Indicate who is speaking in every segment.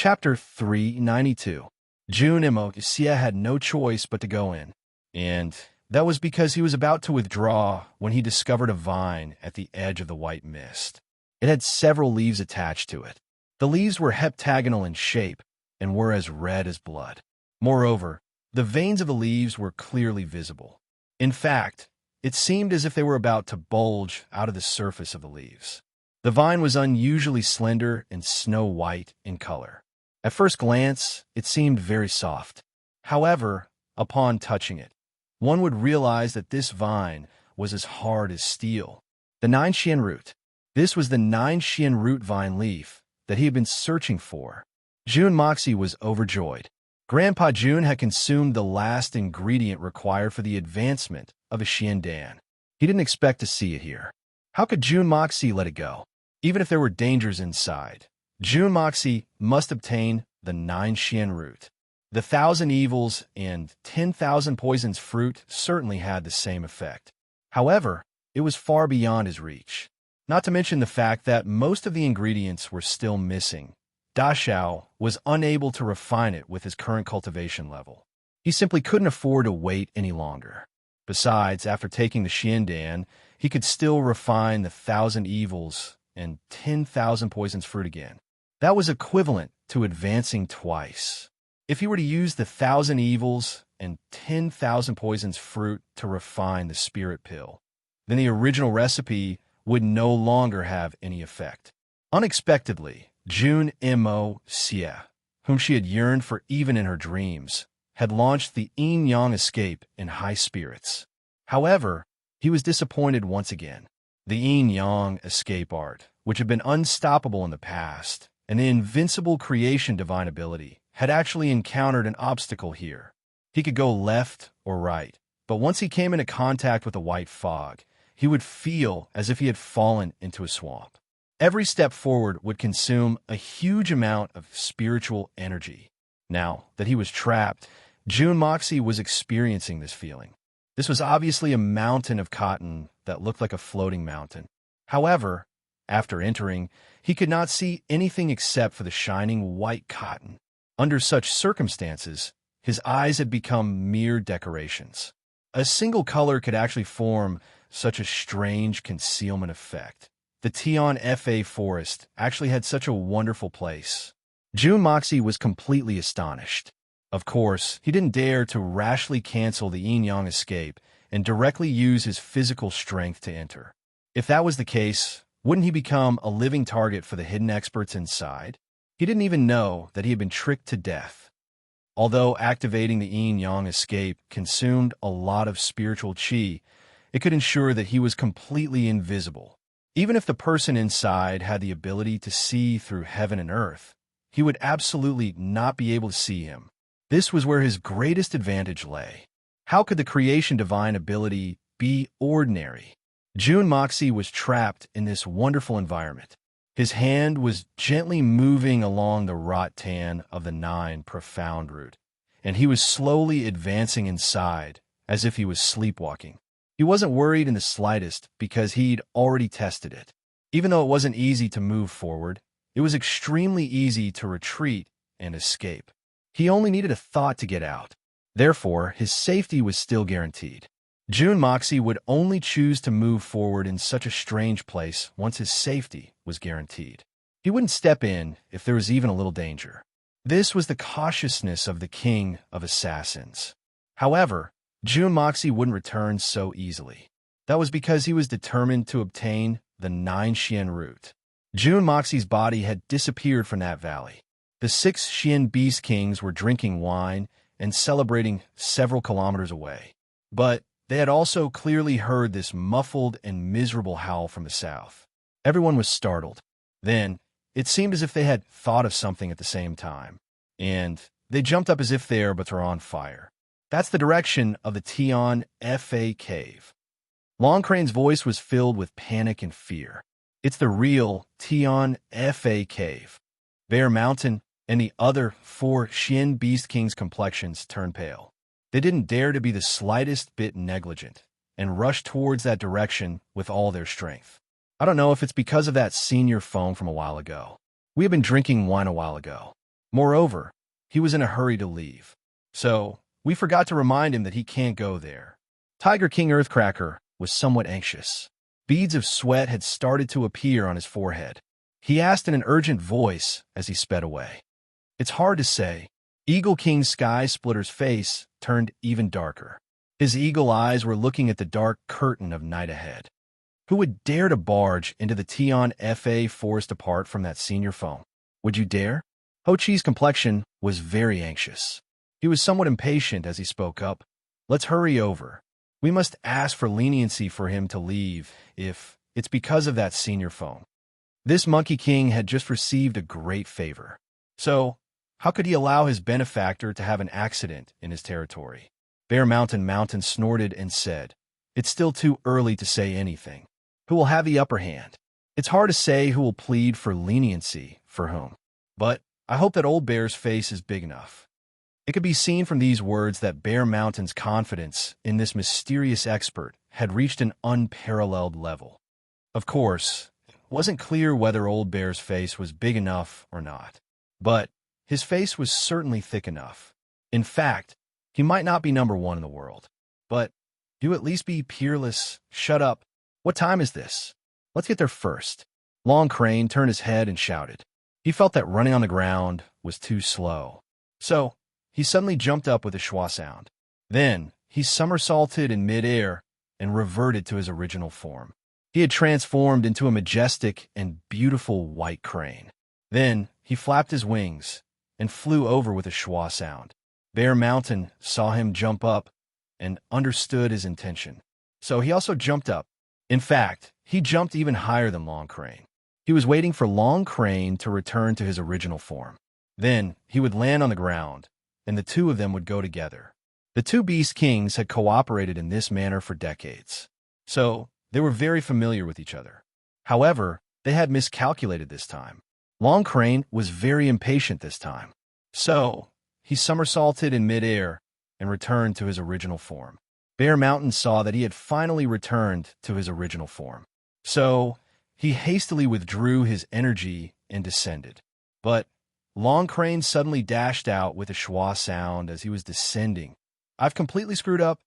Speaker 1: Chapter 392. June Sia had no choice but to go in, and that was because he was about to withdraw when he discovered a vine at the edge of the white mist. It had several leaves attached to it. The leaves were heptagonal in shape and were as red as blood. Moreover, the veins of the leaves were clearly visible. In fact, it seemed as if they were about to bulge out of the surface of the leaves. The vine was unusually slender and snow-white in color. At first glance, it seemed very soft. However, upon touching it, one would realize that this vine was as hard as steel. The 9 root. This was the 9 root vine leaf that he had been searching for. June Moxie was overjoyed. Grandpa June had consumed the last ingredient required for the advancement of a Dan. He didn't expect to see it here. How could June Moxie let it go? Even if there were dangers inside, June Moxie must obtain the 9 root. The 1,000 evils and 10,000 poisons fruit certainly had the same effect. However, it was far beyond his reach. Not to mention the fact that most of the ingredients were still missing. Da Xiao was unable to refine it with his current cultivation level. He simply couldn't afford to wait any longer. Besides, after taking the Dan, he could still refine the 1,000 evils and 10,000 poisons fruit again. That was equivalent to advancing twice. If he were to use the 1,000 evils and 10,000 poisons fruit to refine the spirit pill, then the original recipe would no longer have any effect. Unexpectedly, June Sia, whom she had yearned for even in her dreams, had launched the yin-yang escape in high spirits. However, he was disappointed once again. The yin-yang escape art, which had been unstoppable in the past, and the invincible creation divine ability, had actually encountered an obstacle here. He could go left or right, but once he came into contact with a white fog, he would feel as if he had fallen into a swamp. Every step forward would consume a huge amount of spiritual energy. Now that he was trapped, June Moxie was experiencing this feeling. This was obviously a mountain of cotton that looked like a floating mountain. However, after entering, he could not see anything except for the shining white cotton. Under such circumstances, his eyes had become mere decorations. A single color could actually form such a strange concealment effect. The Tian Fa forest actually had such a wonderful place. June Moxie was completely astonished. Of course, he didn't dare to rashly cancel the yin-yang escape and directly use his physical strength to enter. If that was the case, wouldn't he become a living target for the hidden experts inside? He didn't even know that he had been tricked to death. Although activating the yin-yang escape consumed a lot of spiritual qi, it could ensure that he was completely invisible. Even if the person inside had the ability to see through heaven and earth, he would absolutely not be able to see him. This was where his greatest advantage lay. How could the creation divine ability be ordinary? June Moxie was trapped in this wonderful environment. His hand was gently moving along the rattan of the 9 profound root, and he was slowly advancing inside as if he was sleepwalking. He wasn't worried in the slightest because he'd already tested it. Even though it wasn't easy to move forward, it was extremely easy to retreat and escape. He only needed a thought to get out. Therefore, his safety was still guaranteed. June Moxie would only choose to move forward in such a strange place once his safety was guaranteed. He wouldn't step in if there was even a little danger. This was the cautiousness of the king of assassins. However, June Moxie wouldn't return so easily. That was because he was determined to obtain the 9 root. June Moxie's body had disappeared from that valley. The 6 beast kings were drinking wine and celebrating several kilometers away. But they had also clearly heard this muffled and miserable howl from the south. Everyone was startled. Then, it seemed as if they had thought of something at the same time, and they jumped up as if they were on fire. That's the direction of the Tian Fa cave. Long Crane's voice was filled with panic and fear. It's the real Tian Fa cave. Bear Mountain and the other 4 beast kings' complexions turned pale. They didn't dare to be the slightest bit negligent and rushed towards that direction with all their strength. I don't know if it's because of that senior foam from a while ago. We had been drinking wine a while ago. Moreover, he was in a hurry to leave. So, we forgot to remind him that he can't go there. Tiger King Earthcracker was somewhat anxious. Beads of sweat had started to appear on his forehead. He asked in an urgent voice as he sped away. It's hard to say. Eagle King Sky Splitter's face turned even darker. His eagle eyes were looking at the dark curtain of night ahead. Who would dare to barge into the Tion FA forest apart from that senior foe? Would you dare? Ho Chi's complexion was very anxious. He was somewhat impatient as he spoke up. Let's hurry over. We must ask for leniency for him to leave if it's because of that senior foe. This Monkey King had just received a great favor. So, how could he allow his benefactor to have an accident in his territory? Bear Mountain snorted and said, It's still too early to say anything. Who will have the upper hand? It's hard to say who will plead for leniency for whom. But I hope that Old Bear's face is big enough. It could be seen from these words that Bear Mountain's confidence in this mysterious expert had reached an unparalleled level. Of course, it wasn't clear whether Old Bear's face was big enough or not. But his face was certainly thick enough. In fact, he might not be number one in the world. But do at least be peerless. Shut up. What time is this? Let's get there first. Long Crane turned his head and shouted. He felt that running on the ground was too slow. So, he suddenly jumped up with a schwa sound. Then, he somersaulted in midair and reverted to his original form. He had transformed into a majestic and beautiful white crane. Then, he flapped his wings and flew over with a schwa sound. Bear Mountain saw him jump up and understood his intention. So he also jumped up. In fact, he jumped even higher than Long Crane. He was waiting for Long Crane to return to his original form. Then, he would land on the ground, and the two of them would go together. The two Beast Kings had cooperated in this manner for decades, so they were very familiar with each other. However, they had miscalculated this time. Long Crane was very impatient this time. So, he somersaulted in midair and returned to his original form. Bear Mountain saw that he had finally returned to his original form. So, he hastily withdrew his energy and descended. But Long Crane suddenly dashed out with a schwa sound as he was descending. I've completely screwed up.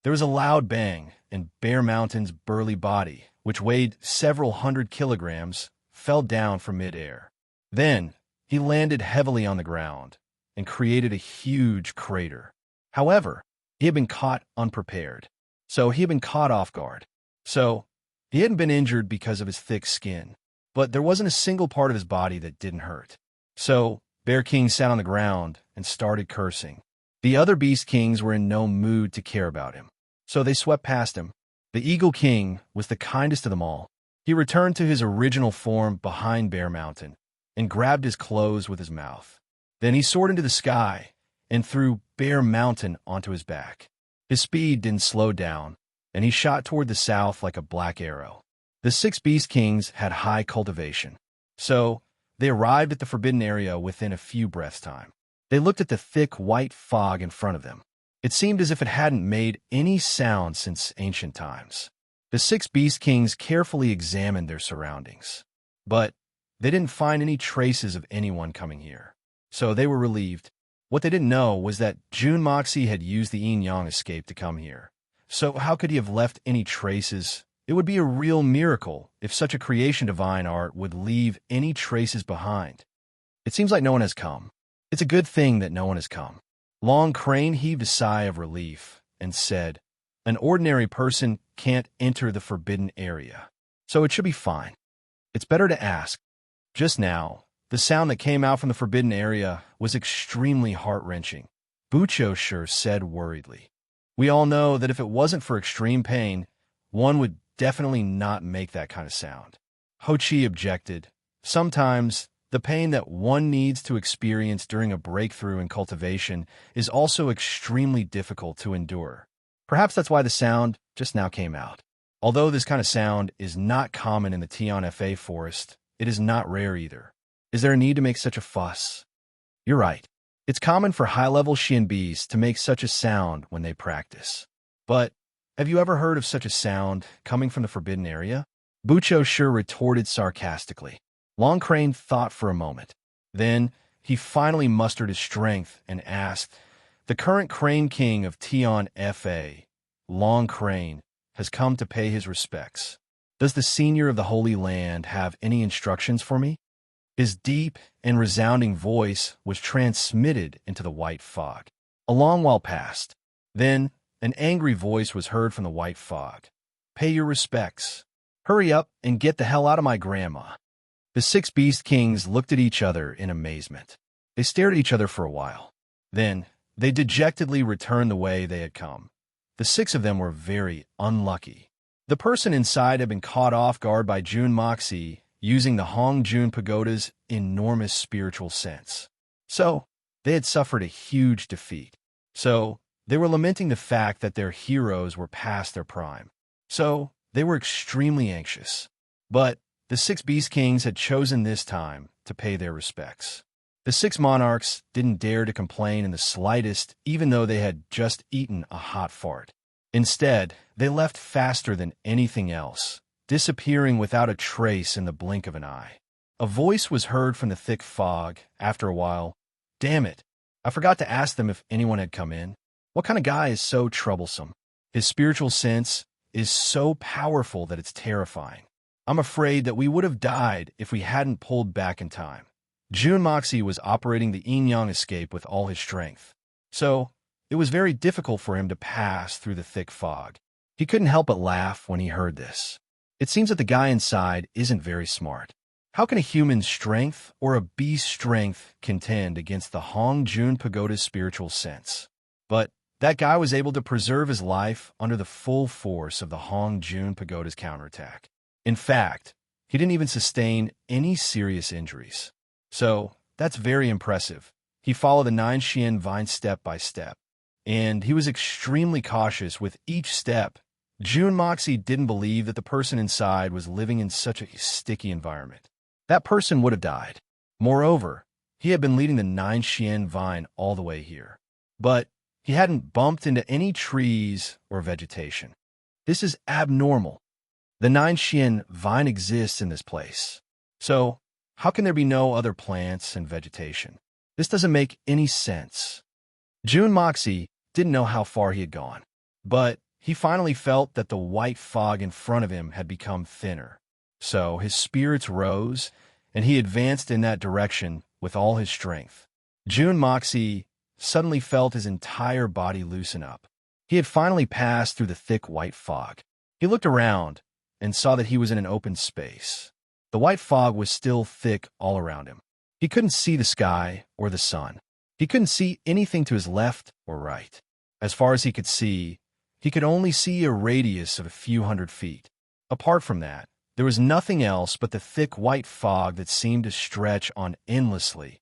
Speaker 1: There was a loud bang, and Bear Mountain's burly body, which weighed several hundred kilograms, fell down from midair. Then, he landed heavily on the ground and created a huge crater. However, he had been caught unprepared. So he had been caught off guard. So, he hadn't been injured because of his thick skin, but there wasn't a single part of his body that didn't hurt. So, Bear King sat on the ground and started cursing. The other Beast Kings were in no mood to care about him, so they swept past him. The Eagle King was the kindest of them all. He returned to his original form behind Bear Mountain and grabbed his clothes with his mouth. Then he soared into the sky and threw Bear Mountain onto his back. His speed didn't slow down, and he shot toward the south like a black arrow. The 6 Beast Kings had high cultivation, so they arrived at the forbidden area within a few breaths' time. They looked at the thick white fog in front of them. It seemed as if it hadn't made any sound since ancient times. The 6 Beast Kings carefully examined their surroundings, but they didn't find any traces of anyone coming here, so they were relieved. What they didn't know was that June Moxie had used the Yin-Yang escape to come here. So how could he have left any traces? It would be a real miracle if such a creation divine art would leave any traces behind. It seems like no one has come. It's a good thing that no one has come. Long Crane heaved a sigh of relief and said, An ordinary person can't enter the forbidden area, so it should be fine. It's better to ask. Just now, the sound that came out from the forbidden area was extremely heart-wrenching. Bucho sure said worriedly. We all know that if it wasn't for extreme pain, one would definitely not make that kind of sound. Ho Chi objected. Sometimes, the pain that one needs to experience during a breakthrough in cultivation is also extremely difficult to endure. Perhaps that's why the sound just now came out. Although this kind of sound is not common in the Tion FA forest, it is not rare either. Is there a need to make such a fuss? You're right. It's common for high-level Xianbis to make such a sound when they practice. But have you ever heard of such a sound coming from the forbidden area? Bucho sure retorted sarcastically. Long Crane thought for a moment. Then he finally mustered his strength and asked, "The current Crane King of Tion Fa, Long Crane, has come to pay his respects. Does the senior of the Holy Land have any instructions for me?" His deep and resounding voice was transmitted into the white fog. A long while passed. Then an angry voice was heard from the white fog. "Pay your respects. Hurry up and get the hell out of my grandma." The 6 Beast Kings looked at each other in amazement. They stared at each other for a while. Then they dejectedly returned the way they had come. The 6 of them were very unlucky. The person inside had been caught off guard by Jun Moxie using the Hong Jun Pagoda's enormous spiritual sense. So they had suffered a huge defeat. So they were lamenting the fact that their heroes were past their prime. So they were extremely anxious. But the 6 Beast Kings had chosen this time to pay their respects. The 6 monarchs didn't dare to complain in the slightest, even though they had just eaten a hot fart. Instead, they left faster than anything else, disappearing without a trace in the blink of an eye. A voice was heard from the thick fog after a while. "Damn it, I forgot to ask them if anyone had come in. What kind of guy is so troublesome? His spiritual sense is so powerful that it's terrifying. I'm afraid that we would have died if we hadn't pulled back in time." Jun Moxie was operating the yin-yang escape with all his strength, so it was very difficult for him to pass through the thick fog. He couldn't help but laugh when he heard this. It seems that the guy inside isn't very smart. How can a human's strength or a beast's strength contend against the Hong Jun Pagoda's spiritual sense? But that guy was able to preserve his life under the full force of the Hong Jun Pagoda's counterattack. In fact, he didn't even sustain any serious injuries. So that's very impressive. He followed the 9 Xian vine step by step, and he was extremely cautious with each step. Jun Moxie didn't believe that the person inside was living in such a sticky environment. That person would have died. Moreover, he had been leading the 9 Xian vine all the way here, but he hadn't bumped into any trees or vegetation. This is abnormal. The 9 Xian vine exists in this place. So how can there be no other plants and vegetation? This doesn't make any sense. Jun Moxie didn't know how far he had gone, but he finally felt that the white fog in front of him had become thinner. So his spirits rose, and he advanced in that direction with all his strength. Jun Moxie suddenly felt his entire body loosen up. He had finally passed through the thick white fog. He looked around and saw that he was in an open space. The white fog was still thick all around him. He couldn't see the sky or the sun. He couldn't see anything to his left or right. As far as he could see, he could only see a radius of a few hundred feet. Apart from that, there was nothing else but the thick white fog that seemed to stretch on endlessly.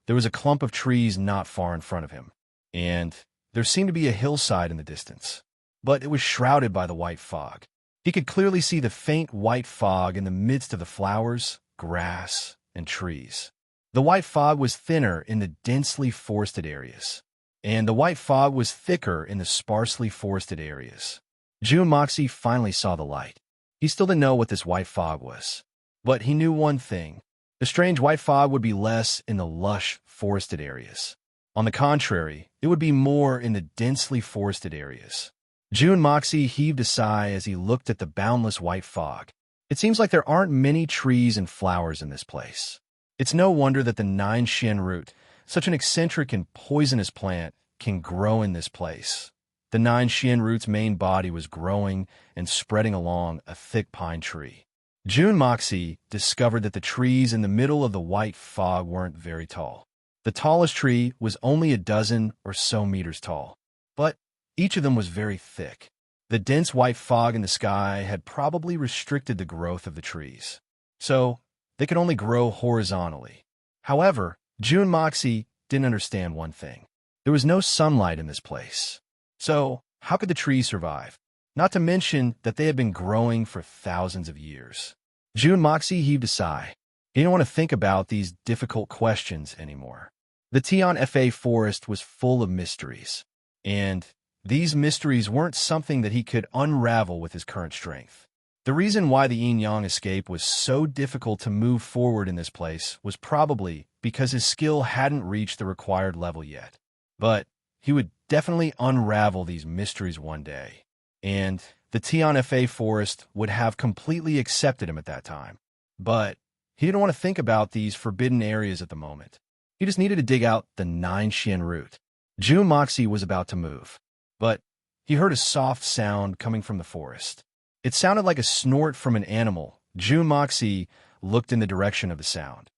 Speaker 1: There was a clump of trees not far in front of him, and there seemed to be a hillside in the distance, but it was shrouded by the white fog. He could clearly see the faint white fog in the midst of the flowers, grass, and trees. The white fog was thinner in the densely forested areas, and the white fog was thicker in the sparsely forested areas. Jun Moxie finally saw the light. He still didn't know what this white fog was, but he knew one thing. The strange white fog would be less in the lush, forested areas. On the contrary, it would be more in the densely forested areas. Jun Moxie heaved a sigh as he looked at the boundless white fog. It seems like there aren't many trees and flowers in this place. It's no wonder that the 9 Xian root, such an eccentric and poisonous plant, can grow in this place. The 9 Xian root's main body was growing and spreading along a thick pine tree. Jun Moxie discovered that the trees in the middle of the white fog weren't very tall. The tallest tree was only a dozen or so meters tall, but each of them was very thick. The dense white fog in the sky had probably restricted the growth of the trees, so they could only grow horizontally. However, Jun Moxie didn't understand one thing. There was no sunlight in this place. So how could the trees survive? Not to mention that they had been growing for thousands of years. Jun Moxie heaved a sigh. He didn't want to think about these difficult questions anymore. The Tion Fa forest was full of mysteries, and these mysteries weren't something that he could unravel with his current strength. The reason why the yin-yang escape was so difficult to move forward in this place was probably because his skill hadn't reached the required level yet. But he would definitely unravel these mysteries one day, and the Tian Fa forest would have completely accepted him at that time. But he didn't want to think about these forbidden areas at the moment. He just needed to dig out the 9 Xian root. Jun Moxie was about to move, but he heard a soft sound coming from the forest. It sounded like a snort from an animal. Jun Moxie looked in the direction of the sound.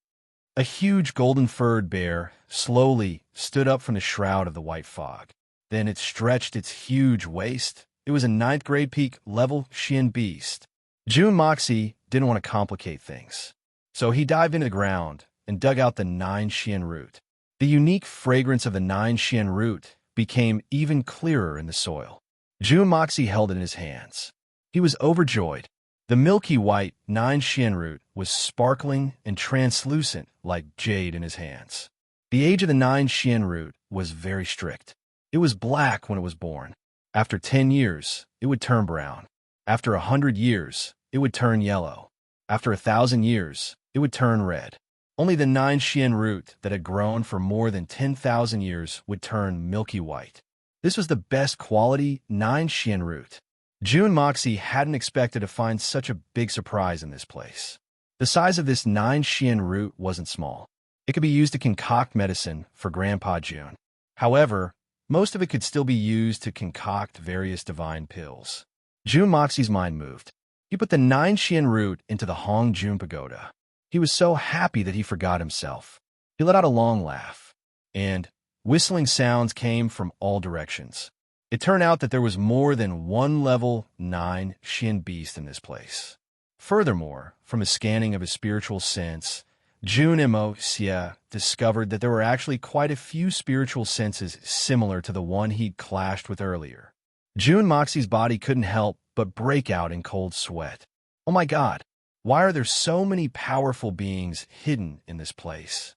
Speaker 1: A huge golden-furred bear slowly stood up from the shroud of the white fog. Then it stretched its huge waist. It was a 9th grade peak level Xian beast. Jun Moxie didn't want to complicate things, so he dived into the ground and dug out the 9 Xian root. The unique fragrance of the 9 Xian root became even clearer in the soil. Jun Moxie held it in his hands. He was overjoyed. The milky white 9 Xian root was sparkling and translucent like jade in his hands. The age of the 9 Xian root was very strict. It was black when it was born. After 10 years, it would turn brown. After 100 years, it would turn yellow. After 1,000 years, it would turn red. Only the 9 Xian root that had grown for more than 10,000 years would turn milky white. This was the best quality 9 Xian root. Jun Moxie hadn't expected to find such a big surprise in this place. The size of this 9 Xian root wasn't small. It could be used to concoct medicine for Grandpa Jun. However, most of it could still be used to concoct various divine pills. Jun Moxie's mind moved. He put the 9 Xian root into the Hong Jun pagoda. He was so happy that he forgot himself. He let out a long laugh, and whistling sounds came from all directions. It turned out that there was more than one level 9 Xian beast in this place. Furthermore, from a scanning of his spiritual sense, Jun Moxie discovered that there were actually quite a few spiritual senses similar to the one he'd clashed with earlier. Jun Moxie's body couldn't help but break out in cold sweat. Oh my God, why are there so many powerful beings hidden in this place?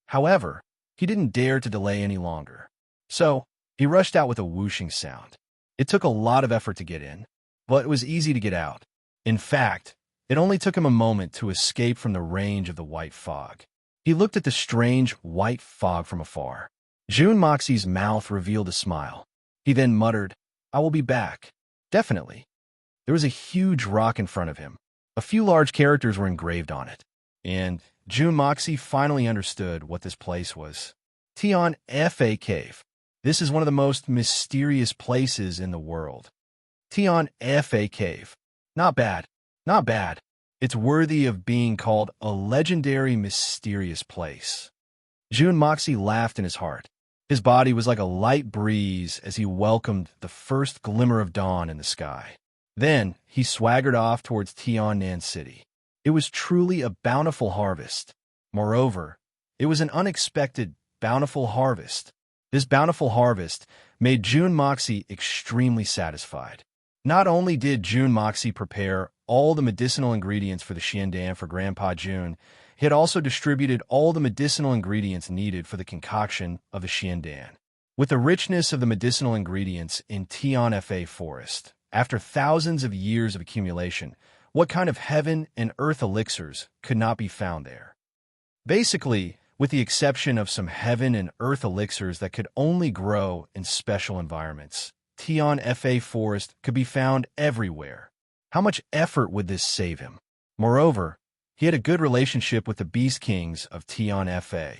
Speaker 1: However, he didn't dare to delay any longer. So, he rushed out with a whooshing sound. It took a lot of effort to get in, but it was easy to get out. In fact, it only took him a moment to escape from the range of the white fog. He looked at the strange white fog from afar. Jun Moxie's mouth revealed a smile. He then muttered, "I will be back." Definitely. There was a huge rock in front of him. A few large characters were engraved on it, and Jun Moxie finally understood what this place was. Tian Fa Cave. This is one of the most mysterious places in the world. Tian Fa Cave. Not bad. Not bad. It's worthy of being called a legendary mysterious place. Jun Moxie laughed in his heart. His body was like a light breeze as he welcomed the first glimmer of dawn in the sky. Then he swaggered off towards Tiannan City. It was truly a bountiful harvest. Moreover, it was an unexpected, bountiful harvest. This bountiful harvest made Jun Moxie extremely satisfied. Not only did Jun Moxie prepare all the medicinal ingredients for the Xiandan for Grandpa Jun, he had also distributed all the medicinal ingredients needed for the concoction of the Xiandan. With the richness of the medicinal ingredients in Tian Fa Forest, after thousands of years of accumulation, what kind of heaven and earth elixirs could not be found there? Basically, with the exception of some heaven and earth elixirs that could only grow in special environments, Tian Fa Forest could be found everywhere. How much effort would this save him? Moreover, he had a good relationship with the Beast Kings of Tian Fa.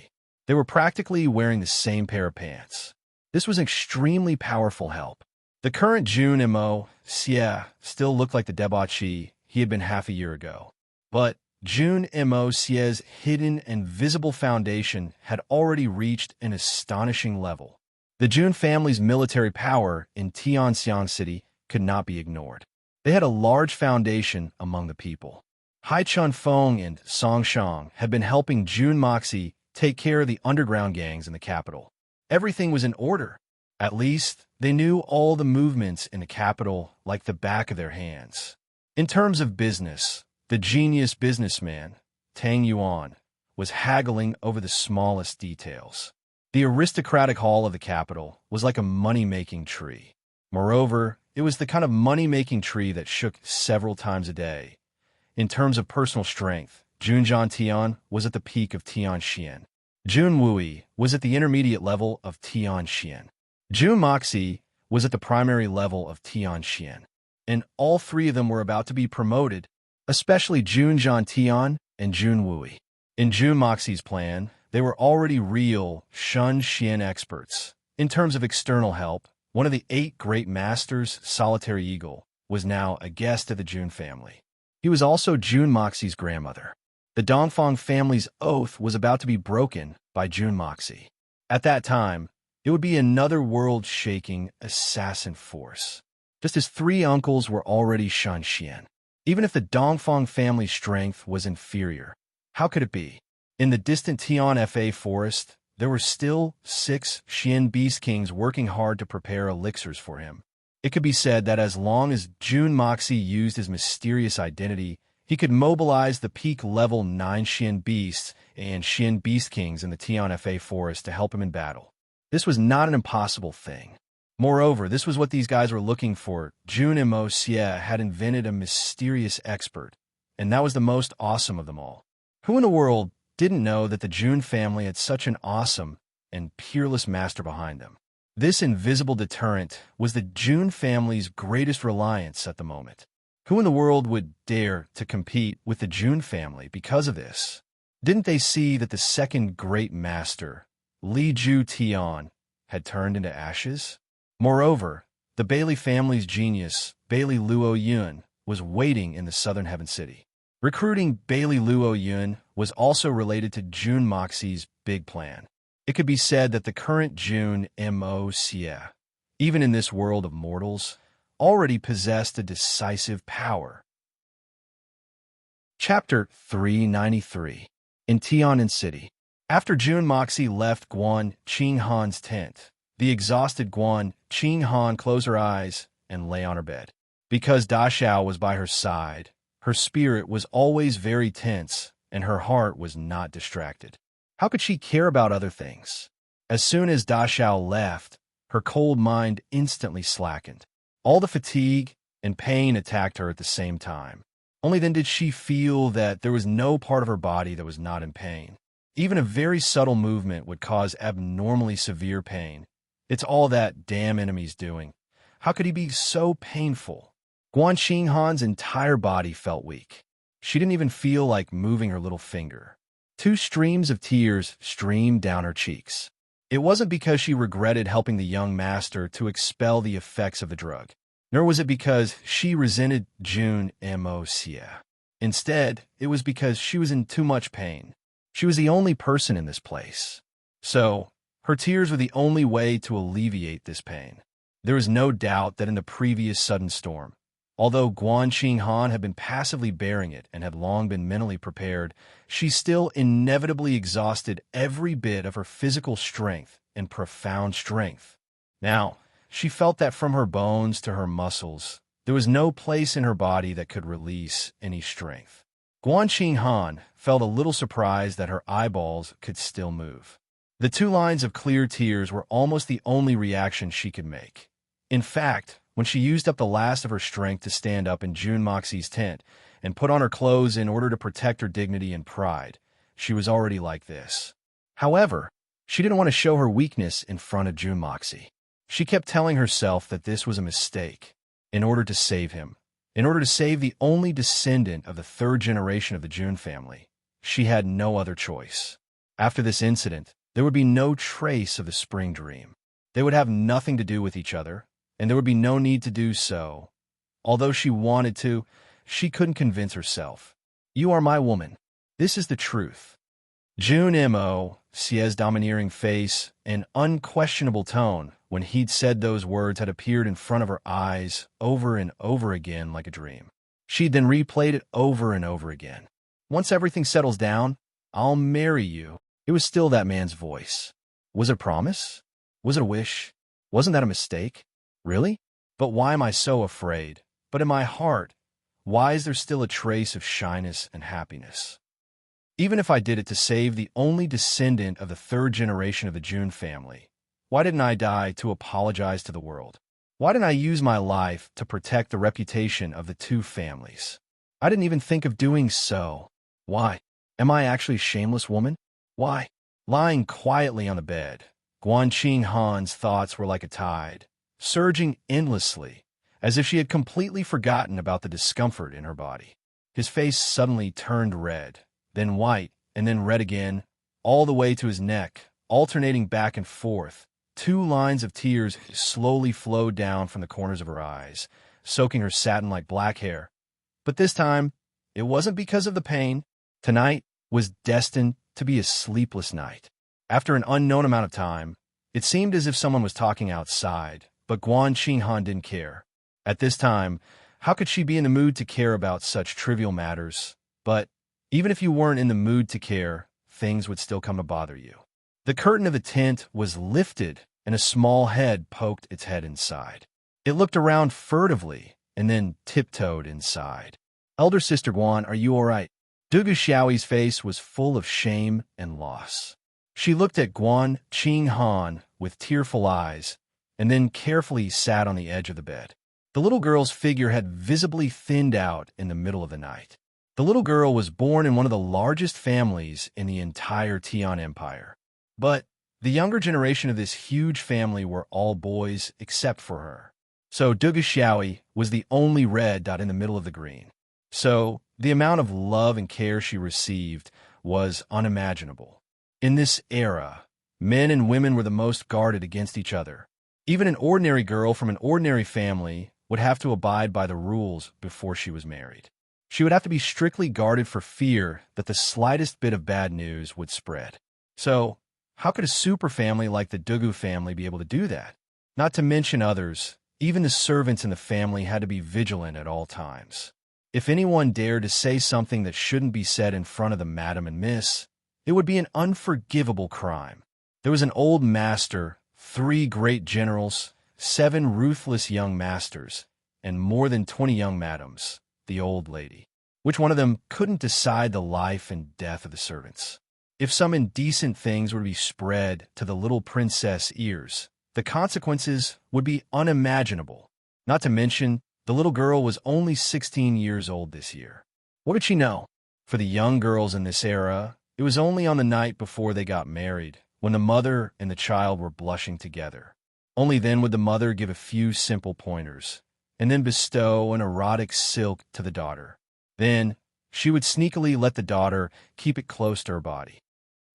Speaker 1: They were practically wearing the same pair of pants. This was an extremely powerful help. The current Jun Moxie still looked like the debauchee he had been half a year ago. But Jun Moxie's hidden and visible foundation had already reached an astonishing level. The Jun family's military power in Tianxiang City could not be ignored. They had a large foundation among the people. Hai Chunfeng and Song Shang had been helping Jun Moxie take care of the underground gangs in the capital. Everything was in order. At least, they knew all the movements in the capital like the back of their hands. In terms of business, the genius businessman, Tang Yuan, was haggling over the smallest details. The aristocratic hall of the capital was like a money-making tree. Moreover, it was the kind of money-making tree that shook several times a day. In terms of personal strength, Junjian Tian was at the peak of Tianxian. Jun Wui was at the intermediate level of Tian Xian. Jun Moxie was at the primary level of Tian Xian. And all three of them were about to be promoted, especially Jun Zhan Tian and Jun Wui. In Jun Moxie's plan, they were already real Shun Xian experts. In terms of external help, one of the 8 great masters, Solitary Eagle, was now a guest of the Jun family. He was also Jun Moxie's grandmother. The Dongfang family's oath was about to be broken by Jun Moxie. At that time, it would be another world-shaking assassin force. Just his 3 uncles were already Shun Xian. Even if the Dongfang family's strength was inferior, how could it be? In the distant Tian Fa forest, there were still 6 Xian Beast Kings working hard to prepare elixirs for him. It could be said that as long as Jun Moxie used his mysterious identity, he could mobilize the peak level 9 Xian Beasts and Xian Beast Kings in the Tian Fa forest to help him in battle. This was not an impossible thing. Moreover, this was what these guys were looking for. Jun Mo Xie had invented a mysterious expert, and that was the most awesome of them all. Who in the world didn't know that the Jun family had such an awesome and peerless master behind them? This invisible deterrent was the Jun family's greatest reliance at the moment. Who in the world would dare to compete with the Jun family because of this? Didn't they see that the second great master, Li Ju Tian, had turned into ashes? Moreover, the Bailey family's genius, Bailey Luo Yun, was waiting in the southern Heaven City. Recruiting Bailey Luo Yun was also related to Jun Moxie's big plan. It could be said that the current Jun Mo Xie, even in this world of mortals, already possessed a decisive power. Chapter 393. In Tianan City. After Jun Moxie left Guan Qinghan's tent, the exhausted Guan Qinghan closed her eyes and lay on her bed. Because Da Xiao was by her side, her spirit was always very tense, and her heart was not distracted. How could she care about other things? As soon as Da Xiao left, her cold mind instantly slackened. All the fatigue and pain attacked her at the same time. Only then did she feel that there was no part of her body that was not in pain. Even a very subtle movement would cause abnormally severe pain. It's all that damn enemy's doing. How could he be so painful? Guan Qinghan's entire body felt weak. She didn't even feel like moving her little finger. 2 streams of tears streamed down her cheeks. It wasn't because she regretted helping the young master to expel the effects of the drug, nor was it because she resented Jun Mo Xie. Instead, it was because she was in too much pain. She was the only person in this place. So, her tears were the only way to alleviate this pain. There was no doubt that in the previous sudden storm, although Guan Qinghan had been passively bearing it and had long been mentally prepared, she still inevitably exhausted every bit of her physical strength and profound strength. Now, she felt that from her bones to her muscles, there was no place in her body that could release any strength. Guan Qinghan felt a little surprised that her eyeballs could still move. The 2 lines of clear tears were almost the only reaction she could make. In fact, when she used up the last of her strength to stand up in Jun Moxie's tent and put on her clothes in order to protect her dignity and pride, she was already like this. However, she didn't want to show her weakness in front of Jun Moxie. She kept telling herself that this was a mistake. In order to save him, in order to save the only descendant of the 3rd generation of the Jun family, she had no other choice. After this incident, there would be no trace of the spring dream. They would have nothing to do with each other, and there would be no need to do so. Although she wanted to, she couldn't convince herself. You are my woman. This is the truth. Jun Mo Xie's domineering face and unquestionable tone when he'd said those words had appeared in front of her eyes over and over again like a dream. She'd then replayed it over and over again. Once everything settles down, I'll marry you. It was still that man's voice. Was it a promise? Was it a wish? Wasn't that a mistake? Really? But why am I so afraid? But in my heart, why is there still a trace of shyness and happiness? Even if I did it to save the only descendant of the 3rd generation of the Jun family, why didn't I die to apologize to the world? Why didn't I use my life to protect the reputation of the 2 families? I didn't even think of doing so. Why? Am I actually a shameless woman? Why? Lying quietly on the bed, Guanqing Han's thoughts were like a tide, surging endlessly, as if she had completely forgotten about the discomfort in her body. His face suddenly turned red, then white, and then red again, all the way to his neck, alternating back and forth. 2 lines of tears slowly flowed down from the corners of her eyes, soaking her satin-like black hair. But this time, it wasn't because of the pain. Tonight was destined to be a sleepless night. After an unknown amount of time, it seemed as if someone was talking outside, but Guanqing Han didn't care. At this time, how could she be in the mood to care about such trivial matters? But even if you weren't in the mood to care, things would still come to bother you. The curtain of the tent was lifted, and a small head poked its head inside. It looked around furtively, and then tiptoed inside. "Elder Sister Guan, are you all right?" Dugu Xiaoyi's face was full of shame and loss. She looked at Guanqing Han with tearful eyes, and then carefully sat on the edge of the bed. The little girl's figure had visibly thinned out in the middle of the night. The little girl was born in one of the largest families in the entire Tian Empire. But the younger generation of this huge family were all boys except for her. So Dugu Xiaoyi was the only red dot in the middle of the green. So the amount of love and care she received was unimaginable. In this era, men and women were the most guarded against each other. Even an ordinary girl from an ordinary family would have to abide by the rules before she was married. She would have to be strictly guarded for fear that the slightest bit of bad news would spread. So, how could a super family like the Dugu family be able to do that? Not to mention others, even the servants in the family had to be vigilant at all times. If anyone dared to say something that shouldn't be said in front of the madam and miss, it would be an unforgivable crime. There was an old master, 3 great generals, 7 ruthless young masters, and more than 20 young madams, the old lady. Which one of them couldn't decide the life and death of the servants? If some indecent things were to be spread to the little princess' ears, the consequences would be unimaginable. Not to mention, the little girl was only 16 years old this year. What did she know? For the young girls in this era, it was only on the night before they got married, when the mother and the child were blushing together. Only then would the mother give a few simple pointers, and then bestow an erotic silk to the daughter. Then, she would sneakily let the daughter keep it close to her body.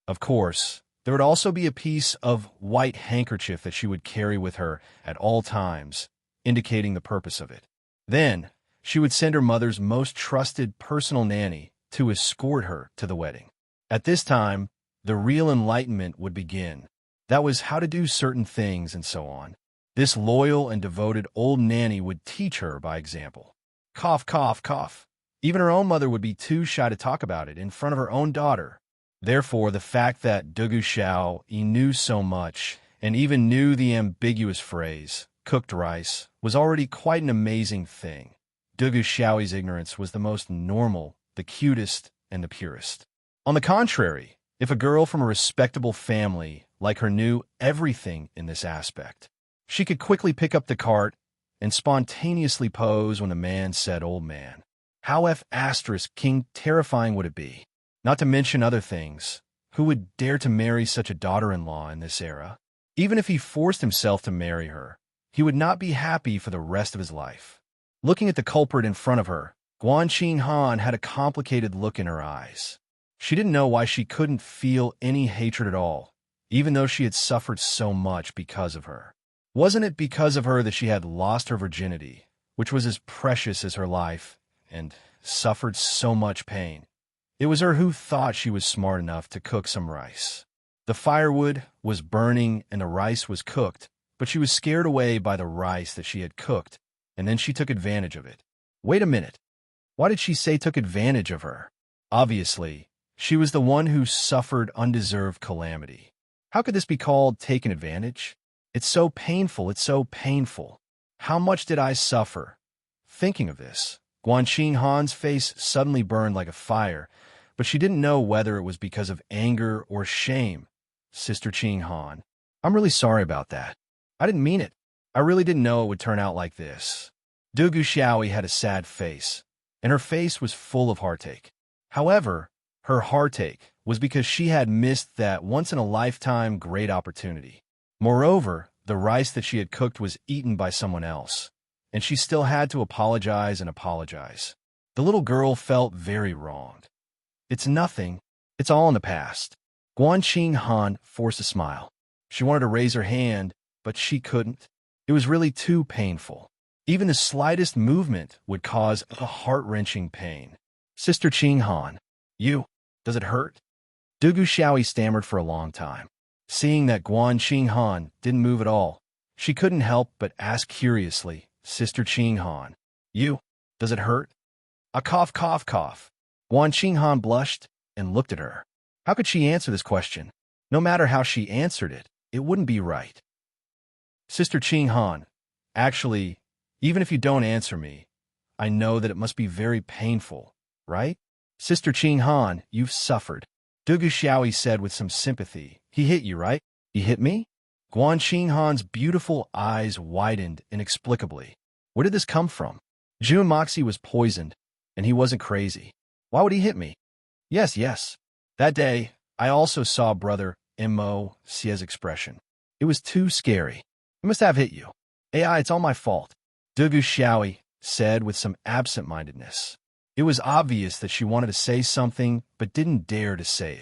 Speaker 1: Of course, there would also be a piece of white handkerchief that she would carry with her at all times, indicating the purpose of it. Then, she would send her mother's most trusted personal nanny to escort her to the wedding. At this time, the real enlightenment would begin. That was how to do certain things and so on. This loyal and devoted old nanny would teach her by example. Cough, cough, cough. Even her own mother would be too shy to talk about it in front of her own daughter. Therefore, the fact that Dugu Xiaoyi knew so much, and even knew the ambiguous phrase, cooked rice, was already quite an amazing thing. Dugu Xiaoyi's ignorance was the most normal, the cutest, and the purest. On the contrary, if a girl from a respectable family like her knew everything in this aspect, she could quickly pick up the cart and spontaneously pose when the man said old man. How King terrifying would it be? Not to mention other things. Who would dare to marry such a daughter-in-law in this era? Even if he forced himself to marry her, he would not be happy for the rest of his life. Looking at the culprit in front of her, Guanqing Han had a complicated look in her eyes. She didn't know why she couldn't feel any hatred at all, even though she had suffered so much because of her. Wasn't it because of her that she had lost her virginity, which was as precious as her life, and suffered so much pain? It was her who thought she was smart enough to cook some rice. The firewood was burning and the rice was cooked, but she was scared away by the rice that she had cooked, and then she took advantage of it. Wait a minute. Why did she say took advantage of her? Obviously, she was the one who suffered undeserved calamity. How could this be called taken advantage? It's so painful, it's so painful. How much did I suffer? Thinking of this, Guanqing Han's face suddenly burned like a fire, but she didn't know whether it was because of anger or shame. Sister Qing Han, I'm really sorry about that. I didn't mean it. I really didn't know it would turn out like this. Dugu Xiaoyi had a sad face, and her face was full of heartache. However, her heartache was because she had missed that once-in-a-lifetime great opportunity. Moreover, the rice that she had cooked was eaten by someone else, and she still had to apologize and apologize. The little girl felt very wronged. It's nothing. It's all in the past. Guan Qing Han forced a smile. She wanted to raise her hand, but she couldn't. It was really too painful. Even the slightest movement would cause a heart-wrenching pain. Sister Qing Han, does it hurt? Dugu Xiaoyi stammered for a long time. Seeing that Guan Qing Han didn't move at all, she couldn't help but ask curiously, Sister Qing Han, does it hurt? A cough, cough, cough. Guan Qing Han blushed and looked at her. How could she answer this question? No matter how she answered it, it wouldn't be right. Sister Qing Han, actually, even if you don't answer me, I know that it must be very painful, right? Sister Qing Han, you've suffered. Dugu Xiaoyi said with some sympathy. He hit you, right? He hit me? Guan Qing Han's beautiful eyes widened inexplicably. Where did this come from? Jun Moxie was poisoned, and he wasn't crazy. Why would he hit me? Yes. That day, I also saw Brother Mo Xie's expression. It was too scary. He must have hit you. AI, it's all my fault. Dugu Xiaoyi said with some absent-mindedness. It was obvious that she wanted to say something, but didn't dare to say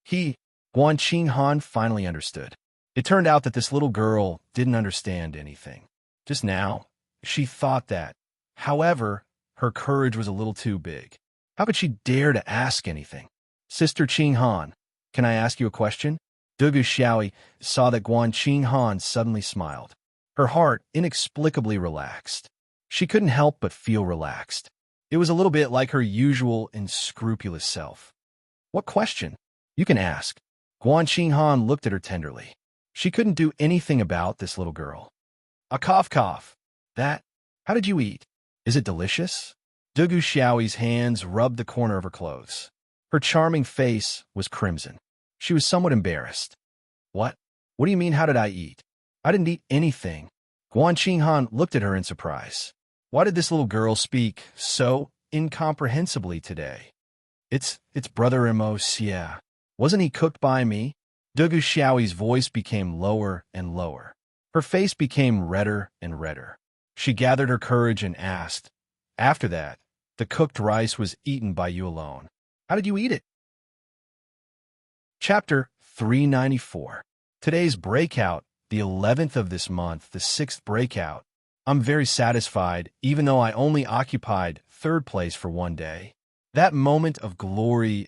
Speaker 1: it. Guan Qing Han finally understood. It turned out that this little girl didn't understand anything. Just now, she thought that. However, her courage was a little too big. How could she dare to ask anything? Sister Qing Han, can I ask you a question? Dugu Xiaoyi saw that Guan Qing Han suddenly smiled. Her heart inexplicably relaxed. She couldn't help but feel relaxed. It was a little bit like her usual unscrupulous self. What question? You can ask. Guan Qing Han looked at her tenderly. She couldn't do anything about this little girl. A cough, cough. How did you eat? Is it delicious? Dugu Xiaoyi's hands rubbed the corner of her clothes. Her charming face was crimson. She was somewhat embarrassed. What? What do you mean, how did I eat? I didn't eat anything. Guan Qing Han looked at her in surprise. Why did this little girl speak so incomprehensibly today? It's Brother Mo Xie. Wasn't he cooked by me? Dugu Xiaoyi's voice became lower and lower. Her face became redder and redder. She gathered her courage and asked, after that, the cooked rice was eaten by you alone. How did you eat it? Chapter 394. Today's breakout, the 11th of this month, the 6th breakout. I'm very satisfied, even though I only occupied 3rd place for one day. That moment of glory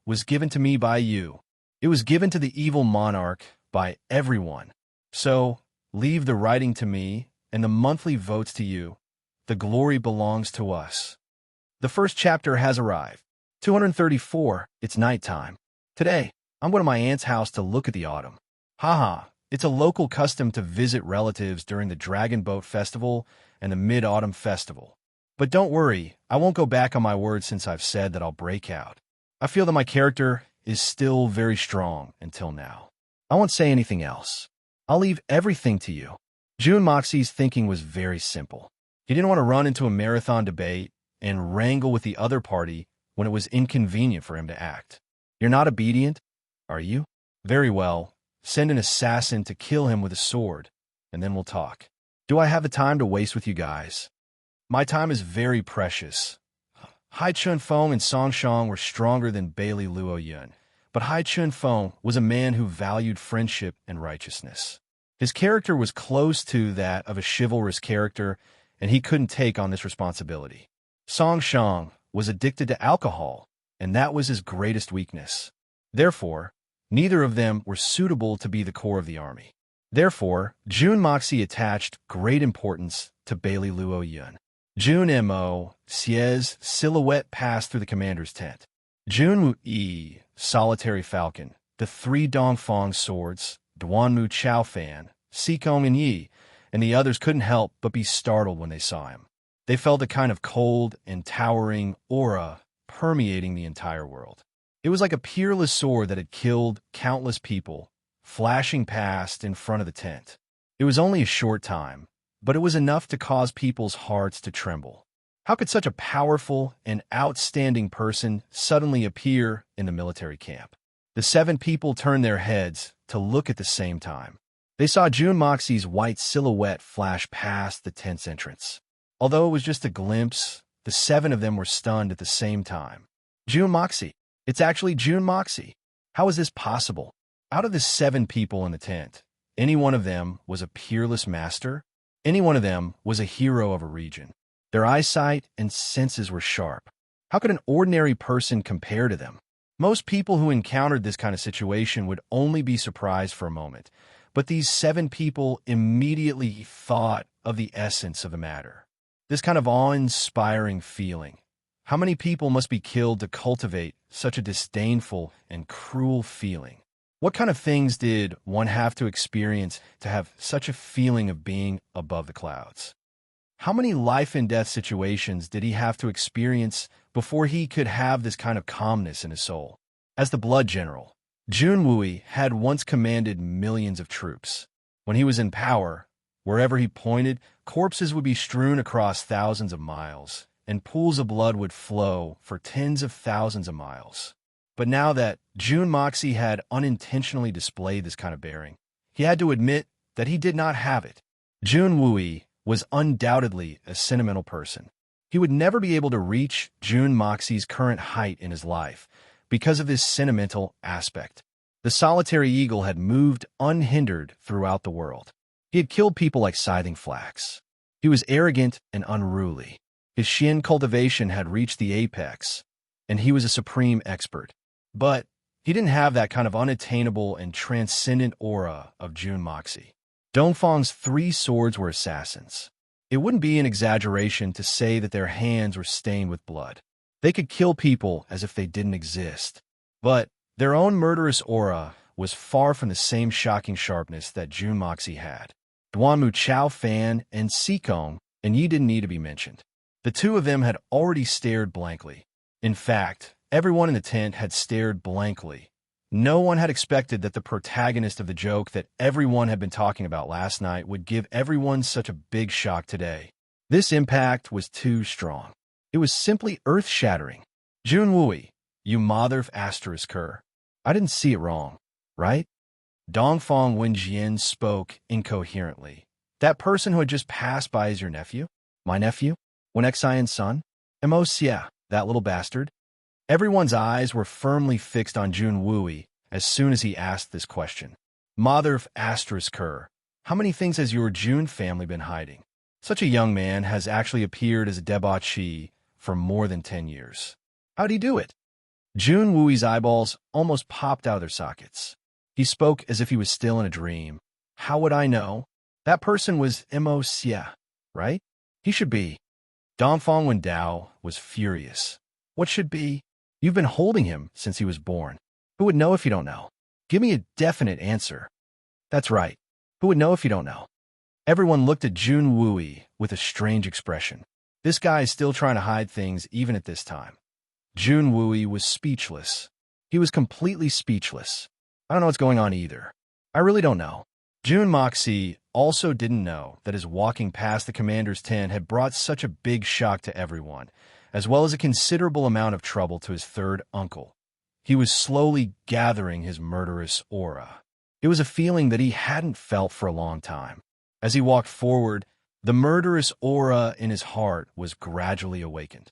Speaker 1: was given to me by you. It was given to the evil monarch by everyone. So, leave the writing to me and the monthly votes to you. The glory belongs to us. The first chapter has arrived. 234, it's nighttime. Today, I'm going to my aunt's house to look at the autumn. Haha, it's a local custom to visit relatives during the Dragon Boat Festival and the Mid-Autumn Festival. But don't worry, I won't go back on my word since I've said that I'll break out. I feel that my character is still very strong until now. I won't say anything else. I'll leave everything to you. Jun Moxie's thinking was very simple. He didn't want to run into a marathon debate and wrangle with the other party when it was inconvenient for him to act. You're not obedient, are you? Very well. Send an assassin to kill him with a sword, and then we'll talk. Do I have the time to waste with you guys? My time is very precious. Hai Chun-Feng and Song Shang were stronger than Bailey Luo Yun, but Hai Chun-Feng was a man who valued friendship and righteousness. His character was close to that of a chivalrous character, and he couldn't take on this responsibility. Song Shang was addicted to alcohol, and that was his greatest weakness. Therefore, neither of them were suitable to be the core of the army. Therefore, Jun Moxie attached great importance to Bailey Luo Yun. Jun Mo Xie's silhouette passed through the commander's tent. Jun Mu Yi, Solitary Falcon, the 3 Dongfang swords, Duan Mu Chao Fan, Sikong and Yi, and the others couldn't help but be startled when they saw him. They felt a kind of cold and towering aura permeating the entire world. It was like a peerless sword that had killed countless people, flashing past in front of the tent. It was only a short time, but it was enough to cause people's hearts to tremble. How could such a powerful and outstanding person suddenly appear in the military camp? The 7 people turned their heads to look at the same time. They saw June Moxie's white silhouette flash past the tent's entrance. Although it was just a glimpse, the 7 of them were stunned at the same time. June Moxie. It's actually June Moxie. How is this possible? Out of the 7 people in the tent, any one of them was a peerless master. Any one of them was a hero of a region. Their eyesight and senses were sharp. How could an ordinary person compare to them? Most people who encountered this kind of situation would only be surprised for a moment, but these 7 people immediately thought of the essence of the matter. This kind of awe-inspiring feeling. How many people must be killed to cultivate such a disdainful and cruel feeling? What kind of things did one have to experience to have such a feeling of being above the clouds? How many life-and-death situations did he have to experience before he could have this kind of calmness in his soul? As the blood general, Jun Wui had once commanded millions of troops. When he was in power, wherever he pointed, corpses would be strewn across thousands of miles, and pools of blood would flow for tens of thousands of miles. But now that Jun Moxie had unintentionally displayed this kind of bearing, he had to admit that he did not have it. Jun Wui was undoubtedly a sentimental person. He would never be able to reach Jun Moxie's current height in his life because of this sentimental aspect. The solitary eagle had moved unhindered throughout the world. He had killed people like scything flax. He was arrogant and unruly. His Shin cultivation had reached the apex, and he was a supreme expert. But he didn't have that kind of unattainable and transcendent aura of Jun Moxie. Dongfang's 3 swords were assassins. It wouldn't be an exaggeration to say that their hands were stained with blood. They could kill people as if they didn't exist. But their own murderous aura was far from the same shocking sharpness that Jun Moxie had. Duanmu Chao Fan and Sikong and Yi didn't need to be mentioned. The 2 of them had already stared blankly. In fact, everyone in the tent had stared blankly. No one had expected that the protagonist of the joke that everyone had been talking about last night would give everyone such a big shock today. This impact was too strong. It was simply earth-shattering. Jun Wui, you mother of ***. I didn't see it wrong, right? Dongfang Wenjian spoke incoherently. That person who had just passed by is your nephew? My nephew? Wenxian's son? Xia, that little bastard? Everyone's eyes were firmly fixed on Jun Wui as soon as he asked this question. Mother of ***, how many things has your Jun family been hiding? Such a young man has actually appeared as a debauchee for more than 10 years. How'd he do it? Jun Wui's eyeballs almost popped out of their sockets. He spoke as if he was still in a dream. How would I know? That person was Xia, right? He should be. Dongfang Wendao was furious. What should be? You've been holding him since he was born. Who would know if you don't know? Give me a definite answer. That's right. Who would know if you don't know? Everyone looked at Jun Wui with a strange expression. This guy is still trying to hide things even at this time. Jun Wui was speechless. He was completely speechless. I don't know what's going on either. I really don't know. Jun Moxie also didn't know that his walking past the commander's tent had brought such a big shock to everyone, as well as a considerable amount of trouble to his 3rd uncle. He was slowly gathering his murderous aura. It was a feeling that he hadn't felt for a long time. As he walked forward, the murderous aura in his heart was gradually awakened.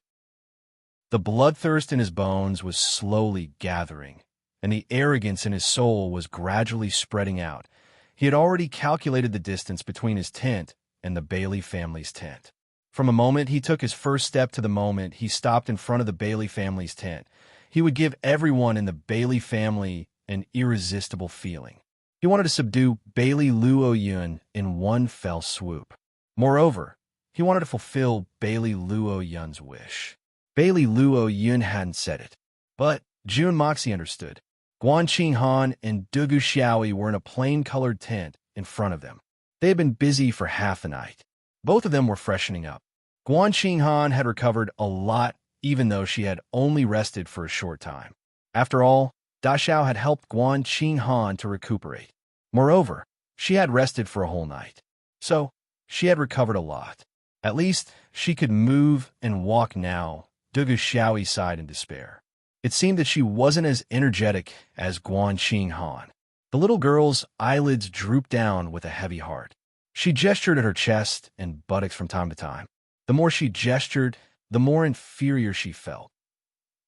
Speaker 1: The bloodthirst in his bones was slowly gathering, and the arrogance in his soul was gradually spreading out. He had already calculated the distance between his tent and the Bailey family's tent. From the moment he took his first step to the moment he stopped in front of the Bailey family's tent, he would give everyone in the Bailey family an irresistible feeling. He wanted to subdue Bailey Luo Yun in one fell swoop. Moreover, he wanted to fulfill Bailey Luo Yun's wish. Bailey Luo Yun hadn't said it, but Jun Moxie understood. Guan Qinghan and Dugu Xiaoyi were in a plain-colored tent in front of them. They had been busy for half the night. Both of them were freshening up. Guan Qinghan had recovered a lot even though she had only rested for a short time. After all, Da Xiao had helped Guan Qinghan to recuperate. Moreover, she had rested for a whole night. So, she had recovered a lot. At least she could move and walk now, Dugu Xiaoyi sighed in despair. It seemed that she wasn't as energetic as Guan Xinghan. The little girl's eyelids drooped down with a heavy heart. She gestured at her chest and buttocks from time to time. The more she gestured, the more inferior she felt.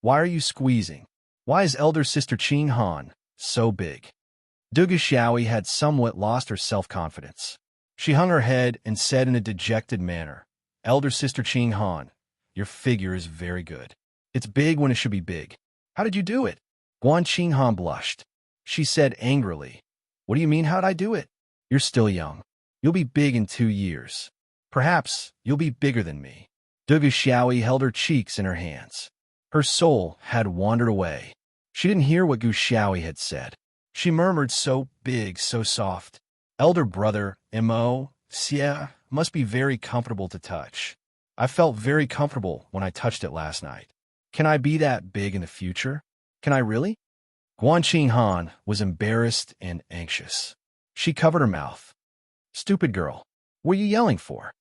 Speaker 1: Why are you squeezing? Why is elder sister Qinghan so big? Dugu Xiaoyi had somewhat lost her self-confidence. She hung her head and said in a dejected manner, Elder sister Qinghan, your figure is very good. It's big when it should be big. How did you do it? Guan Qinghan blushed. She said angrily, What do you mean, how'd I do it? You're still young. You'll be big in 2 years. Perhaps you'll be bigger than me. Dugu Xiaoyi held her cheeks in her hands. Her soul had wandered away. She didn't hear what Gu Xiaoyi had said. She murmured so big, so soft. Elder brother, Mo, Xie, must be very comfortable to touch. I felt very comfortable when I touched it last night. Can I be that big in the future? Can I really? Guan Qinghan was embarrassed and anxious. She covered her mouth. Stupid girl, what are you yelling for?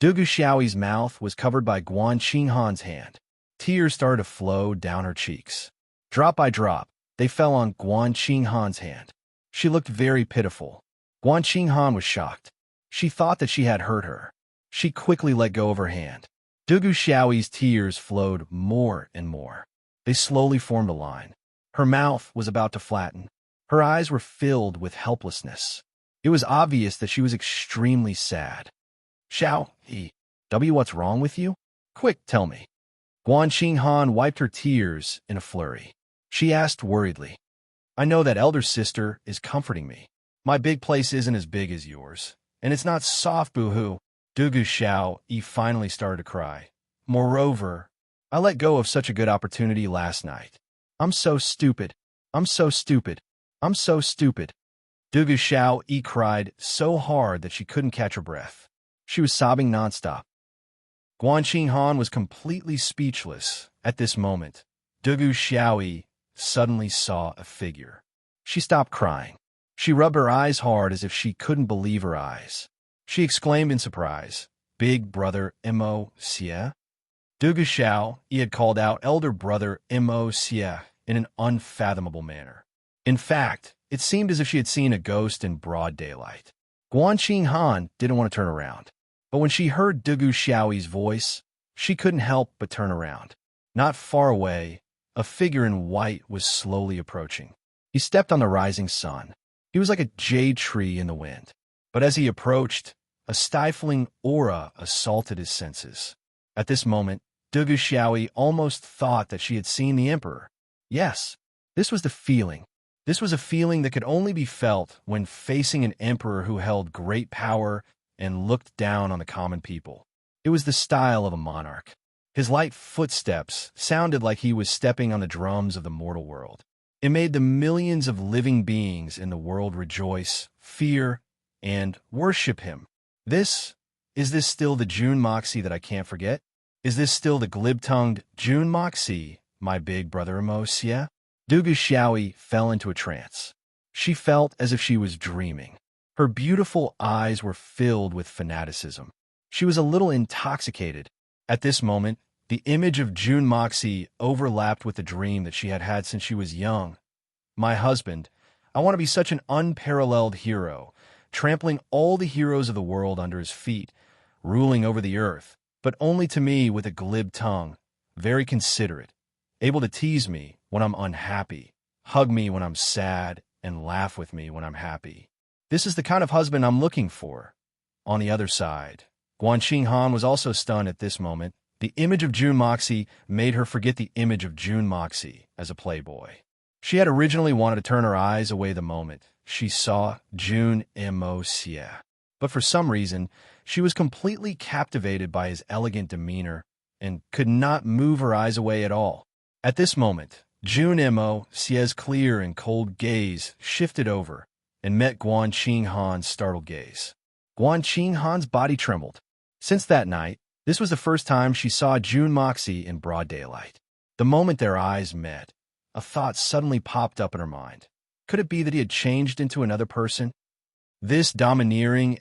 Speaker 1: Dugu Xiaoyi's mouth was covered by Guan Qinghan's hand. Tears started to flow down her cheeks. Drop by drop, they fell on Guan Qinghan's hand. She looked very pitiful. Guan Qinghan was shocked. She thought that she had hurt her. She quickly let go of her hand. Dugu Xiaoyi's tears flowed more and more. They slowly formed a line. Her mouth was about to flatten. Her eyes were filled with helplessness. It was obvious that she was extremely sad. What's wrong with you? Quick, tell me. Guan Qinghan wiped her tears in a flurry. She asked worriedly, I know that elder sister is comforting me. My big place isn't as big as yours, and it's not soft, boo-hoo. Dugu Xiaoyi finally started to cry. Moreover, I let go of such a good opportunity last night. I'm so stupid. I'm so stupid. I'm so stupid. Dugu Xiaoyi cried so hard that she couldn't catch her breath. She was sobbing nonstop. Guan Qinghan was completely speechless at this moment. Dugu Xiaoyi suddenly saw a figure. She stopped crying. She rubbed her eyes hard as if she couldn't believe her eyes. She exclaimed in surprise, Big brother Mo Xie? Dugu Xiaoyi had called out elder brother Mo Xie in an unfathomable manner. In fact, it seemed as if she had seen a ghost in broad daylight. Guan Qinghan didn't want to turn around. But when she heard Dugu Xiaoyi's voice, she couldn't help but turn around. Not far away, a figure in white was slowly approaching. He stepped on the rising sun. He was like a jade tree in the wind. But as he approached, a stifling aura assaulted his senses. At this moment, Dugu Xiaoyi almost thought that she had seen the emperor. Yes, this was the feeling. This was a feeling that could only be felt when facing an emperor who held great power and looked down on the common people. It was the style of a monarch. His light footsteps sounded like he was stepping on the drums of the mortal world. It made the millions of living beings in the world rejoice, fear, and worship him. Is this still the Jun Moxie that I can't forget? Is this still the glib-tongued Jun Moxie, my big brother Mo Xie? Dugu Xiaoyi fell into a trance. She felt as if she was dreaming. Her beautiful eyes were filled with fanaticism. She was a little intoxicated. At this moment, the image of Jun Moxie overlapped with the dream that she had had since she was young. My husband, I want to be such an unparalleled hero, trampling all the heroes of the world under his feet, ruling over the earth, but only to me with a glib tongue, very considerate, able to tease me when I'm unhappy, hug me when I'm sad, and laugh with me when I'm happy. This is the kind of husband I'm looking for. On the other side, Guan Qinghan was also stunned at this moment. The image of Jun Moxie made her forget the image of Jun Moxie as a playboy. She had originally wanted to turn her eyes away the moment she saw Jun Mo Xie. But for some reason, she was completely captivated by his elegant demeanor and could not move her eyes away at all. At this moment, Jun Mo Xie's clear and cold gaze shifted over and met Guan Qinghan's startled gaze. Guan Qinghan's body trembled. Since that night, this was the first time she saw Jun Moxie in broad daylight. The moment their eyes met, a thought suddenly popped up in her mind. Could it be that he had changed into another person? This domineering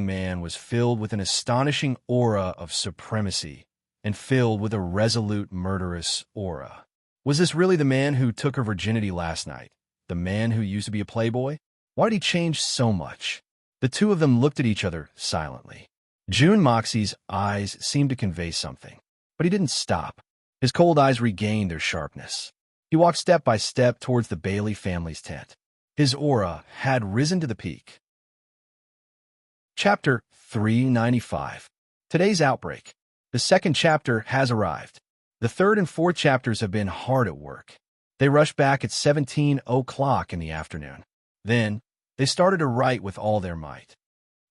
Speaker 1: man was filled with an astonishing aura of supremacy and filled with a resolute, murderous aura. Was this really the man who took her virginity last night? The man who used to be a playboy? Why did he change so much? The two of them looked at each other silently. June Moxie's eyes seemed to convey something, but he didn't stop. His cold eyes regained their sharpness. He walked step by step towards the Bailey family's tent. His aura had risen to the peak. Chapter 395. Today's outbreak. The second chapter has arrived. The third and fourth chapters have been hard at work. They rushed back at 17 o'clock in the afternoon. Then, they started to write with all their might.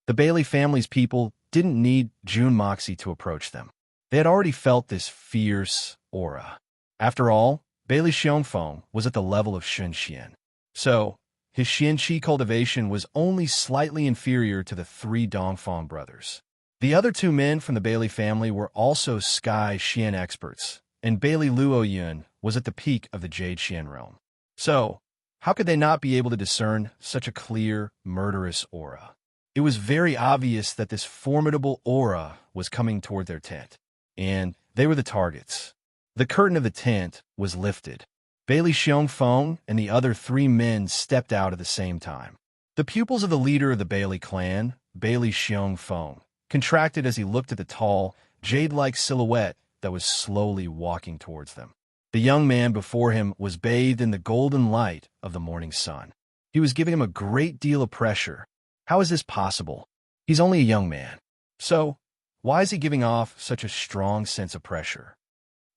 Speaker 1: The Bailey family's people didn't need June Moxie to approach them. They had already felt this fierce aura. After all, Bailey Xiongfeng was at the level of Shun Xian. So, his Xianqi cultivation was only slightly inferior to the three Dongfang brothers. The other two men from the Bailey family were also Sky Xian experts, and Bailey Luoyun was at the peak of the Jade Xian realm. So, how could they not be able to discern such a clear, murderous aura? It was very obvious that this formidable aura was coming toward their tent, and they were the targets. The curtain of the tent was lifted. Bailey Xiongfeng and the other three men stepped out at the same time. The pupils of the leader of the Bailey clan, Bailey Xiongfeng, contracted as he looked at the tall, jade-like silhouette that was slowly walking towards them. The young man before him was bathed in the golden light of the morning sun. He was giving him a great deal of pressure. How is this possible? He's only a young man. So, why is he giving off such a strong sense of pressure?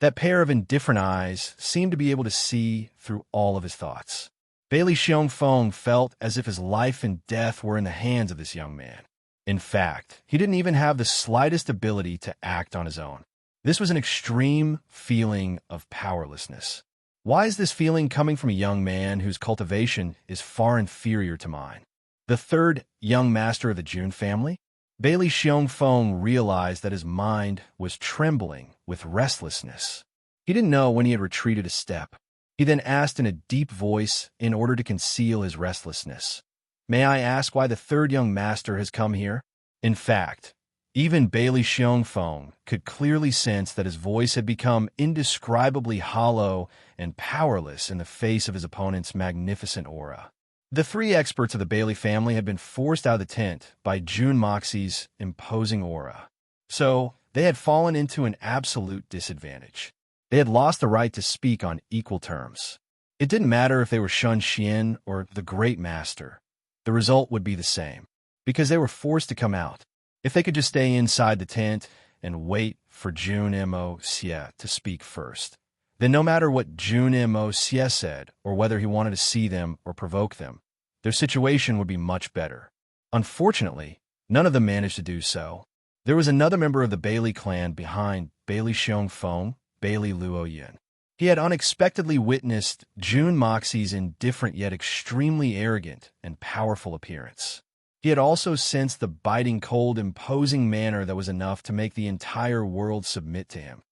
Speaker 1: That pair of indifferent eyes seemed to be able to see through all of his thoughts. Bailey Xiongfeng felt as if his life and death were in the hands of this young man. In fact, he didn't even have the slightest ability to act on his own. This was an extreme feeling of powerlessness. Why is this feeling coming from a young man whose cultivation is far inferior to mine? The third young master of the June family? Bailey Xiongfeng realized that his mind was trembling with restlessness. He didn't know when he had retreated a step. He then asked in a deep voice in order to conceal his restlessness, "May I ask why the third young master has come here?" In fact, even Bailey Xiongfeng could clearly sense that his voice had become indescribably hollow and powerless in the face of his opponent's magnificent aura. The three experts of the Bailey family had been forced out of the tent by June Moxie's imposing aura. So, they had fallen into an absolute disadvantage. They had lost the right to speak on equal terms. It didn't matter if they were Shun Xian or the Great Master. The result would be the same, because they were forced to come out. If they could just stay inside the tent and wait for June Mo Xie to speak first, then no matter what June Mo Xie said or whether he wanted to see them or provoke them, their situation would be much better. Unfortunately, none of them managed to do so. There was another member of the Bailey clan behind Bailey Xiongfeng, Bailey Luoyun. He had unexpectedly witnessed June Moxie's indifferent yet extremely arrogant and powerful appearance. He had also sensed the biting cold, imposing manner that was enough to make the entire world submit to him.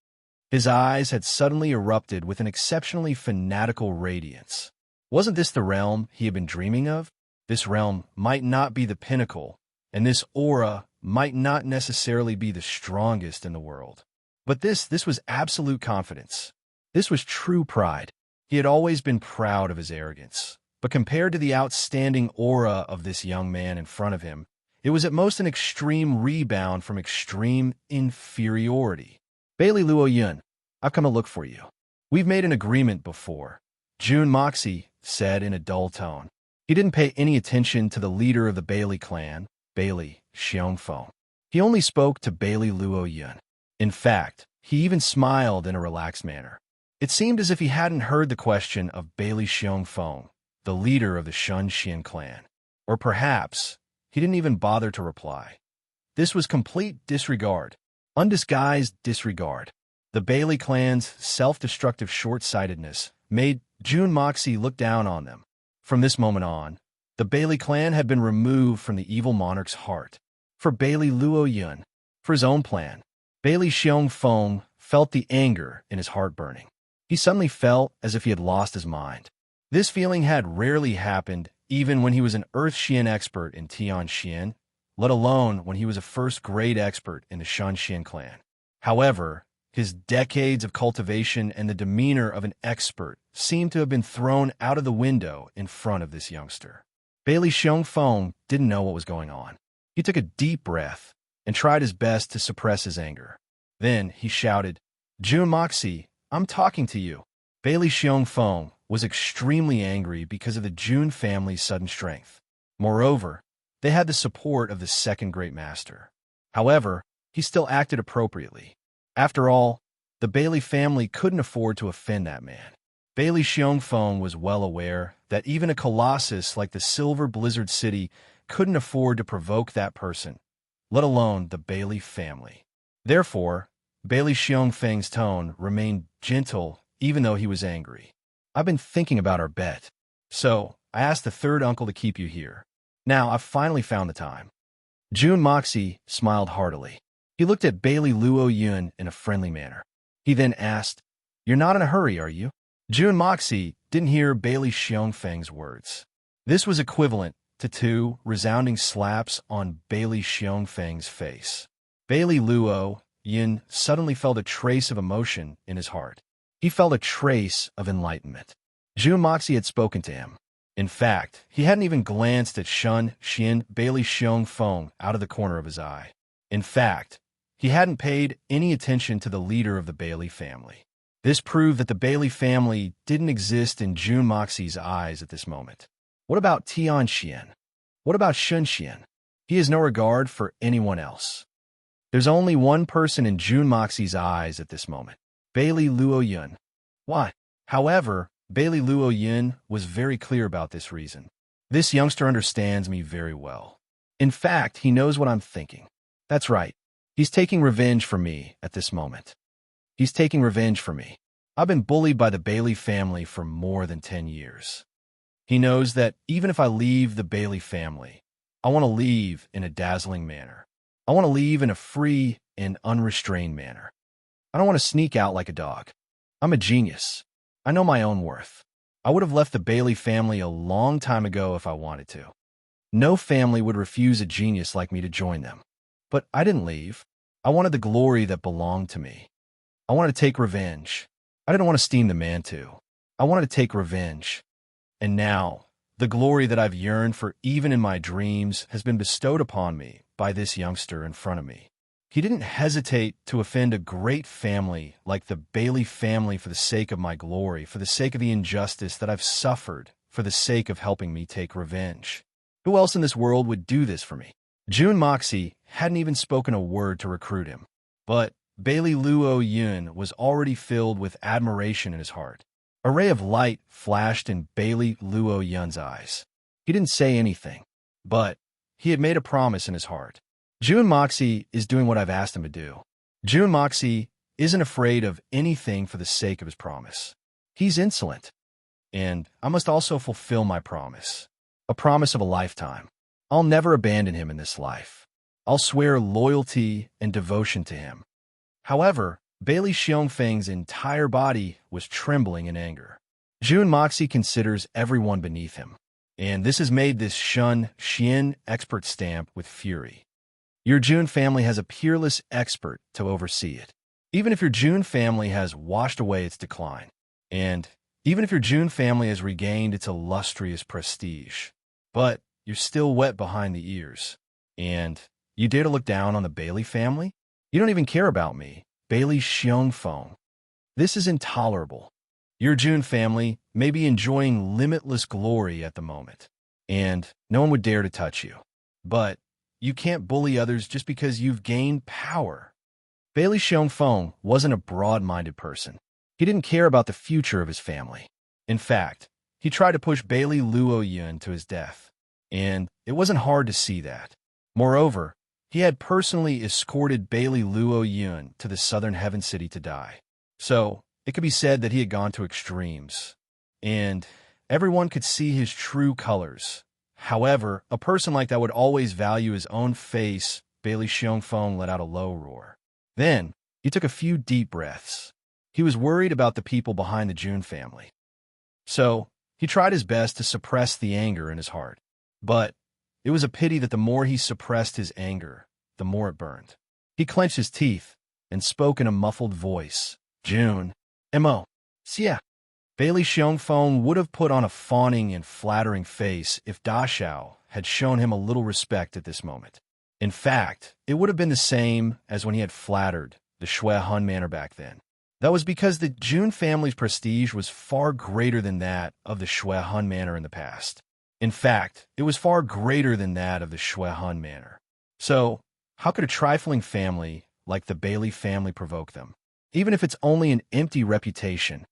Speaker 1: His eyes had suddenly erupted with an exceptionally fanatical radiance. Wasn't this the realm he had been dreaming of? This realm might not be the pinnacle, and this aura might not necessarily be the strongest in the world. But this was absolute confidence. This was true pride. He had always been proud of his arrogance. But compared to the outstanding aura of this young man in front of him, it was at most an extreme rebound from extreme inferiority. "Bailey Luoyun, I've come to look for you. We've made an agreement before," June Moxie said in a dull tone. He didn't pay any attention to the leader of the Bailey clan, Bailey Xiongfeng. He only spoke to Bailey Luoyun. In fact, he even smiled in a relaxed manner. It seemed as if he hadn't heard the question of Bailey Xiongfeng, the leader of the Shun Xian clan. Or perhaps he didn't even bother to reply. This was complete disregard, undisguised disregard. The Bailey clan's self-destructive short-sightedness made June Moxie look down on them. From this moment on, the Bailey clan had been removed from the evil monarch's heart. For Bailey Luoyun, for his own plan, Bailey Xiongfeng felt the anger in his heart burning. He suddenly felt as if he had lost his mind. This feeling had rarely happened even when he was an Earth Xian expert in Tian Xian, let alone when he was a first-grade expert in the Shan Xian clan. However, his decades of cultivation and the demeanor of an expert seemed to have been thrown out of the window in front of this youngster. Bailey Xiongfeng didn't know what was going on. He took a deep breath and tried his best to suppress his anger. Then he shouted, "Jun Moxie, I'm talking to you." Bailey Xiongfeng was extremely angry because of the Jun family's sudden strength. Moreover, they had the support of the second great master. However, he still acted appropriately. After all, the Bailey family couldn't afford to offend that man. Bailey Xiongfeng was well aware that even a colossus like the Silver Blizzard City couldn't afford to provoke that person, let alone the Bailey family. Therefore, Bailey Xiongfeng's tone remained gentle even though he was angry. "I've been thinking about our bet, so I asked the third uncle to keep you here. Now I've finally found the time." Jun Moxie smiled heartily. He looked at Bailey Luo Yun in a friendly manner. He then asked, "You're not in a hurry, are you?" Jun Moxie didn't hear Bailey Xiongfeng's words. This was equivalent to two resounding slaps on Bailey Xiongfeng's face. Bailey Luo Yun suddenly felt a trace of emotion in his heart. He felt a trace of enlightenment. Jun Moxie had spoken to him. In fact, he hadn't even glanced at Shun Xian Bailey Xiongfeng out of the corner of his eye. In fact, he hadn't paid any attention to the leader of the Bailey family. This proved that the Bailey family didn't exist in Jun Moxie's eyes at this moment. What about Tian Xian? What about Shun Xian? He has no regard for anyone else. There's only one person in Jun Moxie's eyes at this moment. Bailey Luo Yun. Why? However, Bailey Luo Yun was very clear about this reason. This youngster understands me very well. In fact, he knows what I'm thinking. That's right. He's taking revenge for me at this moment. He's taking revenge for me. I've been bullied by the Bailey family for more than 10 years. He knows that even if I leave the Bailey family, I want to leave in a dazzling manner. I want to leave in a free and unrestrained manner. I don't want to sneak out like a dog. I'm a genius. I know my own worth. I would have left the Bailey family a long time ago if I wanted to. No family would refuse a genius like me to join them. But I didn't leave. I wanted the glory that belonged to me. I wanted to take revenge. I didn't want to steam the man too. I wanted to take revenge. And now, the glory that I've yearned for even in my dreams has been bestowed upon me by this youngster in front of me. He didn't hesitate to offend a great family like the Bailey family for the sake of my glory, for the sake of the injustice that I've suffered, for the sake of helping me take revenge. Who else in this world would do this for me? Jun Moxie hadn't even spoken a word to recruit him, but Bailey Luo Yun was already filled with admiration in his heart. A ray of light flashed in Bailey Luo Yun's eyes. He didn't say anything, but he had made a promise in his heart. Jun Moxie is doing what I've asked him to do. Jun Moxie isn't afraid of anything for the sake of his promise. He's insolent. And I must also fulfill my promise. A promise of a lifetime. I'll never abandon him in this life. I'll swear loyalty and devotion to him. However, Bailey Xiongfeng's entire body was trembling in anger. Jun Moxie considers everyone beneath him, and this has made this Shun Xian expert stamp with fury. Your Jun family has a peerless expert to oversee it. Even if your Jun family has washed away its decline, and even if your Jun family has regained its illustrious prestige, but you're still wet behind the ears, and you dare to look down on the Bailey family? You don't even care about me, Bailey Xiongfeng. This is intolerable. Your Jun family may be enjoying limitless glory at the moment, and no one would dare to touch you. But you can't bully others just because you've gained power. Bailey Xiongfeng wasn't a broad-minded person. He didn't care about the future of his family. In fact, he tried to push Bailey Luo Yun to his death, and it wasn't hard to see that. Moreover, he had personally escorted Bailey Luo Yun to the southern Heaven City to die. So, it could be said that he had gone to extremes, and everyone could see his true colors. However, a person like that would always value his own face. Bailey Xiongfeng let out a low roar. Then, he took a few deep breaths. He was worried about the people behind the Jun family. So, He tried his best to suppress the anger in his heart. But it was a pity that the more he suppressed his anger, the more it burned. He clenched his teeth and spoke in a muffled voice. June, M.O. Xie. Bailey Xiongfeng would have put on a fawning and flattering face if Da Xiao had shown him a little respect at this moment. In fact, it would have been the same as when he had flattered the Shui Hun Manor back then. That was because the Jun family's prestige was far greater than that of the Shui Hun Manor in the past. In fact, it was far greater than that of the Shui Hun Manor. So, how could a trifling family like the Bailey family provoke them? Even if it's only an empty reputation.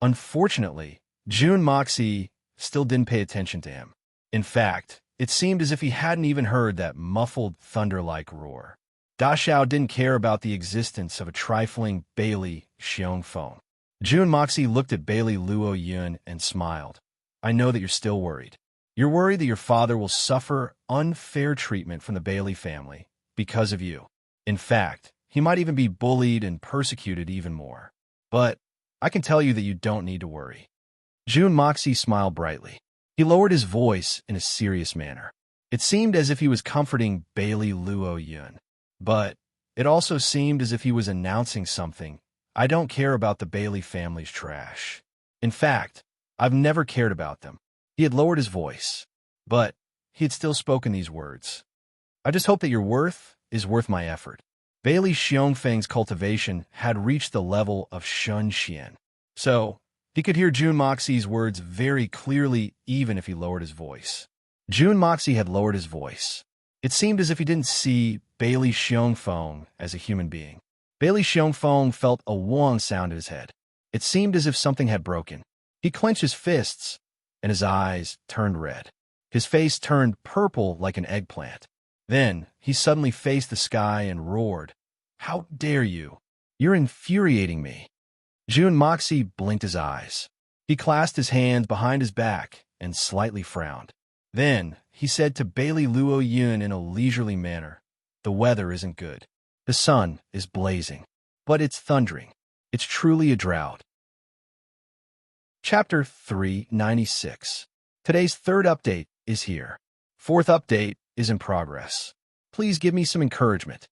Speaker 1: Unfortunately, Jun Moxie still didn't pay attention to him. In fact, it seemed as if he hadn't even heard that muffled thunder-like roar. Da Xiao didn't care about the existence of a trifling Bailey Xiongfeng. Jun Moxie looked at Bailey Luo Yun and smiled. I know that you're still worried. You're worried that your father will suffer unfair treatment from the Bailey family because of you. In fact, he might even be bullied and persecuted even more. But I can tell you that you don't need to worry. Jun Moxie smiled brightly. He lowered his voice in a serious manner. It seemed as if he was comforting Bailey Luo Yun. But it also seemed as if he was announcing something. I don't care about the Bailey family's trash. In fact, I've never cared about them. He had lowered his voice, but he had still spoken these words. I just hope that your worth is worth my effort. Bailey Xiongfeng's cultivation had reached the level of Shun Xian. So, he could hear Jun Moxie's words very clearly even if he lowered his voice. Jun Moxie had lowered his voice. It seemed as if he didn't see Bailey Xiongfeng as a human being. Bailey Xiongfeng felt a wong sound in his head. It seemed as if something had broken. He clenched his fists, and his eyes turned red. His face turned purple like an eggplant. Then, he suddenly faced the sky and roared, How dare you? You're infuriating me. Jun Moxie blinked his eyes. He clasped his hands behind his back and slightly frowned. Then, he said to Bailey Luo Yun in a leisurely manner, The weather isn't good. The sun is blazing, but it's thundering. It's truly a drought. Chapter 396. Today's third update is here. Fourth update is in progress. Please give me some encouragement.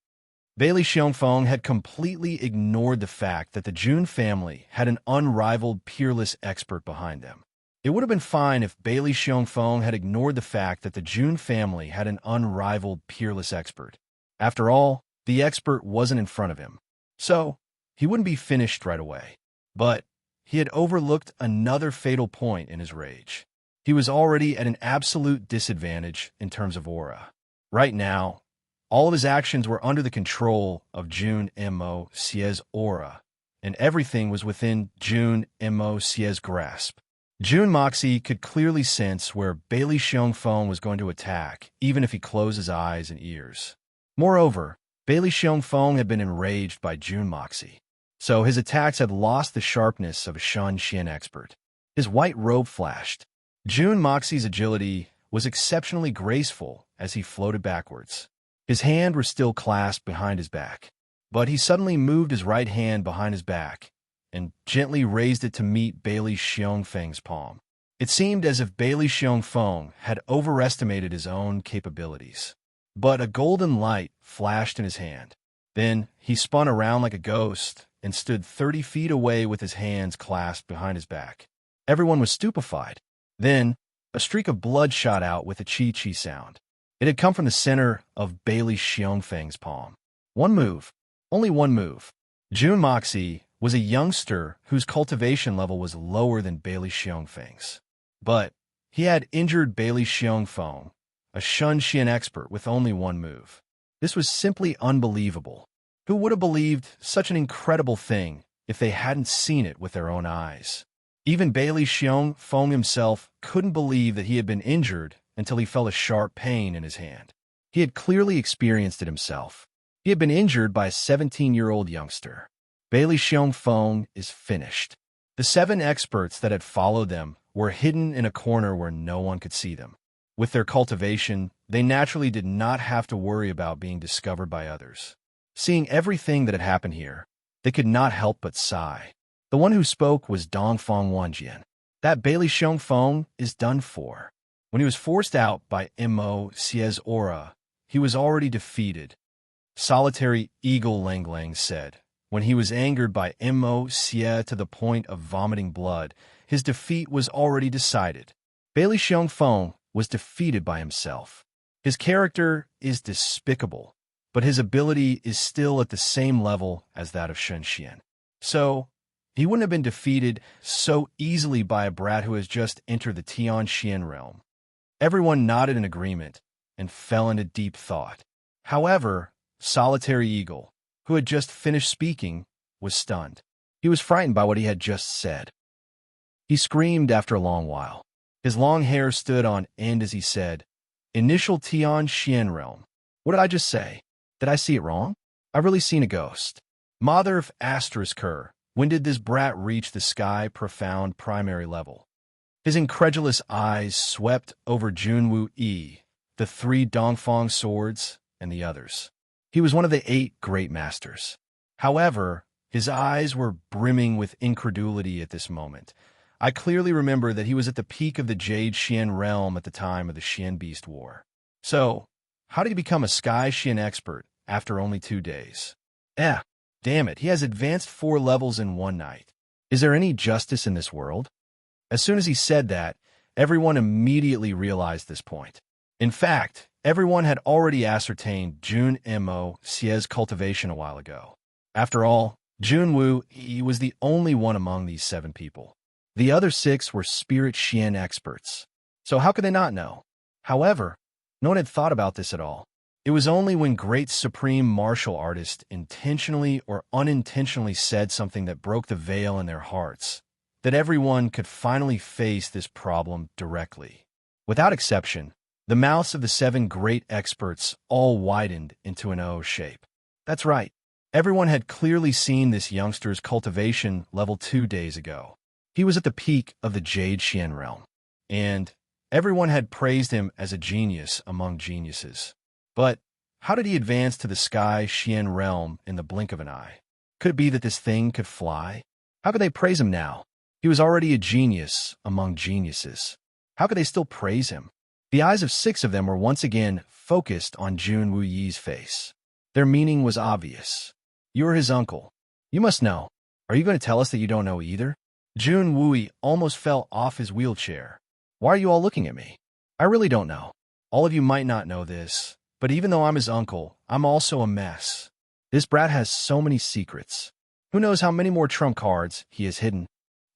Speaker 1: Bailey Xiongfeng had completely ignored the fact that the Jun family had an unrivaled, peerless expert behind them. It would have been fine if Bailey Xiongfeng had ignored the fact that the Jun family had an unrivaled, peerless expert. After all, the expert wasn't in front of him, so he wouldn't be finished right away. But he had overlooked another fatal point in his rage. He was already at an absolute disadvantage in terms of aura. Right now, all of his actions were under the control of Jun Mo Xie's aura, and everything was within Jun Mo Xie's grasp. Jun Moxie could clearly sense where Bailey Xiongfeng was going to attack, even if he closed his eyes and ears. Moreover, Bailey Xiongfeng had been enraged by Jun Moxie, so his attacks had lost the sharpness of a Shun Xian expert. His white robe flashed. Jun Moxie's agility was exceptionally graceful as he floated backwards. His hands were still clasped behind his back, but he suddenly moved his right hand behind his back and gently raised it to meet Bailey Xiongfeng's palm. It seemed as if Bailey Xiongfeng had overestimated his own capabilities. But a golden light flashed in his hand. Then he spun around like a ghost and stood 30 feet away with his hands clasped behind his back. Everyone was stupefied. Then, a streak of blood shot out with a chi-chi sound. It had come from the center of Bailey Xiongfeng's palm. One move. Only one move. Jun Moxie was a youngster whose cultivation level was lower than Bailey Xiongfeng's. But he had injured Bailey Xiongfeng, a Shun Xian expert, with only one move. This was simply unbelievable. Who would have believed such an incredible thing if they hadn't seen it with their own eyes? Even Bailey Xiongfeng himself couldn't believe that he had been injured until he felt a sharp pain in his hand. He had clearly experienced it himself. He had been injured by a 17-year-old youngster. Bailey Xiongfeng is finished. The 7 experts that had followed them were hidden in a corner where no one could see them. With their cultivation, they naturally did not have to worry about being discovered by others. Seeing everything that had happened here, they could not help but sigh. The one who spoke was Dongfang Wanjian. That Bailey Xiongfeng is done for. When he was forced out by Mo Xie's aura, he was already defeated. Solitary Eagle Lang Lang said. When he was angered by Mo Xie to the point of vomiting blood, his defeat was already decided. Bailey Xiongfeng was defeated by himself. His character is despicable, but his ability is still at the same level as that of Shen Xian. So, he wouldn't have been defeated so easily by a brat who has just entered the Tian Xian realm. Everyone nodded in agreement and fell into deep thought. However, Solitary Eagle, who had just finished speaking, was stunned. He was frightened by what he had just said. He screamed after a long while. His long hair stood on end as he said, "Initial Tian Xian realm. What did I just say? Did I see it wrong? I've really seen a ghost. Mother of asterisk her, when did this brat reach the sky profound primary level?" His incredulous eyes swept over Junwu Yi, the 3 Dongfang swords, and the others. He was one of the 8 great masters. However, his eyes were brimming with incredulity at this moment. I clearly remember that he was at the peak of the Jade Xian realm at the time of the Xian Beast War. So, how did he become a Sky Xian expert after only 2 days? Damn it, he has advanced 4 levels in one night. Is there any justice in this world? As soon as he said that, everyone immediately realized this point. In fact, everyone had already ascertained Jun Mo Xie's cultivation a while ago. After all, Junwu Yi was the only one among these 7 people. The other 6 were Spirit Xian experts. So how could they not know? However, no one had thought about this at all. It was only when great supreme martial artists intentionally or unintentionally said something that broke the veil in their hearts that everyone could finally face this problem directly. Without exception, the mouths of the 7 great experts all widened into an O shape. That's right. Everyone had clearly seen this youngster's cultivation level 2 days ago. He was at the peak of the Jade Xian realm, and everyone had praised him as a genius among geniuses. But how did he advance to the Sky Xian realm in the blink of an eye? Could it be that this thing could fly? How could they praise him now? He was already a genius among geniuses. How could they still praise him? The eyes of 6 of them were once again focused on Junwu Yi's face. Their meaning was obvious. "You're his uncle. You must know. Are you going to tell us that you don't know either?" Junwu Yi almost fell off his wheelchair. "Why are you all looking at me? I really don't know. All of you might not know this, but even though I'm his uncle, I'm also a mess. This brat has so many secrets. Who knows how many more trump cards he has hidden?"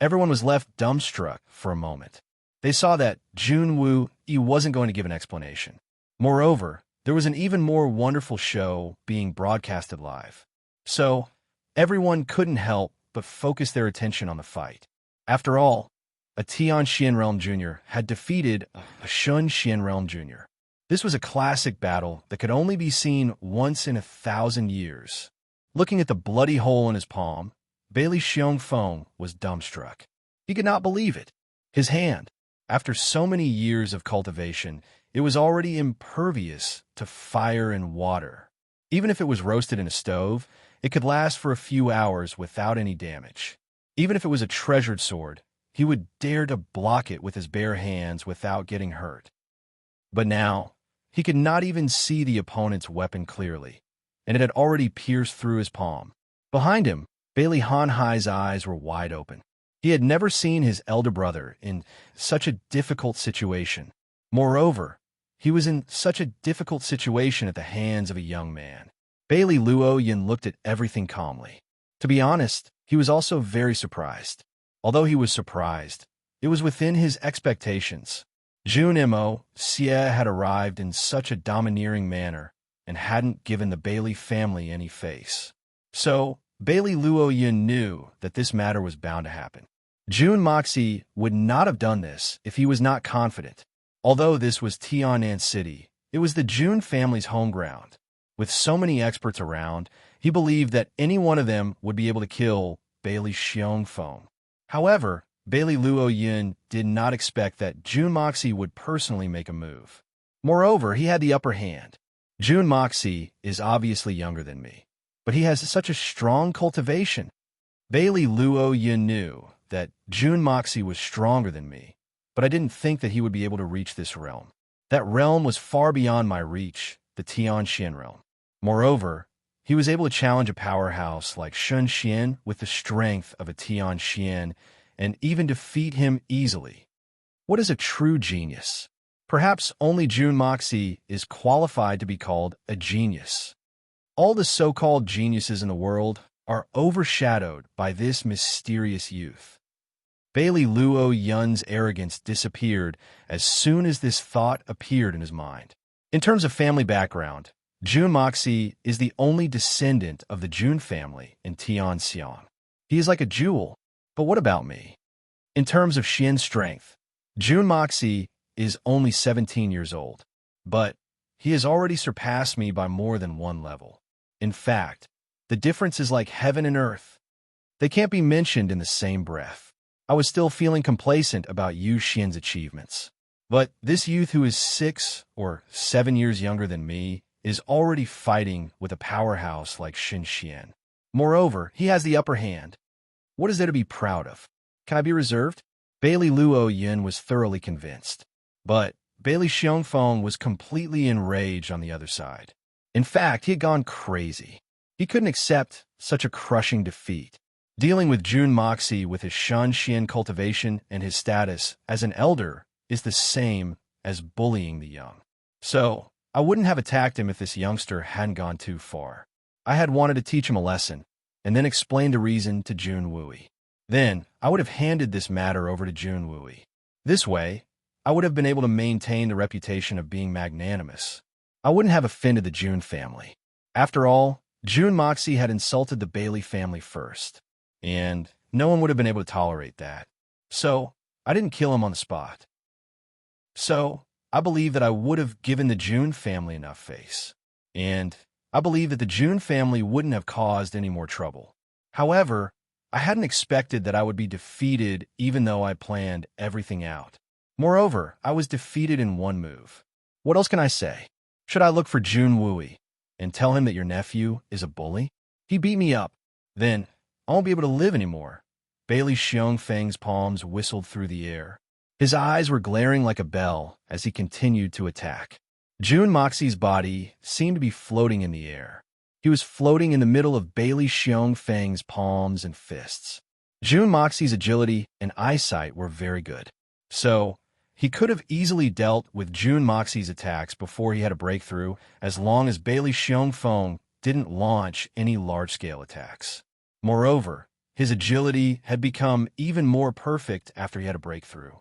Speaker 1: Everyone was left dumbstruck for a moment. They saw that Junwu Yi wasn't going to give an explanation. Moreover, there was an even more wonderful show being broadcasted live. So, everyone couldn't help but focus their attention on the fight. After all, a Tian Xian Realm Jr. had defeated a Shun Xian Realm Jr. This was a classic battle that could only be seen once in 1,000 years. Looking at the bloody hole in his palm, Bailey Xiongfeng was dumbstruck. He could not believe it. His hand, after so many years of cultivation, it was already impervious to fire and water. Even if it was roasted in a stove, it could last for a few hours without any damage. Even if it was a treasured sword, he would dare to block it with his bare hands without getting hurt. But now, he could not even see the opponent's weapon clearly, and it had already pierced through his palm. Behind him, Bailey Hanhai's eyes were wide open. He had never seen his elder brother in such a difficult situation. Moreover, he was in such a difficult situation at the hands of a young man. Bailey Luo Yin looked at everything calmly. To be honest, he was also very surprised. Although he was surprised, it was within his expectations. Jun Mo Xie had arrived in such a domineering manner and hadn't given the Bailey family any face. So, Bailey Luo Yin knew that this matter was bound to happen. Jun Moxie would not have done this if he was not confident. Although this was Tianan City, it was the Jun family's home ground. With so many experts around, he believed that any one of them would be able to kill Bailey Xiongfeng. However, Bailey Luo Yin did not expect that Jun Moxie would personally make a move. Moreover, he had the upper hand. Jun Moxie is obviously younger than me, but he has such a strong cultivation. Bailey Luo Yin knew that Jun Moxie was stronger than me, but I didn't think that he would be able to reach this realm. That realm was far beyond my reach, the Tianxian realm. Moreover, he was able to challenge a powerhouse like Shun Xian with the strength of a Tianxian and even defeat him easily. What is a true genius? Perhaps only Jun Moxie is qualified to be called a genius. All the so-called geniuses in the world are overshadowed by this mysterious youth. Bailey Luo Yun's arrogance disappeared as soon as this thought appeared in his mind. In terms of family background, Jun Moxie is the only descendant of the Jun family in Tianxiang. He is like a jewel, but what about me? In terms of Xian strength, Jun Moxie is only 17 years old, but he has already surpassed me by more than one level. In fact, the difference is like heaven and earth. They can't be mentioned in the same breath. I was still feeling complacent about Yu Xian's achievements. But this youth who is 6 or 7 years younger than me is already fighting with a powerhouse like Shin Xian. Moreover, he has the upper hand. What is there to be proud of? Can I be reserved? Bailey Luo Yun was thoroughly convinced. But Bailey Xiongfeng was completely enraged on the other side. In fact, he had gone crazy. He couldn't accept such a crushing defeat. Dealing with Jun Moxie with his Shan Xian cultivation and his status as an elder is the same as bullying the young. So, I wouldn't have attacked him if this youngster hadn't gone too far. I had wanted to teach him a lesson, and then explain the reason to Jun Wui. Then, I would have handed this matter over to Jun Wui. This way, I would have been able to maintain the reputation of being magnanimous. I wouldn't have offended the Jun family. After all, Jun Moxie had insulted the Bailey family first, and no one would have been able to tolerate that. So, I didn't kill him on the spot. So, I believe that I would have given the Jun family enough face, and I believe that the Jun family wouldn't have caused any more trouble. However, I hadn't expected that I would be defeated even though I planned everything out. Moreover, I was defeated in one move. What else can I say? Should I look for Jun Wui and tell him that your nephew is a bully? He beat me up. Then, I won't be able to live anymore. Bailey Xiongfeng's palms whistled through the air. His eyes were glaring like a bell as he continued to attack. Jun Moxie's body seemed to be floating in the air. He was floating in the middle of Bailey Xiongfeng's palms and fists. Jun Moxie's agility and eyesight were very good. So, he could have easily dealt with Jun Moxie's attacks before he had a breakthrough, as long as Bailey Xiongfeng didn't launch any large-scale attacks. Moreover, his agility had become even more perfect after he had a breakthrough.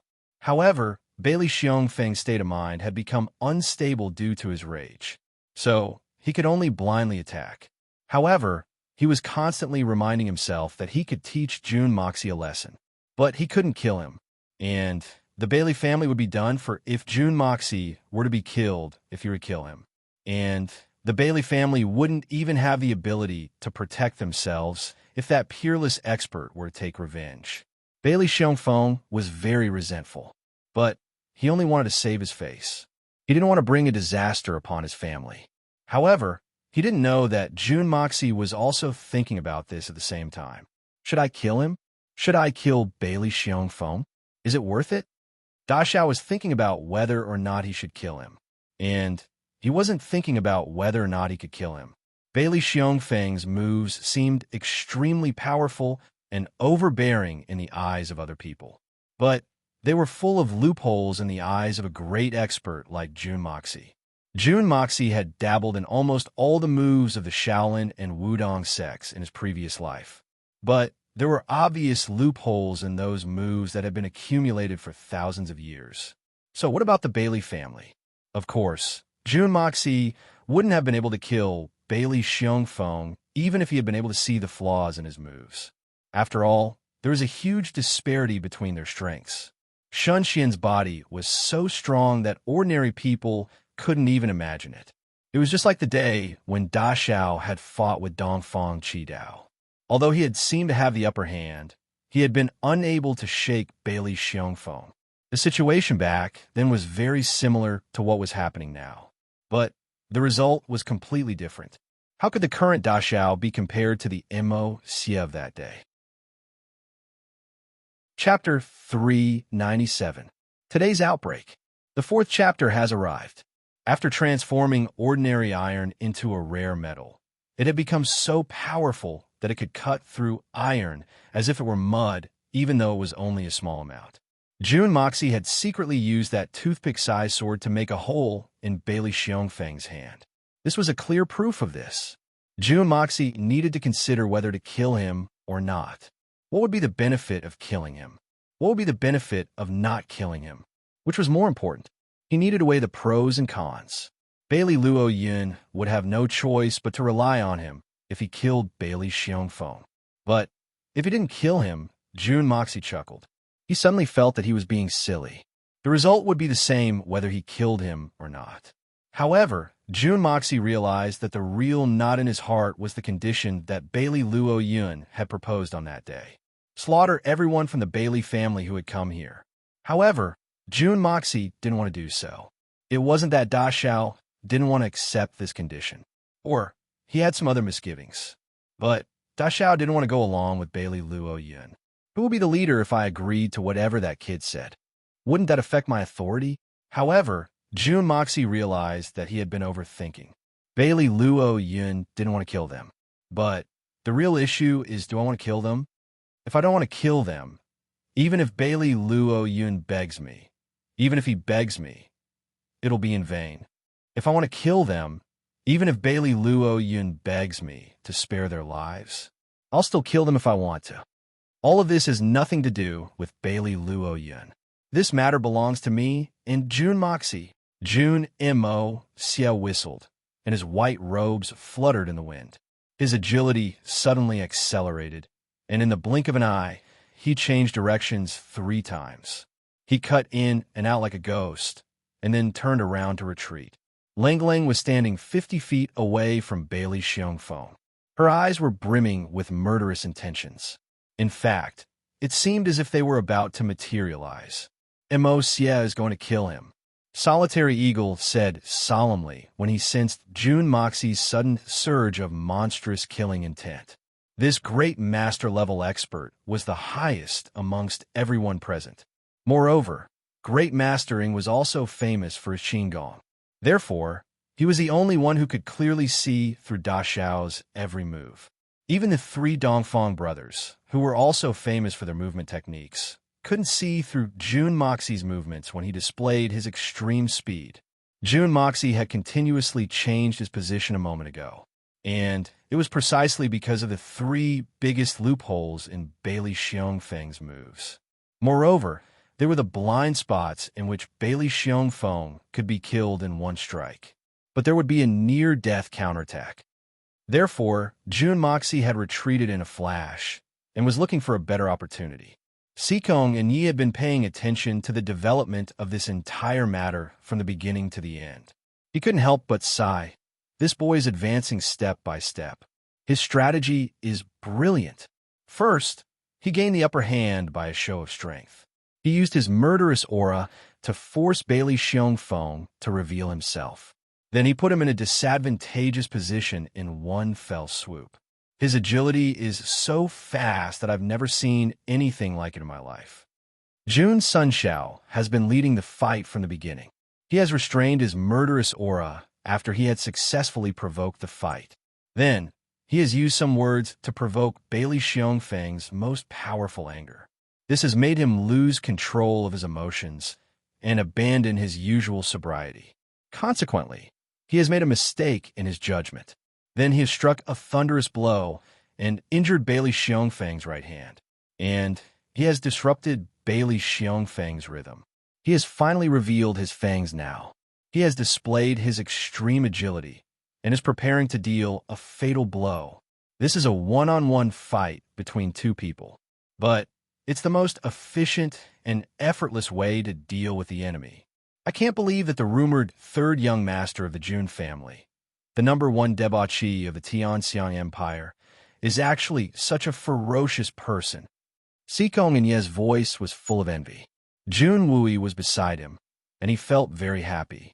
Speaker 1: However, Bailey Xiongfeng's state of mind had become unstable due to his rage. So, he could only blindly attack. However, he was constantly reminding himself that he could teach Jun Moxie a lesson. But he couldn't kill him. And the Bailey family would be done for if Jun Moxie were to be killed if he would kill him. And the Bailey family wouldn't even have the ability to protect themselves if that peerless expert were to take revenge. Bailey Xiongfeng was very resentful, but he only wanted to save his face. He didn't want to bring a disaster upon his family. However, he didn't know that Jun Moxie was also thinking about this at the same time. Should I kill him? Should I kill Bailey Xiongfeng? Is it worth it? Da Xiao was thinking about whether or not he should kill him. And he wasn't thinking about whether or not he could kill him. Bailey Xiongfeng's moves seemed extremely powerful and overbearing in the eyes of other people. But they were full of loopholes in the eyes of a great expert like Jun Moxie. Jun Moxie had dabbled in almost all the moves of the Shaolin and Wudong sects in his previous life. But there were obvious loopholes in those moves that had been accumulated for thousands of years. So what about the Bailey family? Of course, Jun Moxie wouldn't have been able to kill Bailey Xiongfeng even if he had been able to see the flaws in his moves. After all, there was a huge disparity between their strengths. Shun Xian's body was so strong that ordinary people couldn't even imagine it. It was just like the day when Da Xiao had fought with Dongfang Qidao. Although he had seemed to have the upper hand, he had been unable to shake Bailey Xiongfeng. The situation back then was very similar to what was happening now. But the result was completely different. How could the current Da Xiao be compared to the Mo Xie of that day? Chapter 397. Today's Outbreak. The fourth chapter has arrived. After transforming ordinary iron into a rare metal, it had become so powerful that it could cut through iron as if it were mud, even though it was only a small amount. June Moxie had secretly used that toothpick-sized sword to make a hole in Bailey Xiongfeng's hand. This was a clear proof of this. June Moxie needed to consider whether to kill him or not. What would be the benefit of killing him? What would be the benefit of not killing him? Which was more important? He needed to weigh the pros and cons. Bailey Luo Yun would have no choice but to rely on him if he killed Bailey Xiongfeng. But if he didn't kill him, June Moxie chuckled. He suddenly felt that he was being silly. The result would be the same whether he killed him or not. However, June Moxie realized that the real knot in his heart was the condition that Bailey Luo Yun had proposed on that day. Slaughter everyone from the Bailey family who had come here. However, June Moxie didn't want to do so. It wasn't that Da Xiao didn't want to accept this condition, or he had some other misgivings. But Da Xiao didn't want to go along with Bailey Luo Yun. Who will be the leader if I agreed to whatever that kid said? Wouldn't that affect my authority? However, June Moxie realized that he had been overthinking. Bailey Luo Yun didn't want to kill them. But the real issue is, do I want to kill them? If I don't want to kill them, even if Bailey Luo Yun begs me, even if he begs me, it'll be in vain. If I want to kill them, even if Bailey Luo Yun begs me to spare their lives, I'll still kill them if I want to. All of this has nothing to do with Bailey Luo Yun. This matter belongs to me and June Moxie. June Mo Xia whistled, and his white robes fluttered in the wind. His agility suddenly accelerated, and in the blink of an eye, he changed directions 3 times. He cut in and out like a ghost, and then turned around to retreat. Ling Ling was standing 50 feet away from Bailey Xiongfeng. Her eyes were brimming with murderous intentions. In fact, it seemed as if they were about to materialize. Mo Xia is going to kill him, Solitary Eagle said solemnly when he sensed June Moxie's sudden surge of monstrous killing intent. This great master-level expert was the highest amongst everyone present. Moreover, great mastering was also famous for his qigong. Therefore, he was the only one who could clearly see through Da Xiao's every move. Even the 3 Dongfang brothers, who were also famous for their movement techniques, couldn't see through June Moxie's movements when he displayed his extreme speed. June Moxie had continuously changed his position a moment ago, and it was precisely because of the 3 biggest loopholes in Bailey Xiongfeng's moves. Moreover, there were the blind spots in which Bailey Xiongfeng could be killed in 1 strike, but there would be a near-death counterattack. Therefore, June Moxie had retreated in a flash and was looking for a better opportunity. Sikong and Yi had been paying attention to the development of this entire matter from the beginning to the end. He couldn't help but sigh. This boy is advancing step by step. His strategy is brilliant. First, he gained the upper hand by a show of strength. He used his murderous aura to force Bailey Xiongfeng to reveal himself. Then he put him in a disadvantageous position in 1 fell swoop. His agility is so fast that I've never seen anything like it in my life. June Sunshao has been leading the fight from the beginning. He has restrained his murderous aura after he had successfully provoked the fight. Then, he has used some words to provoke Bailey Xiongfeng's most powerful anger. This has made him lose control of his emotions and abandon his usual sobriety. Consequently, he has made a mistake in his judgment. Then he has struck a thunderous blow and injured Bailey Xiongfeng's right hand. And he has disrupted Bailey Xiongfeng's rhythm. He has finally revealed his fangs now. He has displayed his extreme agility and is preparing to deal a fatal blow. This is a one-on-one fight between 2 people. But it's the most efficient and effortless way to deal with the enemy. I can't believe that the rumored 3rd young master of the Jun family, the #1 debauchee of the Tianxiang Empire, is actually such a ferocious person. Sikong and Ye's voice was full of envy. Jun Wui was beside him, and he felt very happy.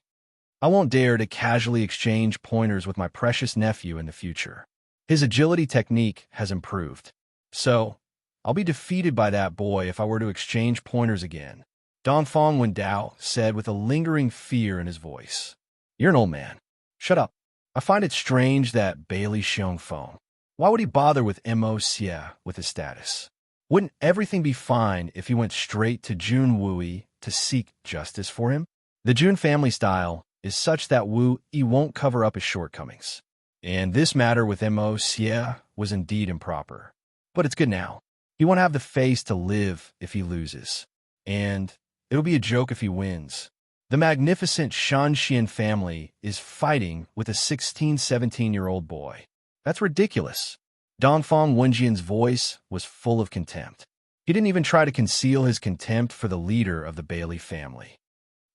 Speaker 1: I won't dare to casually exchange pointers with my precious nephew in the future. His agility technique has improved. So, I'll be defeated by that boy if I were to exchange pointers again, Dongfang Wendao said with a lingering fear in his voice. You're an old man. Shut up. I find it strange that Bailey Xiongfeng. Why would he bother with Mo Xie with his status? Wouldn't everything be fine if he went straight to Jun Wui to seek justice for him? The Jun family style is such that Wu Yi won't cover up his shortcomings. And this matter with Mo Xie was indeed improper. But it's good now. He won't have the face to live if he loses. And it'll be a joke if he wins. The magnificent Shanxian family is fighting with a 16, 17-year-old boy. That's ridiculous. Dongfang Wenjian's voice was full of contempt. He didn't even try to conceal his contempt for the leader of the Bailey family.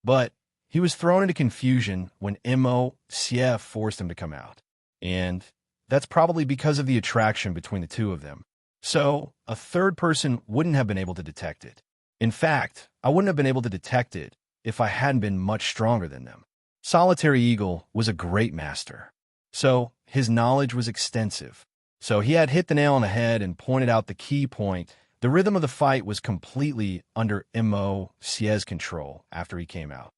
Speaker 1: But he was thrown into confusion when Mo Xie forced him to come out. And that's probably because of the attraction between the two of them. So, a third person wouldn't have been able to detect it. In fact, I wouldn't have been able to detect it if I hadn't been much stronger than them. Solitary Eagle was a great master. So, his knowledge was extensive. So he had hit the nail on the head and pointed out the key point. The rhythm of the fight was completely under Mo Xie's control after he came out.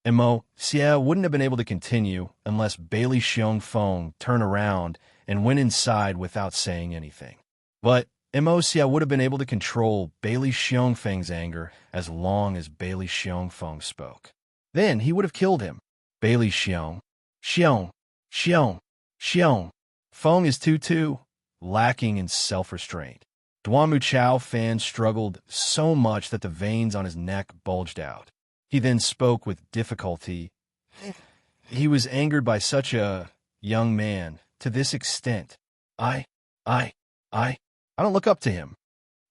Speaker 1: Mo Xie wouldn't have been able to continue unless Bailey Xiongfeng turned around and went inside without saying anything. But Mo Xie would have been able to control Bailey Xiongfeng's anger as long as Bailey Xiongfeng spoke. Then he would have killed him. Bailey Xiong. Feng is too lacking in self-restraint. Duanmu Chao Fan struggled so much that the veins on his neck bulged out. He then spoke with difficulty. He was angered by such a young man to this extent. I don't look up to him.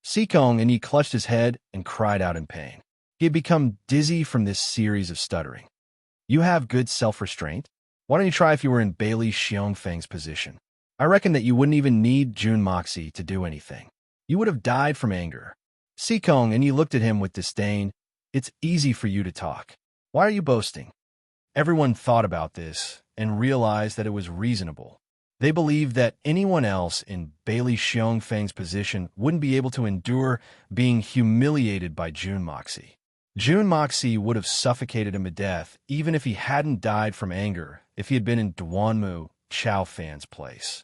Speaker 1: Sikong and he clutched his head and cried out in pain. He had become dizzy from this series of stuttering. You have good self-restraint? Why don't you try if you were in Bailey Xiongfeng's position? I reckon that you wouldn't even need Jun Moxie to do anything. You would have died from anger. Sikong and he looked at him with disdain. It's easy for you to talk. Why are you boasting? Everyone thought about this and realized that it was reasonable. They believed that anyone else in Bailey Xiongfeng's position wouldn't be able to endure being humiliated by Jun Moxie. Jun Moxie would have suffocated him to death even if he hadn't died from anger if he had been in Duanmu Chao Fan's place.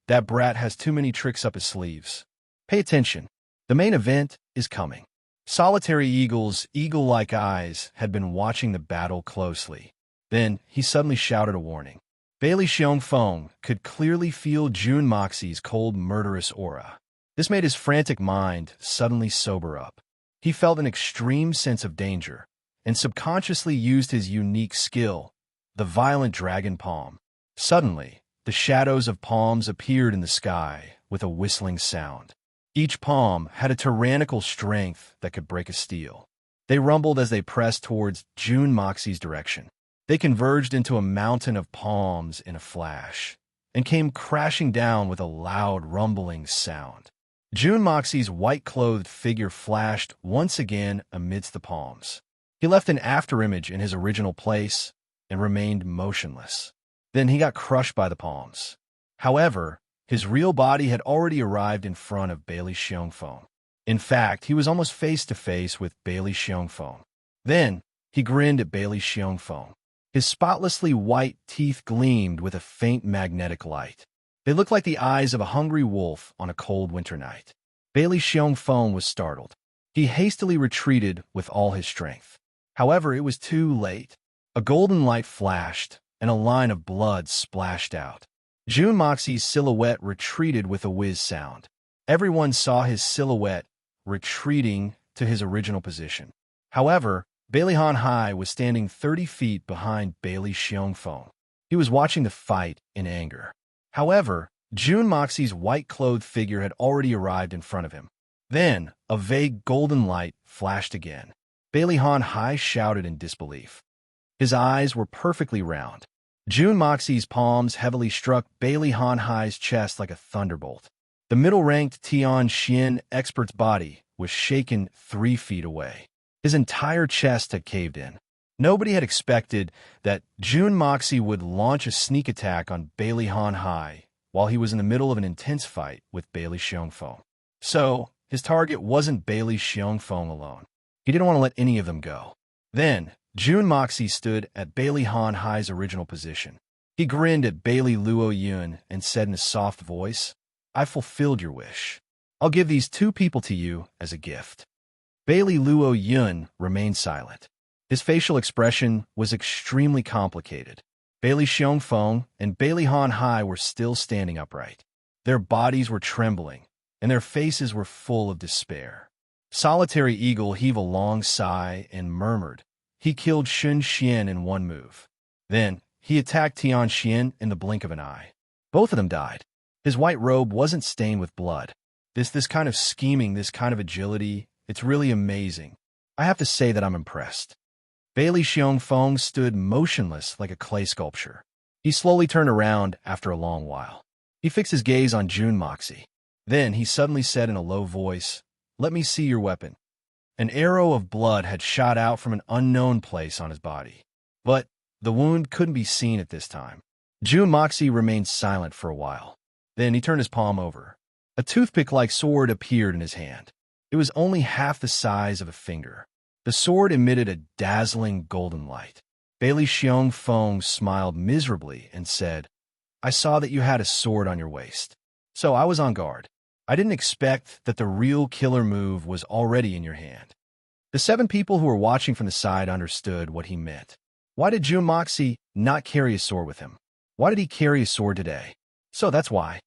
Speaker 1: That brat has too many tricks up his sleeves. Pay attention. The main event is coming. Solitary Eagle's eagle-like eyes had been watching the battle closely. Then he suddenly shouted a warning. Bailey Xiongfeng could clearly feel Jun Moxie's cold, murderous aura. This made his frantic mind suddenly sober up. He felt an extreme sense of danger and subconsciously used his unique skill, the violent dragon palm. Suddenly, the shadows of palms appeared in the sky with a whistling sound. Each palm had a tyrannical strength that could break a steel. They rumbled as they pressed towards Jun Moxie's direction. They converged into a mountain of palms in a flash and came crashing down with a loud rumbling sound. Jun Moxie's white-clothed figure flashed once again amidst the palms. He left an afterimage in his original place and remained motionless. Then he got crushed by the palms. However, his real body had already arrived in front of Bailey Xiongfeng. In fact, he was almost face-to-face with Bailey Xiongfeng. Then, he grinned at Bailey Xiongfeng. His spotlessly white teeth gleamed with a faint magnetic light. They looked like the eyes of a hungry wolf on a cold winter night. Bailey Xiongfeng was startled. He hastily retreated with all his strength. However, it was too late. A golden light flashed, and a line of blood splashed out. Jun Moxie's silhouette retreated with a whiz sound. Everyone saw his silhouette retreating to his original position. However, Bailey Han Hai was standing 30 feet behind Bailey Xiongfeng. He was watching the fight in anger. However, Jun Moxie's white-clothed figure had already arrived in front of him. Then, a vague golden light flashed again. Bailey Han Hai shouted in disbelief. His eyes were perfectly round. Jun Moxie's palms heavily struck Bailey Han Hai's chest like a thunderbolt. The middle-ranked Tian Xian expert's body was shaken 3 feet away. His entire chest had caved in. Nobody had expected that Jun Moxie would launch a sneak attack on Bailey Han Hai while he was in the middle of an intense fight with Bailey Xiongfeng. So, his target wasn't Bailey Xiongfeng alone. He didn't want to let any of them go. Then, Jun Moxie stood at Bailey Han Hai's original position. He grinned at Bailey Luo Yun and said in a soft voice, "I fulfilled your wish. I'll give these two people to you as a gift." Bailey Luo Yun remained silent. His facial expression was extremely complicated. Bailey Xiongfeng and Bailey Han Hai were still standing upright. Their bodies were trembling, and their faces were full of despair. Solitary Eagle heaved a long sigh and murmured, "He killed Shun Xian in one move. Then, he attacked Tian Xian in the blink of an eye. Both of them died. His white robe wasn't stained with blood. This kind of scheming, this kind of agility, it's really amazing. I have to say that I'm impressed." Bailey Xiongfeng stood motionless like a clay sculpture. He slowly turned around after a long while. He fixed his gaze on Jun Moxie. Then he suddenly said in a low voice, "Let me see your weapon." An arrow of blood had shot out from an unknown place on his body. But the wound couldn't be seen at this time. Jun Moxie remained silent for a while. Then he turned his palm over. A toothpick-like sword appeared in his hand. It was only half the size of a finger. The sword emitted a dazzling golden light. Bailey Xiongfeng smiled miserably and said, "I saw that you had a sword on your waist. So I was on guard. I didn't expect that the real killer move was already in your hand." The 7 people who were watching from the side understood what he meant. Why did Jun Moxie not carry a sword with him? Why did he carry a sword today? So that's why.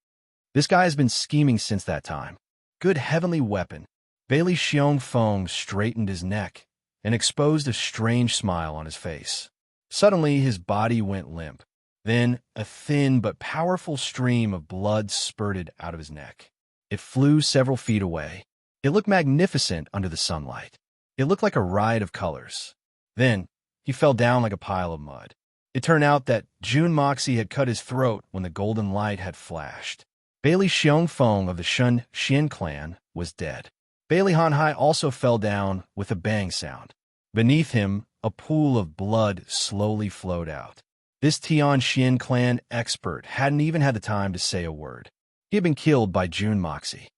Speaker 1: This guy has been scheming since that time. Good heavenly weapon. Bailey Xiongfeng straightened his neck and exposed a strange smile on his face. Suddenly, his body went limp. Then, a thin but powerful stream of blood spurted out of his neck. It flew several feet away. It looked magnificent under the sunlight. It looked like a riot of colors. Then, he fell down like a pile of mud. It turned out that Jun Moxie had cut his throat when the golden light had flashed. Bailey Xiongfeng of the Shun Xian clan was dead. Bailey Han Hai also fell down with a bang sound. Beneath him, a pool of blood slowly flowed out. This Tian Xian clan expert hadn't even had the time to say a word. He had been killed by Jun Moxie.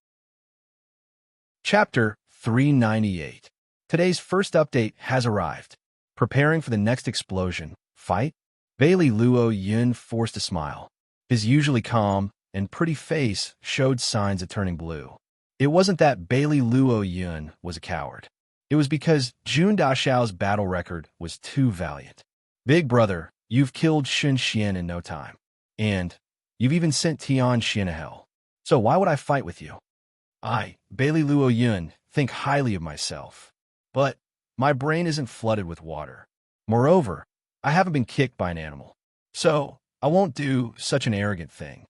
Speaker 1: Chapter 398. Today's first update has arrived. Preparing for the next explosion. Fight? Bailey Luo Yun forced a smile. His usually calm and pretty face showed signs of turning blue. It wasn't that Bailey Luo Yun was a coward. It was because Jun Dashao's battle record was too valiant. "Big brother, you've killed Shun Xian in no time. And you've even sent Tian Xian to hell. So why would I fight with you? I, Bailey Luo Yun, think highly of myself. But my brain isn't flooded with water. Moreover, I haven't been kicked by an animal. So I won't do such an arrogant thing."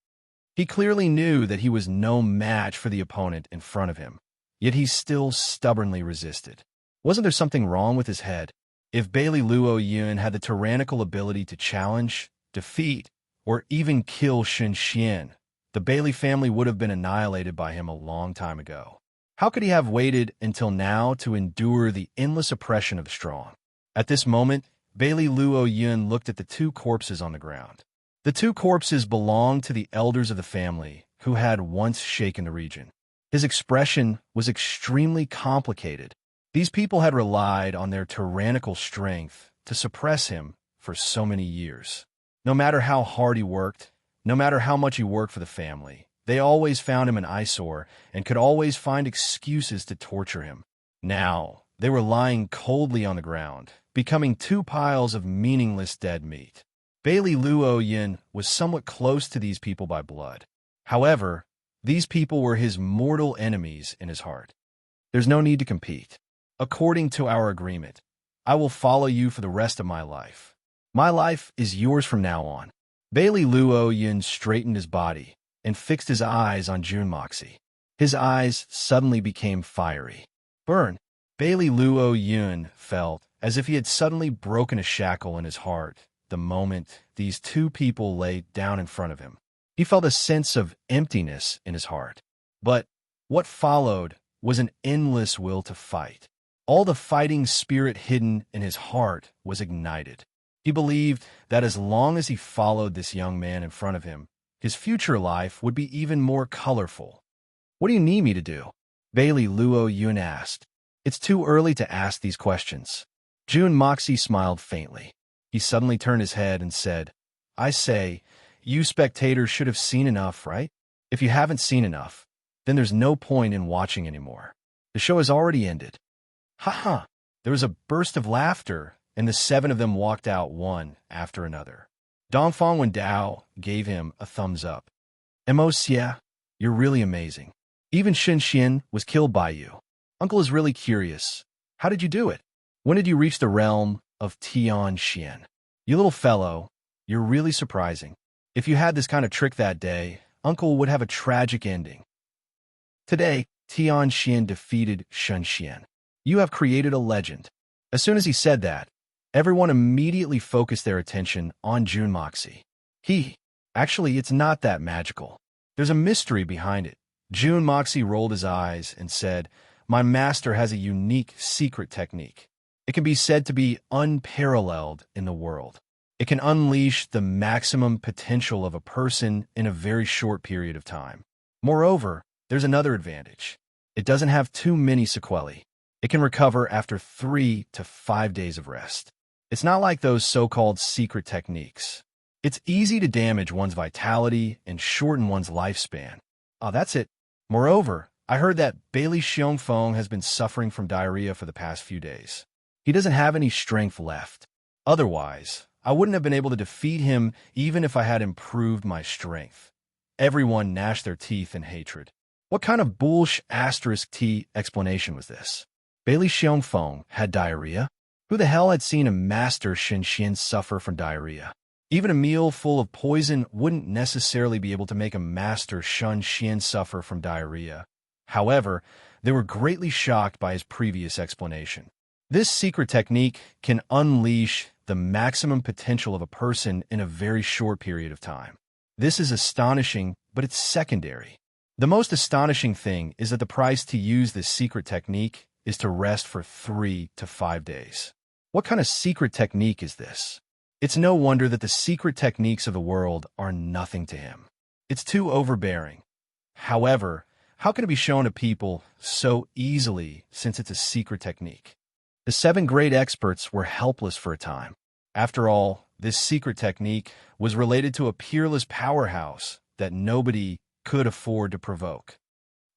Speaker 1: He clearly knew that he was no match for the opponent in front of him, yet he still stubbornly resisted. Wasn't there something wrong with his head? If Bailey Luo Yun had the tyrannical ability to challenge, defeat, or even kill Shun Xian, the Bailey family would have been annihilated by him a long time ago. How could he have waited until now to endure the endless oppression of the strong? At this moment, Bailey Luo Yun looked at the 2 corpses on the ground. The 2 corpses belonged to the elders of the family who had once shaken the region. His expression was extremely complicated. These people had relied on their tyrannical strength to suppress him for so many years. No matter how hard he worked, no matter how much he worked for the family, they always found him an eyesore and could always find excuses to torture him. Now, they were lying coldly on the ground, becoming 2 piles of meaningless dead meat. Bailey Luo Yun was somewhat close to these people by blood. However, these people were his mortal enemies in his heart. There's no need to compete. According to our agreement, I will follow you for the rest of my life. My life is yours from now on. Bailey Luo Yun straightened his body and fixed his eyes on Jun Moxie. His eyes suddenly became fiery. Burn! Bailey Luo Yun felt as if he had suddenly broken a shackle in his heart the moment these 2 people lay down in front of him. He felt a sense of emptiness in his heart. But what followed was an endless will to fight. All the fighting spirit hidden in his heart was ignited. He believed that as long as he followed this young man in front of him, his future life would be even more colorful. "What do you need me to do?" Bailey Luo Yun asked. It's too early to ask these questions. Jun Moxie smiled faintly. He suddenly turned his head and said, I say, you spectators should have seen enough, right? If you haven't seen enough, then there's no point in watching anymore. The show has already ended. Ha ha! There was a burst of laughter, and the 7 of them walked out one after another. Dongfang Wen Dao gave him a thumbs up. Mo Xie, you're really amazing. Even Shen Xian was killed by you. Uncle is really curious. How did you do it? When did you reach the realm of Tian Xian? You little fellow, you're really surprising. If you had this kind of trick that day, Uncle would have a tragic ending. Today, Tian Xian defeated Shen Xian. You have created a legend. As soon as he said that, everyone immediately focused their attention on Jun Moxie. Actually, it's not that magical. There's a mystery behind it. Jun Moxie rolled his eyes and said, My master has a unique secret technique. It can be said to be unparalleled in the world. It can unleash the maximum potential of a person in a very short period of time. Moreover, there's another advantage. It doesn't have too many sequelae. It can recover after 3 to 5 days of rest. It's not like those so-called secret techniques. It's easy to damage one's vitality and shorten one's lifespan. Oh, that's it. Moreover, I heard that Bailey Xiongfeng has been suffering from diarrhea for the past few days. He doesn't have any strength left. Otherwise, I wouldn't have been able to defeat him even if I had improved my strength. Everyone gnashed their teeth in hatred. What kind of **T explanation was this? Bailey Xiongfeng had diarrhea? Who the hell had seen a master Shen Xian suffer from diarrhea? Even a meal full of poison wouldn't necessarily be able to make a master Shen Xian suffer from diarrhea. However, they were greatly shocked by his previous explanation. This secret technique can unleash the maximum potential of a person in a very short period of time. This is astonishing, but it's secondary. The most astonishing thing is that the price to use this secret technique is to rest for 3 to 5 days. What kind of secret technique is this? It's no wonder that the secret techniques of the world are nothing to him. It's too overbearing. However, how can it be shown to people so easily since it's a secret technique? The 7 great experts were helpless for a time. After all, this secret technique was related to a peerless powerhouse that nobody could afford to provoke.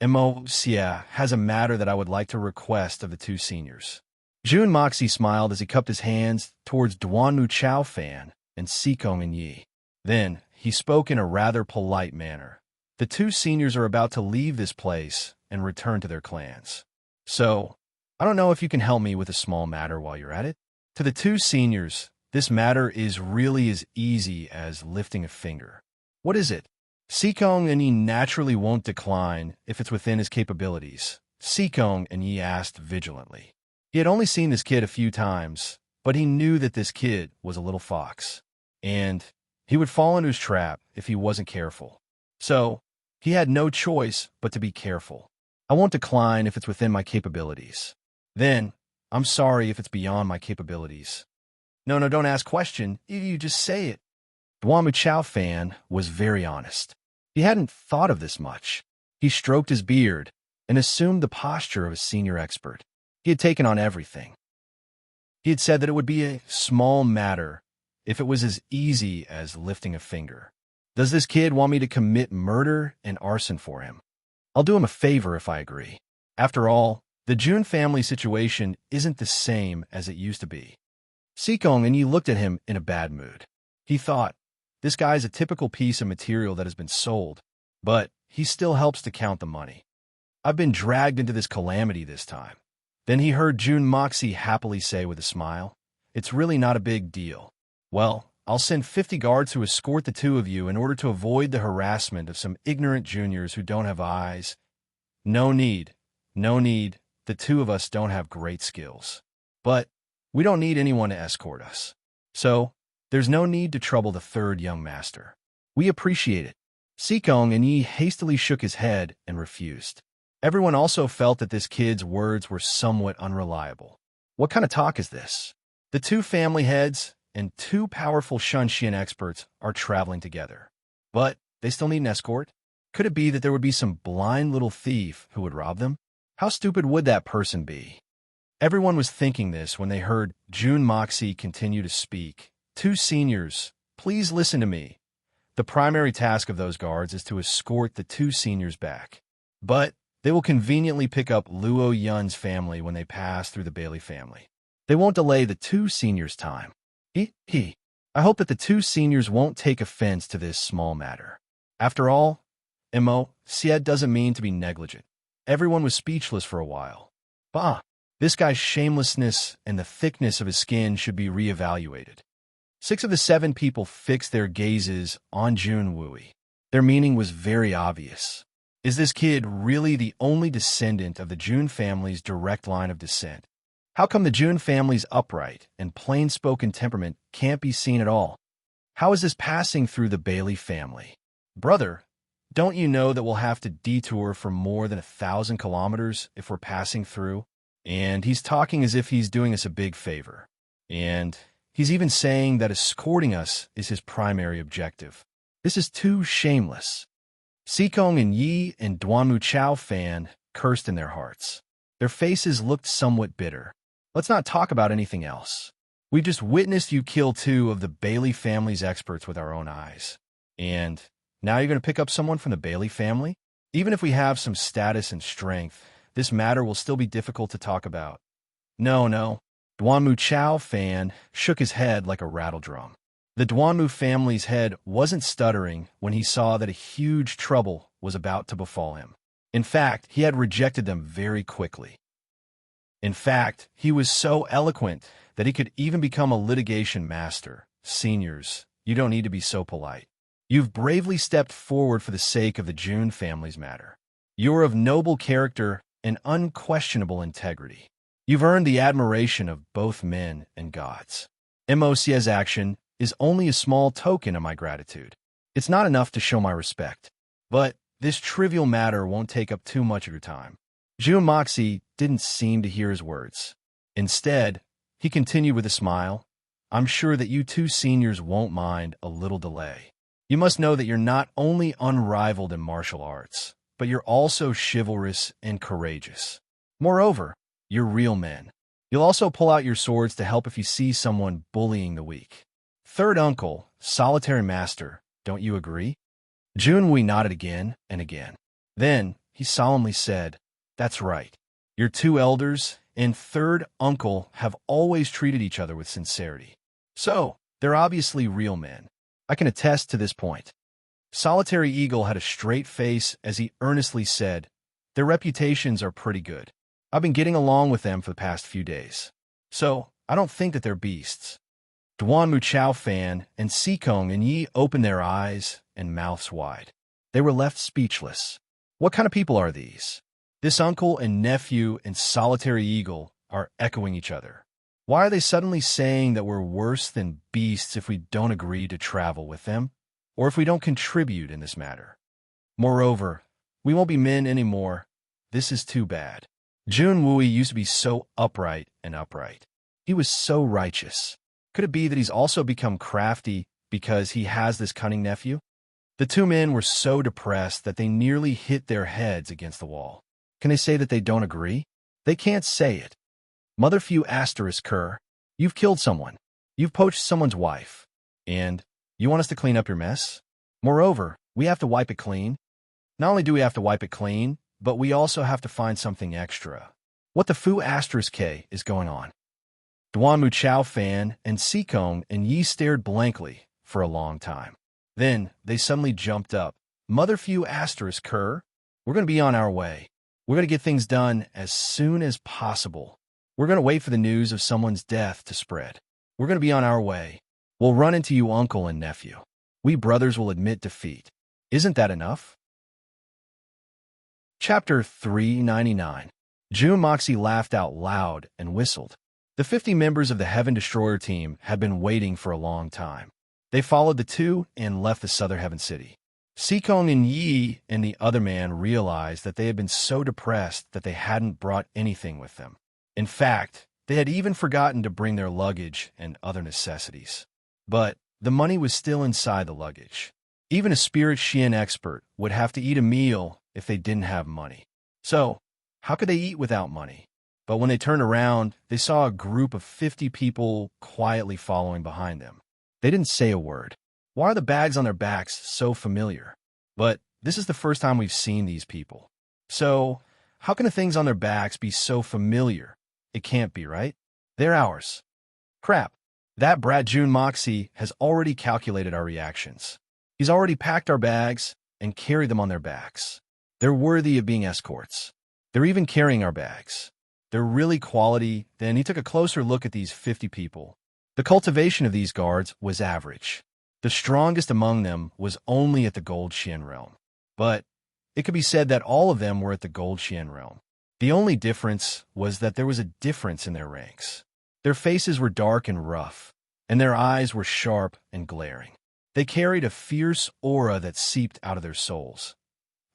Speaker 1: Mo Xie has a matter that I would like to request of the 2 seniors. Jun Moxie smiled as he cupped his hands towards Duanmu Chao Fan and Sikong and Yi. Then, he spoke in a rather polite manner. The 2 seniors are about to leave this place and return to their clans. So, I don't know if you can help me with a small matter while you're at it. To the 2 seniors, this matter is really as easy as lifting a finger. What is it? Sikong and Yi naturally won't decline if it's within his capabilities. Sikong and Yi asked vigilantly. He had only seen this kid a few times, but he knew that this kid was a little fox, and he would fall into his trap if he wasn't careful. So, he had no choice but to be careful. I won't decline if it's within my capabilities. Then, I'm sorry if it's beyond my capabilities. No, don't ask question, you just say it. Duanmu Chao Fan was very honest. He hadn't thought of this much. He stroked his beard and assumed the posture of a senior expert. He had taken on everything. He had said that it would be a small matter if it was as easy as lifting a finger. Does this kid want me to commit murder and arson for him? I'll do him a favor if I agree. After all, the Jun family situation isn't the same as it used to be. Sikong and Yi looked at him in a bad mood. He thought, this guy's a typical piece of material that has been sold, but he still helps to count the money. I've been dragged into this calamity this time. Then he heard Jun Moxie happily say with a smile, It's really not a big deal. Well, I'll send 50 guards to escort the 2 of you in order to avoid the harassment of some ignorant juniors who don't have eyes. No need. The 2 of us don't have great skills. But we don't need anyone to escort us. So, there's no need to trouble the 3rd young master. We appreciate it. Sikong and Yi hastily shook his head and refused. Everyone also felt that this kid's words were somewhat unreliable. What kind of talk is this? The 2 family heads and 2 powerful Shen Xian experts are traveling together. But they still need an escort. Could it be that there would be some blind little thief who would rob them? How stupid would that person be? Everyone was thinking this when they heard June Moxie continue to speak. Two seniors, please listen to me. The primary task of those guards is to escort the two seniors back. But they will conveniently pick up Luo Yun's family when they pass through the Bailey family. They won't delay the two seniors' time. I hope that the two seniors won't take offense to this small matter. After all, Sied doesn't mean to be negligent. Everyone was speechless for a while. Bah, this guy's shamelessness and the thickness of his skin should be reevaluated. 6 of the 7 people fixed their gazes on Jun Wooey. Their meaning was very obvious. Is this kid really the only descendant of the Jun family's direct line of descent? How come the Jun family's upright and plain-spoken temperament can't be seen at all? How is this passing through the Bailey family? Brother, don't you know that we'll have to detour for more than 1,000 kilometers if we're passing through? And he's talking as if he's doing us a big favor. And he's even saying that escorting us is his primary objective. This is too shameless. Sikong and Yi and Duanmu Chao Fan cursed in their hearts. Their faces looked somewhat bitter. Let's not talk about anything else. We've just witnessed you kill 2 of the Bailey family's experts with our own eyes. And now you're going to pick up someone from the Bailey family? Even if we have some status and strength, this matter will still be difficult to talk about. No. Duanmu Chao Fan shook his head like a rattle drum. The Duanmu family's head wasn't stuttering when he saw that a huge trouble was about to befall him. In fact, he had rejected them very quickly. In fact, he was so eloquent that he could even become a litigation master. Seniors, you don't need to be so polite. You've bravely stepped forward for the sake of the Jun family's matter. You're of noble character and unquestionable integrity. You've earned the admiration of both men and gods. Moc's action is only a small token of my gratitude. It's not enough to show my respect. But this trivial matter won't take up too much of your time. Jun Moxie didn't seem to hear his words. Instead, he continued with a smile. I'm sure that you two seniors won't mind a little delay. You must know that you're not only unrivaled in martial arts, but you're also chivalrous and courageous. Moreover, you're real men. You'll also pull out your swords to help if you see someone bullying the weak. Third uncle, solitary master, don't you agree? Junwei nodded again and again. Then he solemnly said, That's right. Your 2 elders and third uncle have always treated each other with sincerity. So, they're obviously real men. I can attest to this point. Solitary Eagle had a straight face as he earnestly said, Their reputations are pretty good. I've been getting along with them for the past few days. So, I don't think that they're beasts. Duanmu Chao Fan and Sikong and Yi opened their eyes and mouths wide. They were left speechless. What kind of people are these? This uncle and nephew and Solitary Eagle are echoing each other. Why are they suddenly saying that we're worse than beasts if we don't agree to travel with them, or if we don't contribute in this matter? Moreover, we won't be men anymore. This is too bad. Jun Wooey used to be so upright. He was so righteous. Could it be that he's also become crafty because he has this cunning nephew? The 2 men were so depressed that they nearly hit their heads against the wall. Can they say that they don't agree? They can't say it. Mother Few asterisk Kerr, you've killed someone. You've poached someone's wife. And you want us to clean up your mess? Moreover, we have to wipe it clean. Not only do we have to wipe it clean, but we also have to find something extra. What the Fu asterisk K is going on? Duanmu Chao Fan and Sikong and Yi stared blankly for a long time. Then they suddenly jumped up. Mother Few asterisk Kerr, we're going to be on our way. We're going to get things done as soon as possible. We're going to wait for the news of someone's death to spread. We're going to be on our way. We'll run into you, uncle and nephew. We brothers will admit defeat. Isn't that enough? Chapter 399. Jun Moxie laughed out loud and whistled. The 50 members of the Heaven Destroyer team had been waiting for a long time. They followed the 2 and left the Southern Heaven City. Sikong and Yi and the other man realized that they had been so depressed that they hadn't brought anything with them. In fact, they had even forgotten to bring their luggage and other necessities. But the money was still inside the luggage. Even a spirit Xian expert would have to eat a meal if they didn't have money. So, How could they eat without money? But when they turned around, they saw a group of 50 people quietly following behind them. They didn't say a word. Why are the bags on their backs so familiar? But this is the first time we've seen these people. So, how can the things on their backs be so familiar? It can't be, right? They're ours. Crap. That brat June Moxie has already calculated our reactions. He's already packed our bags and carried them on their backs. They're worthy of being escorts. They're even carrying our bags. They're really quality. Then he took a closer look at these 50 people. The cultivation of these guards was average. The strongest among them was only at the Gold Xian realm. But it could be said that all of them were at the Gold Xian realm. The only difference was that there was a difference in their ranks. Their faces were dark and rough, and their eyes were sharp and glaring. They carried a fierce aura that seeped out of their souls.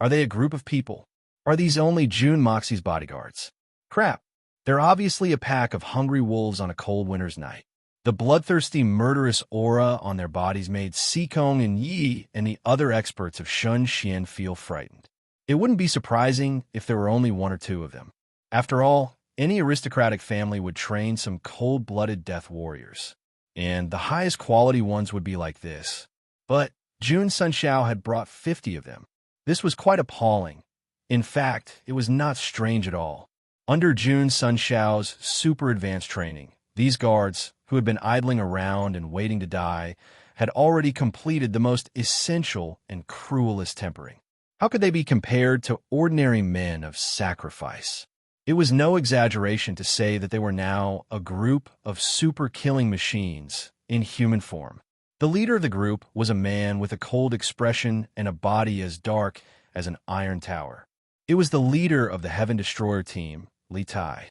Speaker 1: Are they a group of people? Are these only June Moxie's bodyguards? Crap. They're obviously a pack of hungry wolves on a cold winter's night. The bloodthirsty, murderous aura on their bodies made Sikong and Yi and the other experts of Shun Xian feel frightened. It wouldn't be surprising if there were only one or two of them. After all, any aristocratic family would train some cold-blooded death warriors, and the highest quality ones would be like this. But Jun Sunxiao had brought 50 of them. This was quite appalling. In fact, it was not strange at all. Under Jun Sunxiao's super advanced training, these guards, who had been idling around and waiting to die, had already completed the most essential and cruelest tempering. How could they be compared to ordinary men of sacrifice? It was no exaggeration to say that they were now a group of super-killing machines in human form. The leader of the group was a man with a cold expression and a body as dark as an iron tower. It was the leader of the Heaven Destroyer team, Li Tai.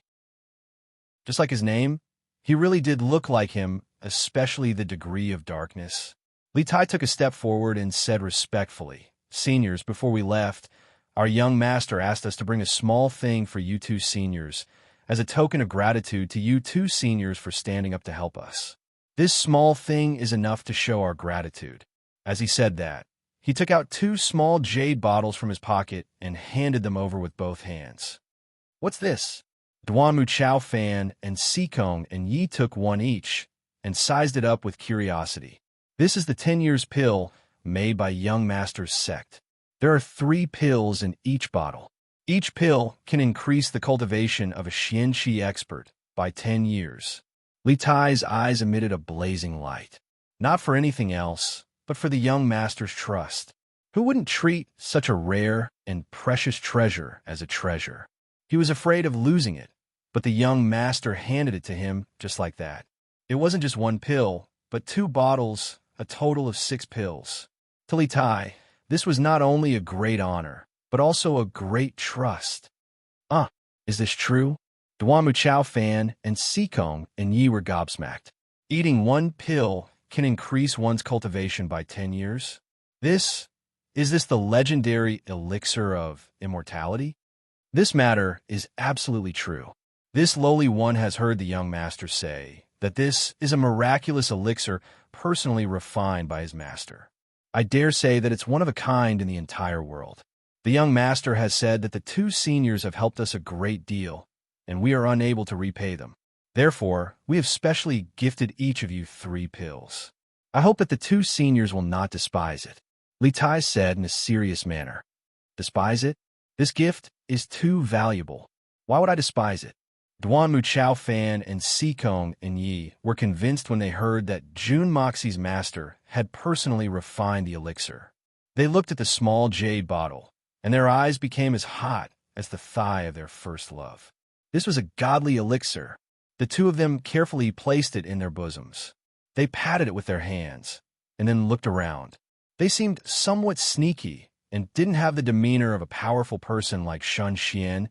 Speaker 1: Just like his name, he really did look like him, especially the degree of darkness. Li Tai took a step forward and said respectfully, "Seniors, before we left, our young master asked us to bring a small thing for you two seniors, as a token of gratitude to you two seniors for standing up to help us. This small thing is enough to show our gratitude." As he said that, he took out 2 small jade bottles from his pocket and handed them over with both hands. "What's this?" Duan Muchao Fan and Sikong and Yi took one each and sized it up with curiosity. This is the 10 years pill made by Young Master's sect. There are 3 pills in each bottle. Each pill can increase the cultivation of a Xianqi expert by 10 years. Li Tai's eyes emitted a blazing light. Not for anything else, but for the young master's trust. Who wouldn't treat such a rare and precious treasure as a treasure? He was afraid of losing it, but the young master handed it to him just like that. It wasn't just 1 pill, but 2 bottles, a total of 6 pills. To Li Tai, this was not only a great honor, but also a great trust. Is this true? Duan Muchao Fan and Sikong and Yi were gobsmacked. Eating 1 pill can increase one's cultivation by 10 years? Is this the legendary elixir of immortality? This matter is absolutely true. This lowly one has heard the young master say that this is a miraculous elixir personally refined by his master. I dare say that it's one of a kind in the entire world. The young master has said that the 2 seniors have helped us a great deal, and we are unable to repay them. Therefore, we have specially gifted each of you 3 pills. I hope that the 2 seniors will not despise it. Li Tai said in a serious manner. Despise it? This gift is too valuable. Why would I despise it? Duan Muchao Fan and Sikong and Yi were convinced when they heard that Jun Moxie's master had personally refined the elixir. They looked at the small jade bottle, and their eyes became as hot as the thigh of their first love. This was a godly elixir. The 2 of them carefully placed it in their bosoms. They patted it with their hands, and then looked around. They seemed somewhat sneaky, and didn't have the demeanor of a powerful person like Shun Xian.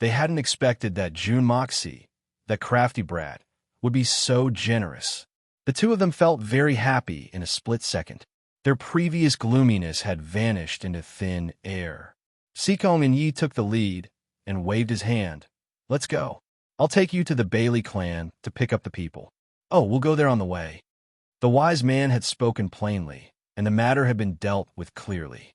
Speaker 1: They hadn't expected that Jun Moxie, that crafty brat, would be so generous. The 2 of them felt very happy in a split second. Their previous gloominess had vanished into thin air. Sikong and Yi took the lead and waved his hand. Let's go. I'll take you to the Bailey clan to pick up the people. Oh, we'll go there on the way. The wise man had spoken plainly, and the matter had been dealt with clearly.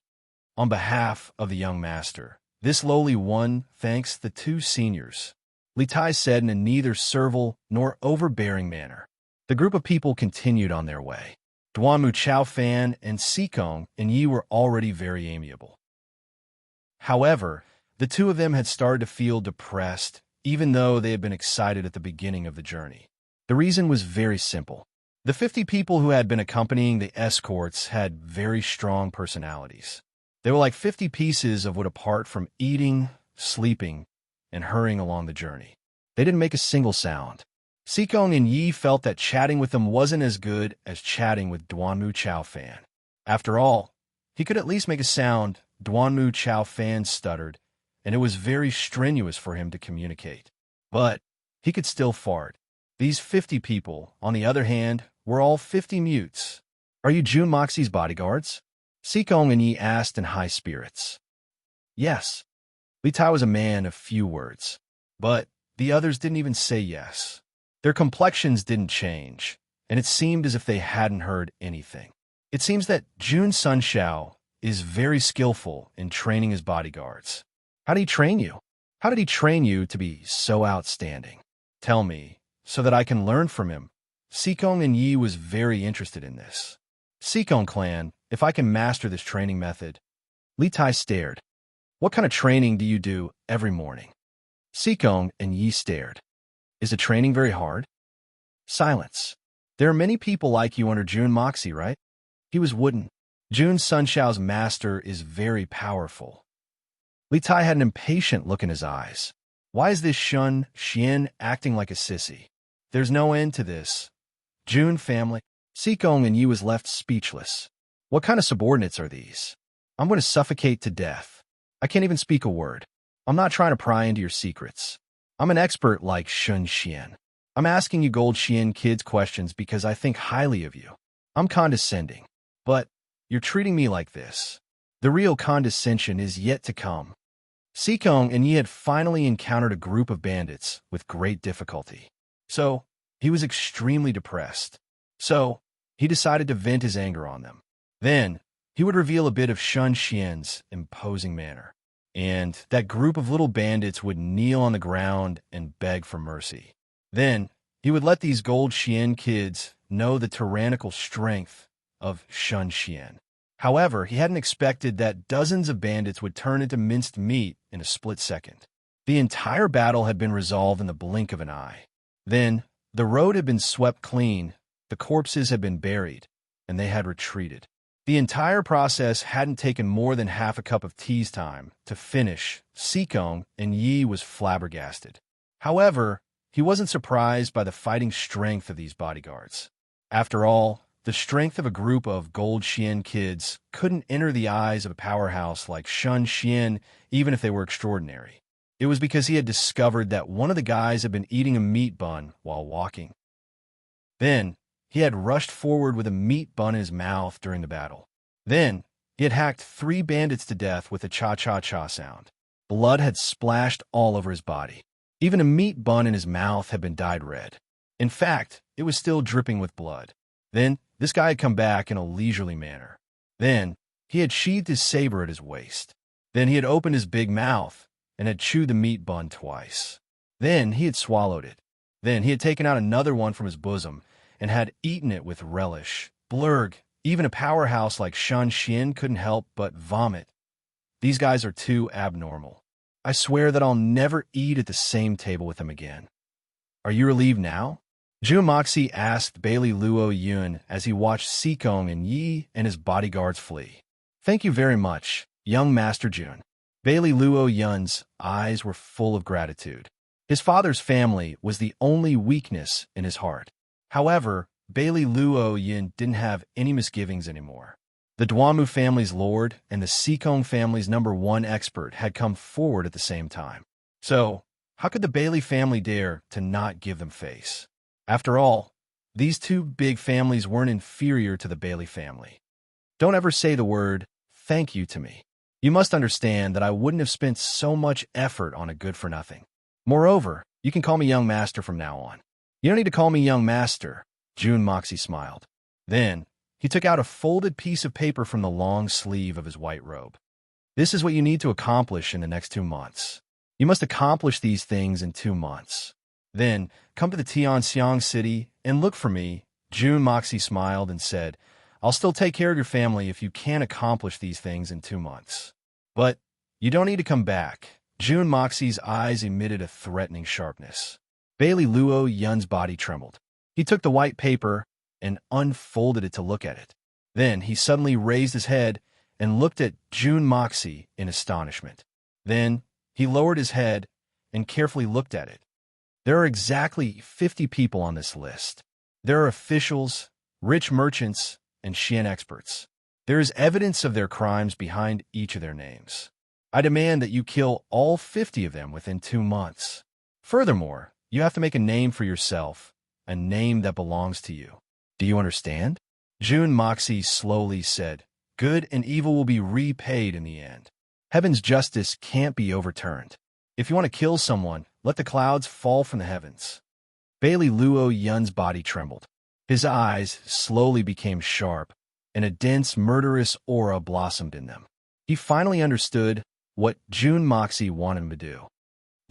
Speaker 1: On behalf of the young master, This lowly one thanks the two seniors, Li Tai said in a neither servile nor overbearing manner. The group of people continued on their way. Duanmu Chao Fan and Sikong and Yi were already very amiable. However, the two of them had started to feel depressed, even though they had been excited at the beginning of the journey. The reason was very simple. The 50 people who had been accompanying the escorts had very strong personalities. They were like 50 pieces of wood apart from eating, sleeping, and hurrying along the journey. They didn't make a single sound. Sikong and Yi felt that chatting with them wasn't as good as chatting with Duanmu Chao Fan. After all, he could at least make a sound. Duanmu Chao Fan stuttered, and it was very strenuous for him to communicate. But he could still fart. These 50 people, on the other hand, were all 50 mutes. "Are you Jun Moxie's bodyguards?" Sikong and Yi asked in high spirits. Yes. Li Tai was a man of few words, but the others didn't even say yes. Their complexions didn't change, and it seemed as if they hadn't heard anything. It seems that Jun Sunshao is very skillful in training his bodyguards. How did he train you? How did he train you to be so outstanding? Tell me, so that I can learn from him. Sikong and Yi was very interested in this. Sikong clan, if I can master this training method. Li Tai stared. What kind of training do you do every morning? Sikong and Yi stared. Is the training very hard? Silence. There are many people like you under Jun Moxie, right? He was wooden. Jun Sunshao's master is very powerful. Li Tai had an impatient look in his eyes. Why is this Shun Xian acting like a sissy? There's no end to this. Jun family. Sikong and Yi was left speechless. What kind of subordinates are these? I'm going to suffocate to death. I can't even speak a word. I'm not trying to pry into your secrets. I'm an expert like Shun Xian. I'm asking you Gold Xian kids questions because I think highly of you. I'm condescending. But you're treating me like this. The real condescension is yet to come. Sikong and Yi had finally encountered a group of bandits with great difficulty. So, he was extremely depressed. So, he decided to vent his anger on them. Then, he would reveal a bit of Shun Xian's imposing manner. And that group of little bandits would kneel on the ground and beg for mercy. Then, he would let these Gold Xian kids know the tyrannical strength of Shun Xian. However, he hadn't expected that dozens of bandits would turn into minced meat in a split second. The entire battle had been resolved in the blink of an eye. Then, the road had been swept clean, the corpses had been buried, and they had retreated. The entire process hadn't taken more than half a cup of tea's time to finish. Sikong and Yi was flabbergasted. However, he wasn't surprised by the fighting strength of these bodyguards. After all, the strength of a group of Gold Xian kids couldn't enter the eyes of a powerhouse like Shun Xian even if they were extraordinary. It was because he had discovered that one of the guys had been eating a meat bun while walking. Then, he had rushed forward with a meat bun in his mouth during the battle. Then, he had hacked 3 bandits to death with a cha-cha-cha sound. Blood had splashed all over his body. Even a meat bun in his mouth had been dyed red. In fact, it was still dripping with blood. Then, this guy had come back in a leisurely manner. Then, he had sheathed his saber at his waist. Then he had opened his big mouth and had chewed the meat bun twice. Then he had swallowed it. Then he had taken out another one from his bosom and had eaten it with relish. Blurg, even a powerhouse like Shun Xian couldn't help but vomit. These guys are too abnormal. I swear that I'll never eat at the same table with them again. Are you relieved now? Jun Moxie asked Bailey Luo Yun as he watched Sikong and Yi and his bodyguards flee. Thank you very much, young Master Jun. Bailey Luo Yun's eyes were full of gratitude. His father's family was the only weakness in his heart. However, Bailey Luo Yun didn't have any misgivings anymore. The Duanmu family's lord and the Sikong family's #1 expert had come forward at the same time. So, how could the Bailey family dare to not give them face? After all, these two big families weren't inferior to the Bailey family. Don't ever say the word thank you to me. You must understand that I wouldn't have spent so much effort on a good-for-nothing. Moreover, you can call me young master from now on. You don't need to call me young master, Jun Moxie smiled. Then, he took out a folded piece of paper from the long sleeve of his white robe. This is what you need to accomplish in the next 2 months. You must accomplish these things in 2 months. Then, come to the Tianxiang city and look for me." June Moxie smiled and said, "I'll still take care of your family if you can accomplish these things in 2 months. But you don't need to come back." June Moxie's eyes emitted a threatening sharpness. Bailey Luo Yun's body trembled. He took the white paper and unfolded it to look at it. Then he suddenly raised his head and looked at June Moxie in astonishment. Then he lowered his head and carefully looked at it. There are exactly 50 people on this list. There are officials, rich merchants, and Xian experts. There is evidence of their crimes behind each of their names. I demand that you kill all 50 of them within 2 months. Furthermore, you have to make a name for yourself, a name that belongs to you. Do you understand?" June Moxie slowly said, "Good and evil will be repaid in the end. Heaven's justice can't be overturned. If you want to kill someone, let the clouds fall from the heavens." Bailey Luo Yun's body trembled. His eyes slowly became sharp, and a dense, murderous aura blossomed in them. He finally understood what June Moxie wanted him to do.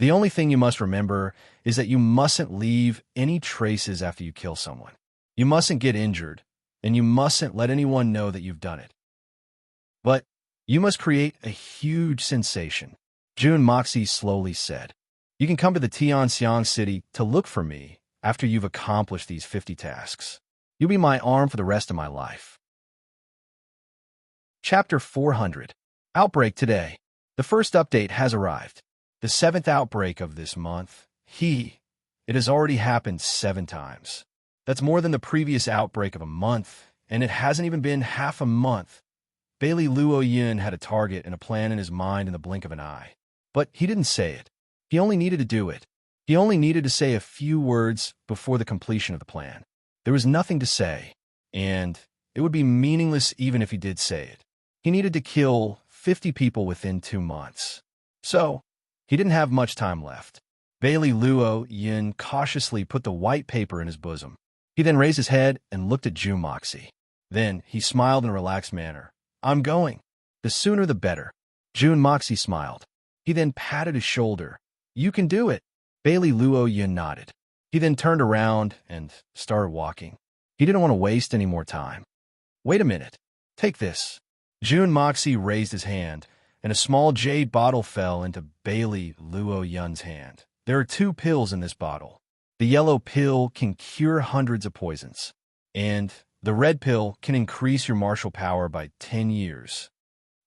Speaker 1: The only thing you must remember is that you mustn't leave any traces after you kill someone. You mustn't get injured, and you mustn't let anyone know that you've done it. But you must create a huge sensation. June Moxie slowly said, "You can come to the Tianxiang city to look for me after you've accomplished these 50 tasks. You'll be my arm for the rest of my life." Chapter 400. Outbreak today. The first update has arrived. The 7th outbreak of this month. It has already happened 7 times. That's more than the previous outbreak of a month, and it hasn't even been half a month. Bailey Luo Yun had a target and a plan in his mind in the blink of an eye. But he didn't say it. He only needed to do it. He only needed to say a few words before the completion of the plan. There was nothing to say, and it would be meaningless even if he did say it. He needed to kill 50 people within 2 months. So, he didn't have much time left. Bailey Luo Yun cautiously put the white paper in his bosom. He then raised his head and looked at June Moxie. Then he smiled in a relaxed manner. "I'm going. The sooner the better." June Moxie smiled. He then patted his shoulder. "You can do it." Bailey Luo Yun nodded. He then turned around and started walking. He didn't want to waste any more time. "Wait a minute. Take this." June Moxie raised his hand, and a small jade bottle fell into Bailey Luo Yun's hand. "There are 2 pills in this bottle. The yellow pill can cure hundreds of poisons, and the red pill can increase your martial power by 10 years.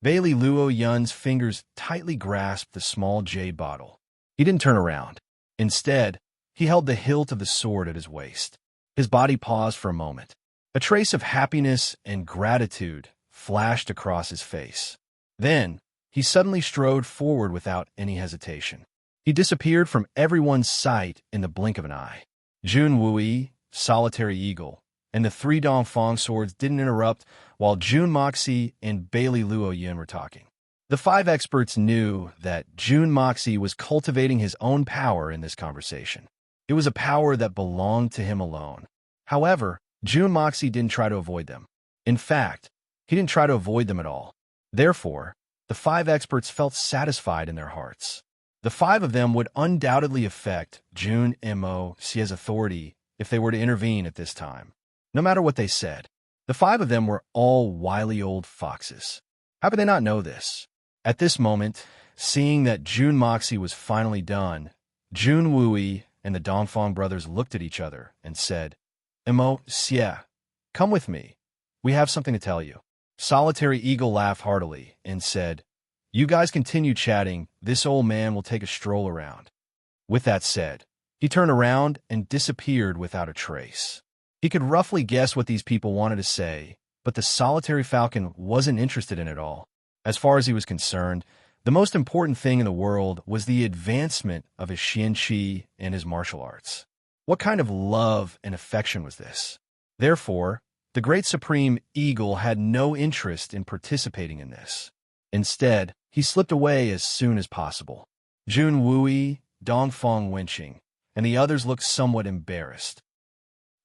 Speaker 1: Bailey Luo Yun's fingers tightly grasped the small jade bottle. He didn't turn around. Instead, he held the hilt of the sword at his waist. His body paused for a moment. A trace of happiness and gratitude flashed across his face. Then, he suddenly strode forward without any hesitation. He disappeared from everyone's sight in the blink of an eye. Jun Wui, Solitary Eagle, and the 3 Dongfang swords didn't interrupt while June Moxie and Bailey Luo Yun were talking. The 5 experts knew that June Moxie was cultivating his own power in this conversation. It was a power that belonged to him alone. However, June Moxie didn't try to avoid them. In fact, he didn't try to avoid them at all. Therefore, the 5 experts felt satisfied in their hearts. The 5 of them would undoubtedly affect June Moxie's authority if they were to intervene at this time. No matter what they said, the 5 of them were all wily old foxes. How could they not know this? At this moment, seeing that June Moxie was finally done, Jun Wui and the Dongfang brothers looked at each other and said, "Moxie, come with me. We have something to tell you." Solitary Eagle laughed heartily and said, "You guys continue chatting. This old man will take a stroll around." With that said, he turned around and disappeared without a trace. He could roughly guess what these people wanted to say, but the solitary falcon wasn't interested in it all. As far as he was concerned, the most important thing in the world was the advancement of his xianqi and his martial arts. What kind of love and affection was this? Therefore, the great supreme eagle had no interest in participating in this. Instead, he slipped away as soon as possible. Jun Wui, Dongfang Wenqing, and the others looked somewhat embarrassed.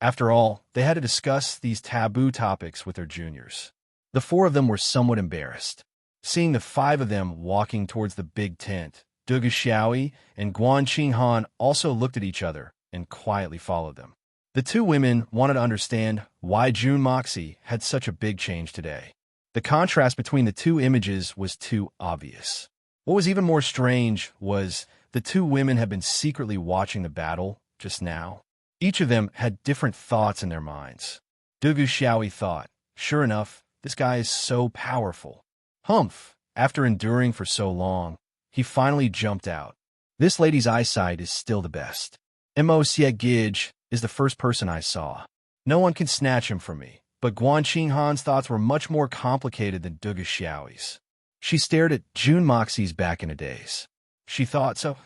Speaker 1: After all, they had to discuss these taboo topics with their juniors. The 4 of them were somewhat embarrassed. Seeing the five of them walking towards the big tent, Dugu Xiaoyi and Guan Qinghan also looked at each other and quietly followed them. The two women wanted to understand why June Moxie had such a big change today. The contrast between the two images was too obvious. What was even more strange was the two women had been secretly watching the battle just now. Each of them had different thoughts in their minds. Dugu Xiaoyi thought, sure enough, this guy is so powerful. Humph, after enduring for so long, he finally jumped out. This lady's eyesight is still the best. Mo Xie Gij is the first person I saw. No one can snatch him from me, but Guan Qinghan's thoughts were much more complicated than Dugu Xiaoyi's. She stared at June Moxie's back in a daze. She thought, so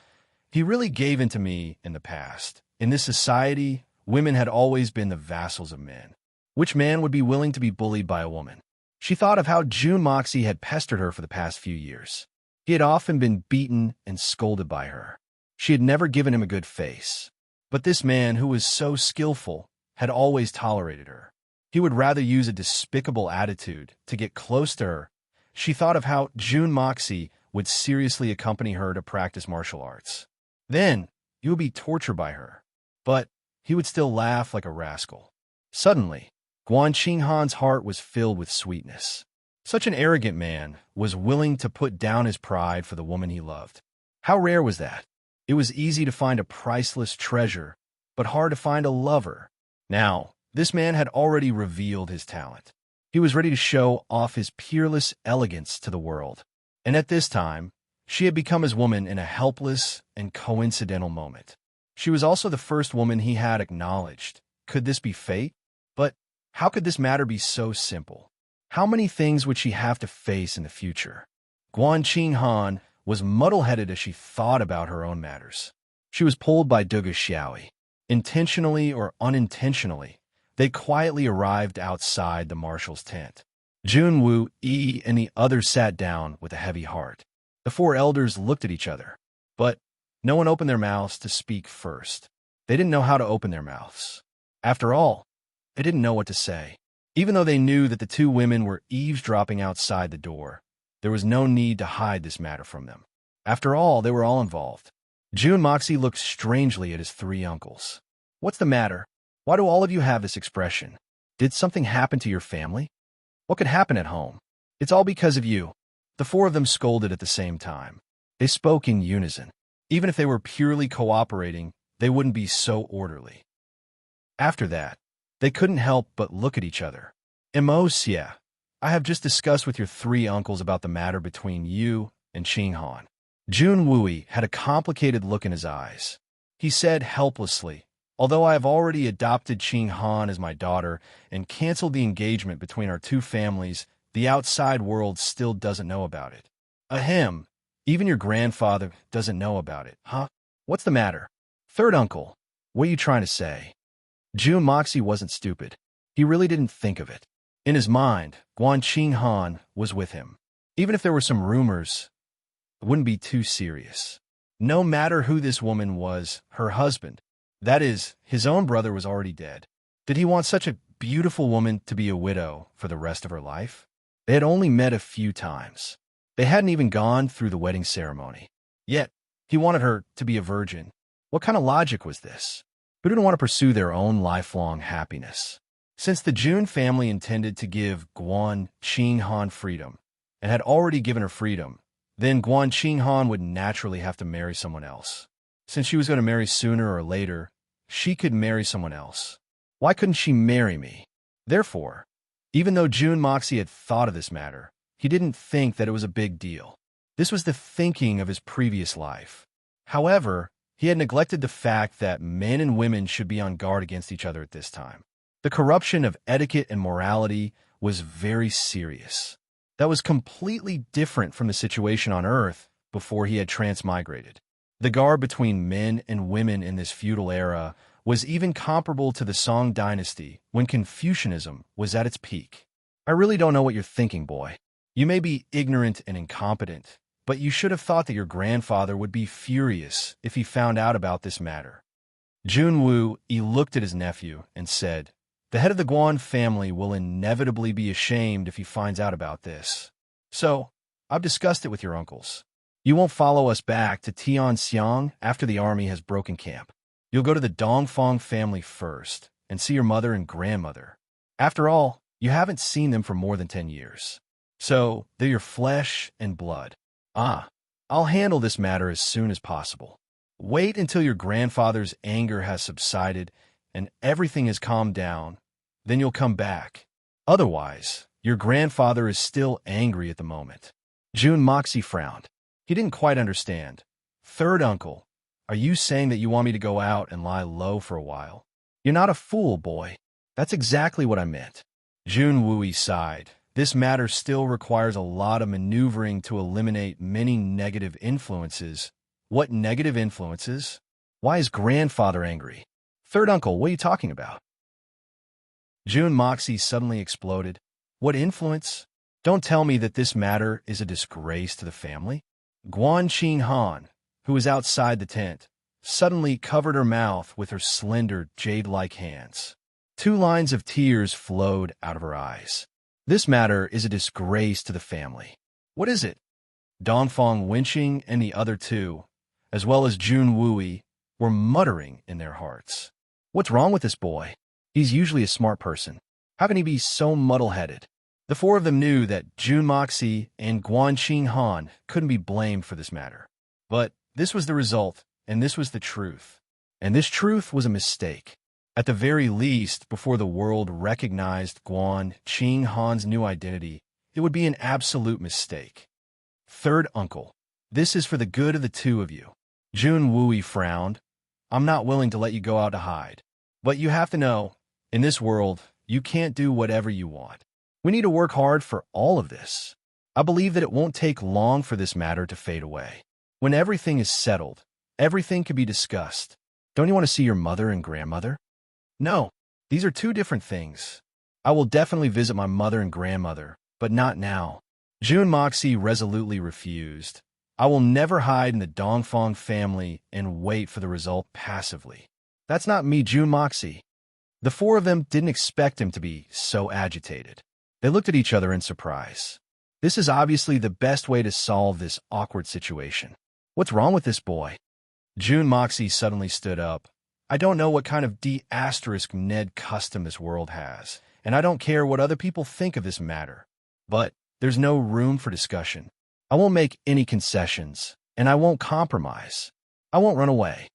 Speaker 1: he really gave in to me in the past. In this society, women had always been the vassals of men. Which man would be willing to be bullied by a woman? She thought of how June Moxie had pestered her for the past few years. He had often been beaten and scolded by her. She had never given him a good face. But this man, who was so skillful, had always tolerated her. He would rather use a despicable attitude to get close to her. She thought of how June Moxie would seriously accompany her to practice martial arts. Then, he would be tortured by her. But he would still laugh like a rascal. Suddenly, Guan Qinghan's heart was filled with sweetness. Such an arrogant man was willing to put down his pride for the woman he loved. How rare was that? It was easy to find a priceless treasure, but hard to find a lover. Now, this man had already revealed his talent. He was ready to show off his peerless elegance to the world. And at this time, she had become his woman in a helpless and coincidental moment. She was also the first woman he had acknowledged. Could this be fate? But how could this matter be so simple? How many things would she have to face in the future? Guan Qinghan was muddle-headed as she thought about her own matters. She was pulled by Dugu Xiaoyi. Intentionally or unintentionally, they quietly arrived outside the marshal's tent. Jun Wu Yi and the others sat down with a heavy heart. The four elders looked at each other, but no one opened their mouths to speak first. They didn't know how to open their mouths. After all, they didn't know what to say. Even though they knew that the two women were eavesdropping outside the door, there was no need to hide this matter from them. After all, they were all involved. June Moxie looked strangely at his three uncles. What's the matter? Why do all of you have this expression? Did something happen to your family? What could happen at home? It's all because of you. The four of them scolded at the same time. They spoke in unison. Even if they were purely cooperating, they wouldn't be so orderly. After that, they couldn't help but look at each other. Mo Xie, I have just discussed with your three uncles about the matter between you and Qinghan. Jun Wui had a complicated look in his eyes. He said helplessly, although I have already adopted Qinghan as my daughter and canceled the engagement between our two families, the outside world still doesn't know about it. Ahem, even your grandfather doesn't know about it, huh? What's the matter? Third uncle, what are you trying to say? June Moxie wasn't stupid. He really didn't think of it. In his mind, Guan Qinghan was with him. Even if there were some rumors, it wouldn't be too serious. No matter who this woman was, her husband, that is, his own brother, was already dead. Did he want such a beautiful woman to be a widow for the rest of her life? They had only met a few times. They hadn't even gone through the wedding ceremony. Yet, he wanted her to be a virgin. What kind of logic was this? Who didn't want to pursue their own lifelong happiness? Since the Jun family intended to give Guan Qinghan freedom, and had already given her freedom, then Guan Qinghan would naturally have to marry someone else. Since she was going to marry sooner or later, she could marry someone else. Why couldn't she marry me? Therefore, even though June Moxie had thought of this matter, he didn't think that it was a big deal. This was the thinking of his previous life. However, he had neglected the fact that men and women should be on guard against each other at this time. The corruption of etiquette and morality was very serious. That was completely different from the situation on Earth before he had transmigrated. The garb between men and women in this feudal era was even comparable to the Song dynasty when Confucianism was at its peak. I really don't know what you're thinking, boy. You may be ignorant and incompetent, but you should have thought that your grandfather would be furious if he found out about this matter. Jun Wu Yi looked at his nephew and said, the head of the Guan family will inevitably be ashamed if he finds out about this. So, I've discussed it with your uncles. You won't follow us back to Tianxiang after the army has broken camp. You'll go to the Dongfang family first and see your mother and grandmother. After all, you haven't seen them for more than 10 years. So, they're your flesh and blood. I'll handle this matter as soon as possible. Wait until your grandfather's anger has subsided and everything has calmed down. Then you'll come back. Otherwise, your grandfather is still angry at the moment. Jun Moxie frowned. He didn't quite understand. Third uncle, are you saying that you want me to go out and lie low for a while? You're not a fool, boy. That's exactly what I meant. Jun Wui sighed. This matter still requires a lot of maneuvering to eliminate many negative influences. What negative influences? Why is grandfather angry? Third uncle, what are you talking about? Jun Moxie suddenly exploded. What influence? Don't tell me that this matter is a disgrace to the family. Guan Qing Han, who was outside the tent, suddenly covered her mouth with her slender, jade-like hands. 2 lines of tears flowed out of her eyes. This matter is a disgrace to the family. What is it? Dongfang Wenqing and the other 2, as well as Jun Wui, were muttering in their hearts. What's wrong with this boy? He's usually a smart person. How can he be so muddle-headed? The 4 of them knew that Jun Moxie and Guan Qing Han couldn't be blamed for this matter. But this was the result, and this was the truth. And this truth was a mistake. At the very least, before the world recognized Guan Qing Han's new identity, it would be an absolute mistake. Third uncle, this is for the good of the 2 of you. Jun Wui frowned. I'm not willing to let you go out to hide. But you have to know, in this world, you can't do whatever you want. We need to work hard for all of this. I believe that it won't take long for this matter to fade away. When everything is settled, everything can be discussed. Don't you want to see your mother and grandmother? No, these are 2 different things. I will definitely visit my mother and grandmother, but not now. Jun Moxie resolutely refused. I will never hide in the Dongfang family and wait for the result passively. That's not me, Jun Moxie. The 4 of them didn't expect him to be so agitated. They looked at each other in surprise. This is obviously the best way to solve this awkward situation. What's wrong with this boy? Jun Moxie suddenly stood up. I don't know what kind of D*Ned custom this world has, and I don't care what other people think of this matter. But there's no room for discussion. I won't make any concessions, and I won't compromise. I won't run away.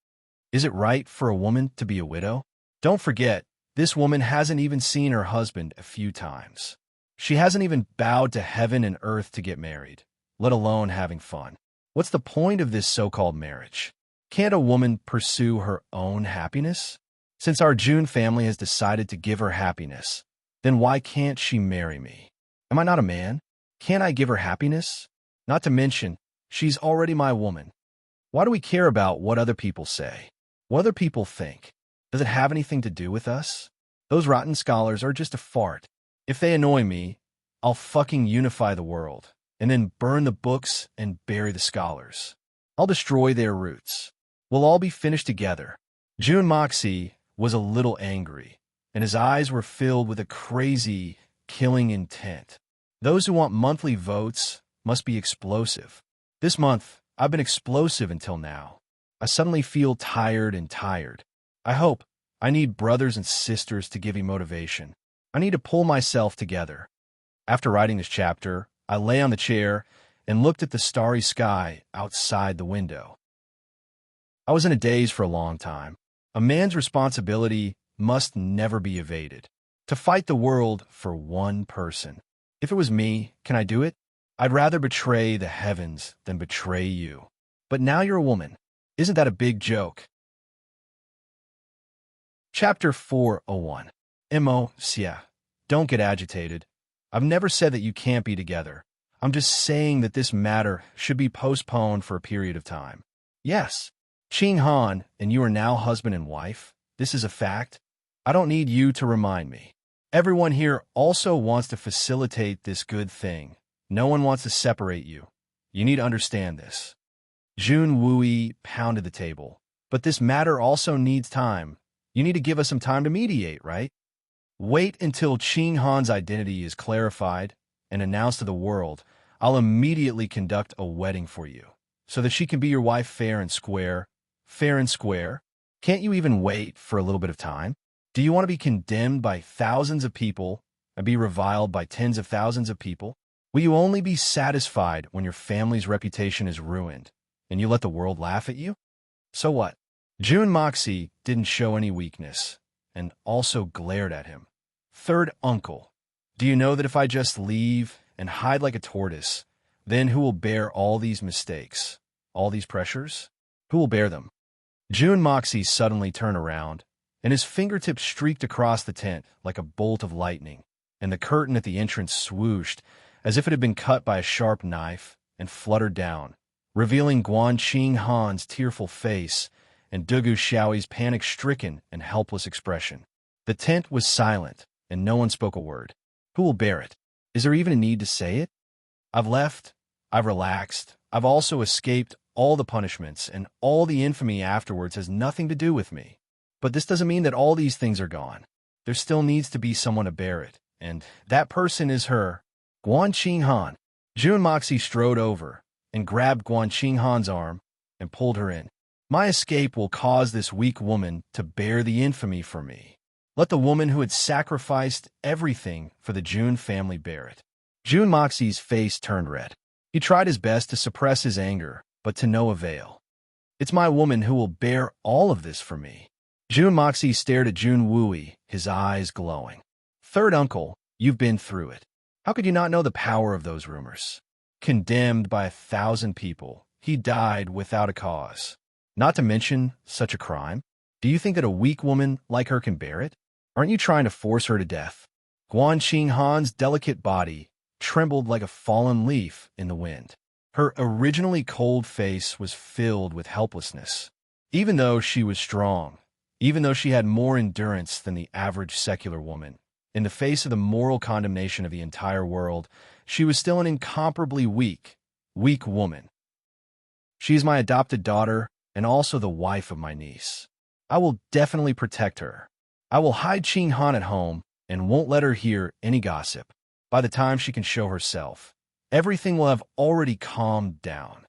Speaker 1: Is it right for a woman to be a widow? Don't forget, this woman hasn't even seen her husband a few times. She hasn't even bowed to heaven and earth to get married, let alone having fun. What's the point of this so-called marriage? Can't a woman pursue her own happiness? Since our Jun family has decided to give her happiness, then why can't she marry me? Am I not a man? Can't I give her happiness? Not to mention, she's already my woman. Why do we care about what other people say? What other people think? Does it have anything to do with us? Those rotten scholars are just a fart. If they annoy me, I'll fucking unify the world, and then burn the books and bury the scholars. I'll destroy their roots. We'll all be finished together. Jun Moxie was a little angry, and his eyes were filled with a crazy, killing intent. Those who want monthly votes must be explosive. This month, I've been explosive until now. I suddenly feel tired and tired. I need brothers and sisters to give me motivation. I need to pull myself together. After writing this chapter, I lay on the chair and looked at the starry sky outside the window. I was in a daze for a long time. A man's responsibility must never be evaded. To fight the world for one person. If it was me, can I do it? I'd rather betray the heavens than betray you. But now you're a woman. Isn't that a big joke? Chapter 401. Xia, don't get agitated. I've never said that you can't be together. I'm just saying that this matter should be postponed for a period of time. Yes, Qing Han and you are now husband and wife. This is a fact. I don't need you to remind me. Everyone here also wants to facilitate this good thing. No one wants to separate you. You need to understand this. Jun Wui pounded the table. But this matter also needs time. You need to give us some time to mediate, right? Wait until Qing Han's identity is clarified and announced to the world. I'll immediately conduct a wedding for you, so that she can be your wife fair and square. Fair and square? Can't you even wait for a little bit of time? Do you want to be condemned by thousands of people and be reviled by tens of thousands of people? Will you only be satisfied when your family's reputation is ruined and you let the world laugh at you? So what? June Moxie didn't show any weakness and also glared at him. Third uncle, do you know that if I just leave and hide like a tortoise, then who will bear all these mistakes, all these pressures? Who will bear them? June Moxie suddenly turned around, and his fingertips streaked across the tent like a bolt of lightning, and the curtain at the entrance swooshed as if it had been cut by a sharp knife and fluttered down, revealing Guan Qing Han's tearful face and Dugu Xiaoyi's panic-stricken and helpless expression. The tent was silent, and no one spoke a word. Who will bear it? Is there even a need to say it? I've left, I've relaxed, I've also escaped all the punishments, and all the infamy afterwards has nothing to do with me. But this doesn't mean that all these things are gone. There still needs to be someone to bear it, and that person is her, Guan Qing Han. June Moxie strode over and grabbed Guan Qing Han's arm and pulled her in. My escape will cause this weak woman to bear the infamy for me. Let the woman who had sacrificed everything for the June family bear it. June Moxie's face turned red. He tried his best to suppress his anger, but to no avail. It's my woman who will bear all of this for me. June Moxie stared at June Wooey, his eyes glowing. Third uncle, you've been through it. How could you not know the power of those rumors? Condemned by 1,000 people, he died without a cause. Not to mention such a crime. Do you think that a weak woman like her can bear it? Aren't you trying to force her to death? Guan Qing Han's delicate body trembled like a fallen leaf in the wind. Her originally cold face was filled with helplessness. Even though she was strong, even though she had more endurance than the average secular woman, in the face of the moral condemnation of the entire world, she was still an incomparably weak woman. She is my adopted daughter and also the wife of my niece. I will definitely protect her. I will hide Qing Han at home and won't let her hear any gossip. By the time she can show herself, everything will have already calmed down.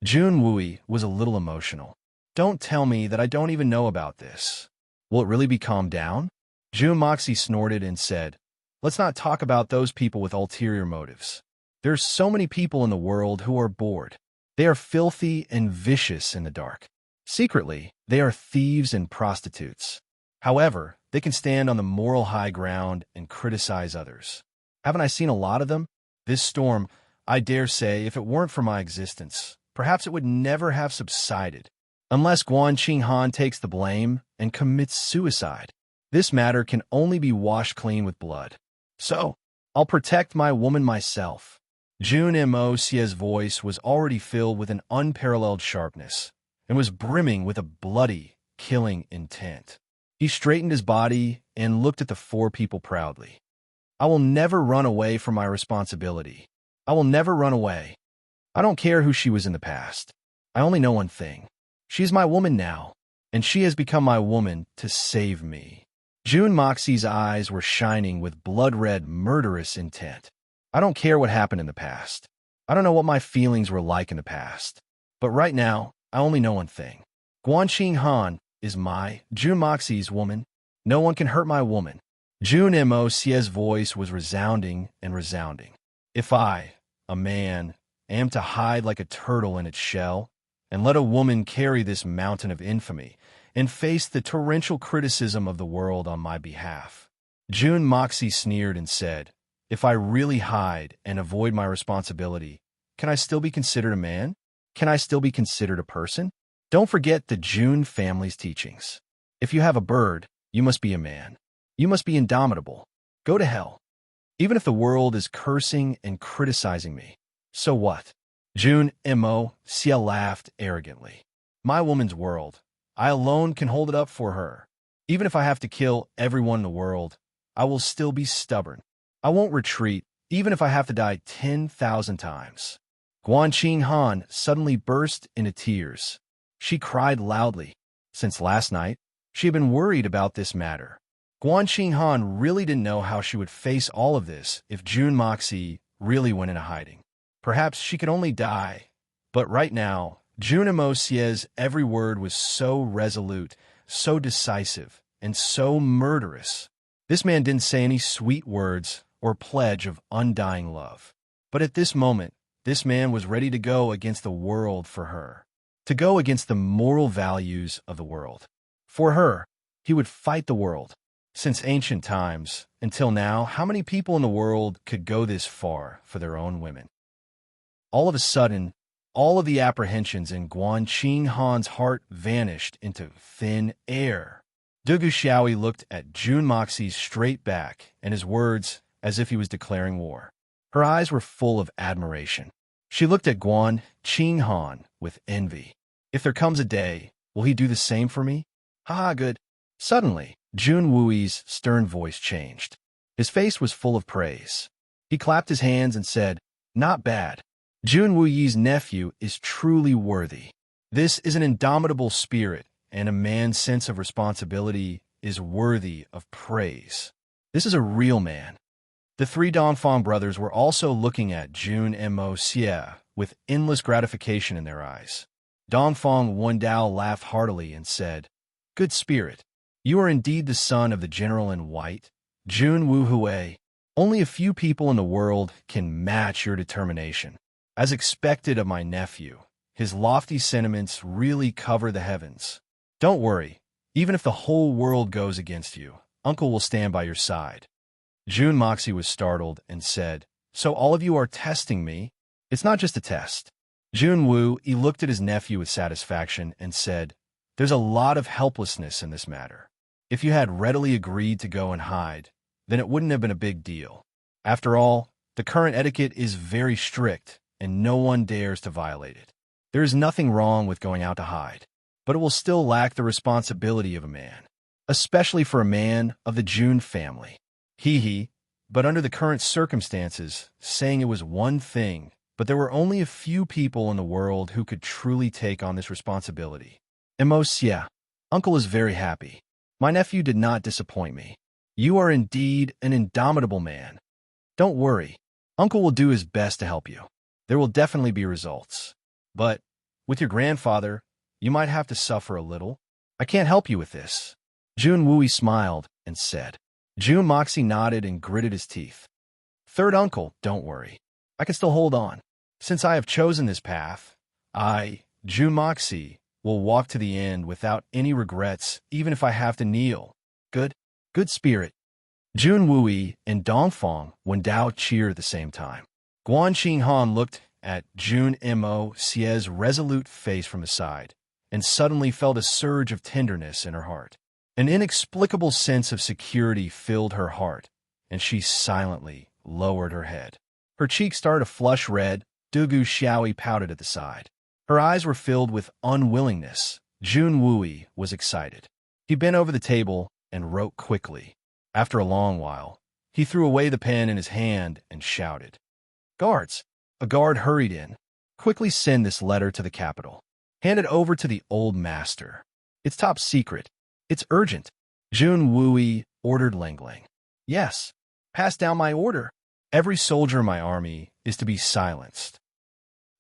Speaker 1: June Wooey was a little emotional. Don't tell me that I don't even know about this. Will it really be calmed down? June Moxie snorted and said, let's not talk about those people with ulterior motives. There are so many people in the world who are bored. They are filthy and vicious in the dark. Secretly, they are thieves and prostitutes. However, they can stand on the moral high ground and criticize others. Haven't I seen a lot of them? This storm, I dare say, if it weren't for my existence, perhaps it would never have subsided, unless Guan Qing Han takes the blame and commits suicide. This matter can only be washed clean with blood. So, I'll protect my woman myself. June Moxie's voice was already filled with an unparalleled sharpness and was brimming with a bloody, killing intent. He straightened his body and looked at the four people proudly. I will never run away from my responsibility. I will never run away. I don't care who she was in the past. I only know one thing. She's my woman now, and she has become my woman to save me. June Moxie's eyes were shining with blood-red, murderous intent. I don't care what happened in the past. I don't know what my feelings were like in the past. But right now, I only know one thing. Guan Qing Han is my, June Moxie's woman. No one can hurt my woman. June Moxie's voice was resounding and resounding. If I, a man, am to hide like a turtle in its shell, and let a woman carry this mountain of infamy, and face the torrential criticism of the world on my behalf. June Moxie sneered and said, if I really hide and avoid my responsibility, can I still be considered a man? Can I still be considered a person? Don't forget the June family's teachings. If you have a bird, you must be a man. You must be indomitable. Go to hell. Even if the world is cursing and criticizing me, so what? June Moxie laughed arrogantly. My woman's world. I alone can hold it up for her. Even if I have to kill everyone in the world, I will still be stubborn. I won't retreat, even if I have to die 10,000 times. Guan Qing Han suddenly burst into tears. She cried loudly. Since last night, she had been worried about this matter. Guan Qing Han really didn't know how she would face all of this if June Moxie really went into hiding. Perhaps she could only die. But right now, Junimo Sie's every word was so resolute, so decisive, and so murderous. This man didn't say any sweet words or pledge of undying love. But at this moment, this man was ready to go against the world for her, to go against the moral values of the world. For her, he would fight the world. Since ancient times, until now, how many people in the world could go this far for their own women? All of a sudden, all of the apprehensions in Guan Qinghan's heart vanished into thin air. Dugu Xiaoyi looked at Jun Moxie's straight back and his words as if he was declaring war. Her eyes were full of admiration. She looked at Guan Qinghan with envy. If there comes a day, will he do the same for me? Ha, good. Suddenly, Jun Wuyi's stern voice changed. His face was full of praise. He clapped his hands and said, "Not bad. Jun Wuyi's nephew is truly worthy. This is an indomitable spirit, and a man's sense of responsibility is worthy of praise. This is a real man." The three Dongfang brothers were also looking at Jun Mo Xie with endless gratification in their eyes. Dongfang Wendao laughed heartily and said, "Good spirit, you are indeed the son of the general in white, Jun Wu Hui. Only a few people in the world can match your determination. As expected of my nephew, his lofty sentiments really cover the heavens. Don't worry, even if the whole world goes against you, Uncle will stand by your side." Jun Moxie was startled and said, "So all of you are testing me?" "It's not just a test." Jun Wu, he looked at his nephew with satisfaction and said, "There's a lot of helplessness in this matter. If you had readily agreed to go and hide, then it wouldn't have been a big deal. After all, the current etiquette is very strict, and no one dares to violate it. There is nothing wrong with going out to hide, but it will still lack the responsibility of a man, especially for a man of the Jun family. But under the current circumstances, saying it was one thing, but there were only a few people in the world who could truly take on this responsibility. Mo Xie, Uncle is very happy. My nephew did not disappoint me. You are indeed an indomitable man. Don't worry, Uncle will do his best to help you. There will definitely be results. But with your grandfather, you might have to suffer a little. I can't help you with this." Jun Wui smiled and said. Jun Moxie nodded and gritted his teeth. "Third uncle, don't worry. I can still hold on. Since I have chosen this path, I, Jun Moxie, will walk to the end without any regrets, even if I have to kneel. Good spirit." Jun Wui and Dongfang Wendao cheered at the same time. Guan Qinghan looked at Jun Mo Xie's resolute face from the side, and suddenly felt a surge of tenderness in her heart. An inexplicable sense of security filled her heart, and she silently lowered her head. Her cheeks started to flush red. Dugu Xiaoyi pouted at the side. Her eyes were filled with unwillingness. Jun Wui was excited. He bent over the table and wrote quickly. After a long while, he threw away the pen in his hand and shouted, "Guards!" A guard hurried in. "Quickly send this letter to the capital. Hand it over to the old master. It's top secret. It's urgent." Jun Wui ordered Langling. "Yes, pass down my order. Every soldier in my army is to be silenced.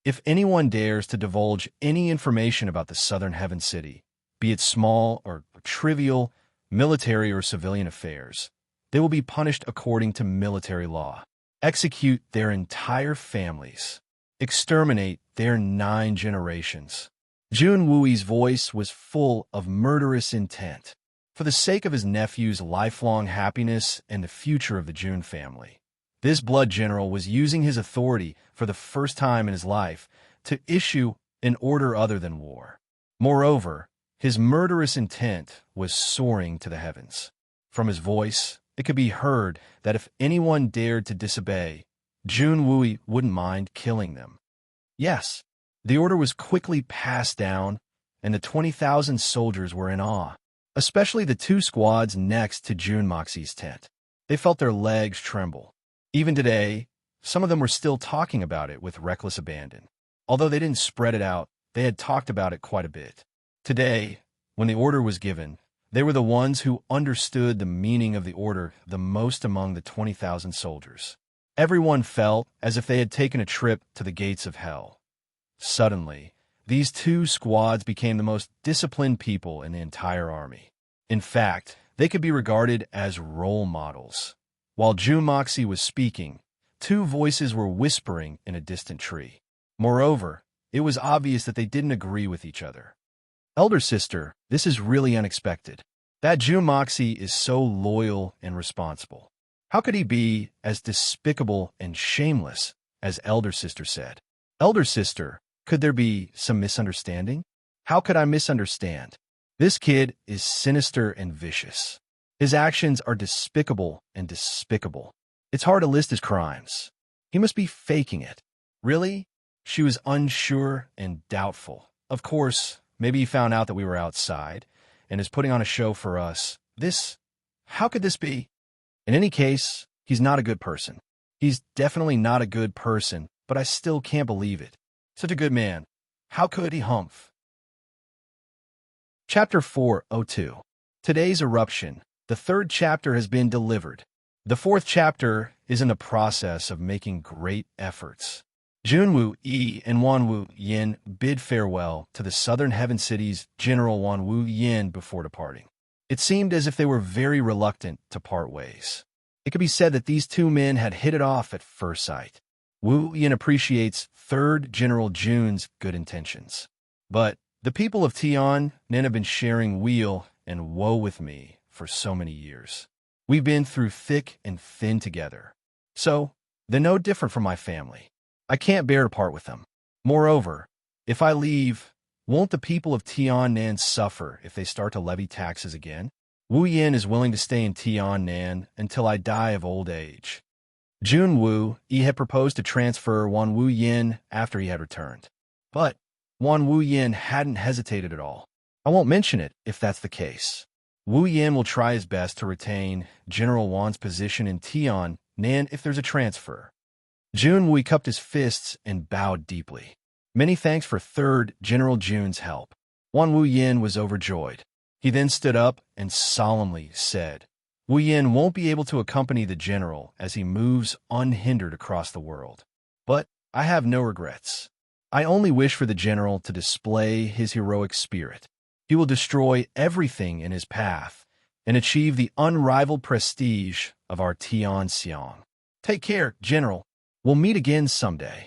Speaker 1: If anyone dares to divulge any information about the Southern Heaven City, be it small or trivial, military or civilian affairs, they will be punished according to military law. Execute their entire families. Exterminate their 9 generations." Jun Wui's voice was full of murderous intent. For the sake of his nephew's lifelong happiness and the future of the Jun family, this blood general was using his authority for the first time in his life to issue an order other than war. Moreover, his murderous intent was soaring to the heavens. From his voice, it could be heard that if anyone dared to disobey, Jun Wui wouldn't mind killing them. Yes, the order was quickly passed down, and the 20,000 soldiers were in awe, especially the 2 squads next to Jun Moxie's tent. They felt their legs tremble. Even today, some of them were still talking about it with reckless abandon. Although they didn't spread it out, they had talked about it quite a bit. Today, when the order was given, they were the ones who understood the meaning of the order the most among the 20,000 soldiers. Everyone felt as if they had taken a trip to the gates of hell. Suddenly, these two squads became the most disciplined people in the entire army. In fact, they could be regarded as role models. While June Moxie was speaking, two voices were whispering in a distant tree. Moreover, it was obvious that they didn't agree with each other. Elder sister, this is really unexpected. That June Moxie is so loyal and responsible. How could he be as despicable and shameless as Elder sister said? Elder sister, could there be some misunderstanding? How could I misunderstand? This kid is sinister and vicious. His actions are despicable and despicable. It's hard to list his crimes. He must be faking it. Really? She was unsure and doubtful. Of course, maybe he found out that we were outside and is putting on a show for us. How could this be? In any case, he's not a good person. He's definitely not a good person, but I still can't believe it. Such a good man. How could he humph? Chapter 402. Today's eruption. The third chapter has been delivered. The fourth chapter is in the process of making great efforts. Junwoo Yi and Wanwoo Yin bid farewell to the southern heaven city's General Wanwoo Yin before departing. It seemed as if they were very reluctant to part ways. It could be said that these two men had hit it off at first sight. Wu Yin appreciates 3rd General Jun's good intentions. But the people of Tian Nen have been sharing weal and woe with me for so many years. We've been through thick and thin together. So, they're no different from my family. I can't bear to part with them. Moreover, if I leave, won't the people of Tian Nan suffer if they start to levy taxes again? Wu Yin is willing to stay in Tian Nan until I die of old age. Jun Wu Yi had proposed to transfer Wan Wu Yin after he had returned. But Wan Wu Yin hadn't hesitated at all. I won't mention it if that's the case. Wu Yin will try his best to retain General Wan's position in Tian Nan if there's a transfer. Jun Wu cupped his fists and bowed deeply. Many thanks for 3rd General Jun's help. Wan Wu Yin was overjoyed. He then stood up and solemnly said, Wu Yin won't be able to accompany the general as he moves unhindered across the world. But I have no regrets. I only wish for the general to display his heroic spirit. He will destroy everything in his path and achieve the unrivaled prestige of our Tian Xiang. Take care, General. We'll meet again someday.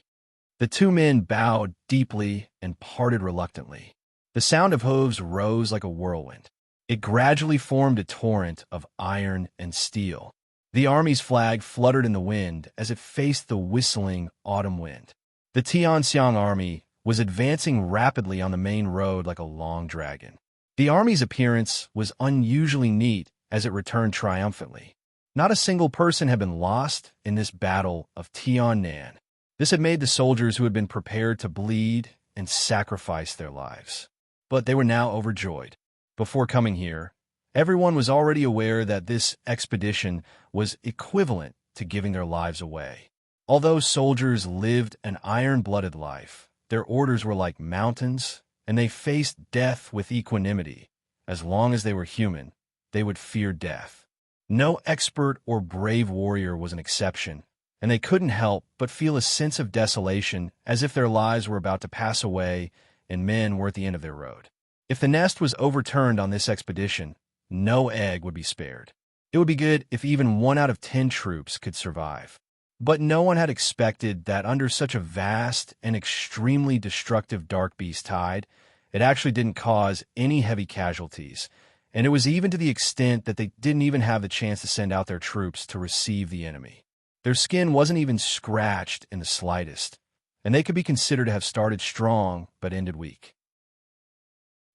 Speaker 1: The two men bowed deeply and parted reluctantly. The sound of hooves rose like a whirlwind. It gradually formed a torrent of iron and steel. The army's flag fluttered in the wind as it faced the whistling autumn wind. The Tianxiang army was advancing rapidly on the main road like a long dragon. The army's appearance was unusually neat as it returned triumphantly. Not a single person had been lost in this battle of Tiannan. This had made the soldiers who had been prepared to bleed and sacrifice their lives. But they were now overjoyed. Before coming here, everyone was already aware that this expedition was equivalent to giving their lives away. Although soldiers lived an iron-blooded life, their orders were like mountains, and they faced death with equanimity. As long as they were human, they would fear death. No expert or brave warrior was an exception, and they couldn't help but feel a sense of desolation as if their lives were about to pass away and men were at the end of their road. If the nest was overturned on this expedition, no egg would be spared. It would be good if even 1 out of 10 troops could survive. But no one had expected that under such a vast and extremely destructive dark beast tide, it actually didn't cause any heavy casualties, and it was even to the extent that they didn't even have the chance to send out their troops to receive the enemy. Their skin wasn't even scratched in the slightest, and they could be considered to have started strong but ended weak.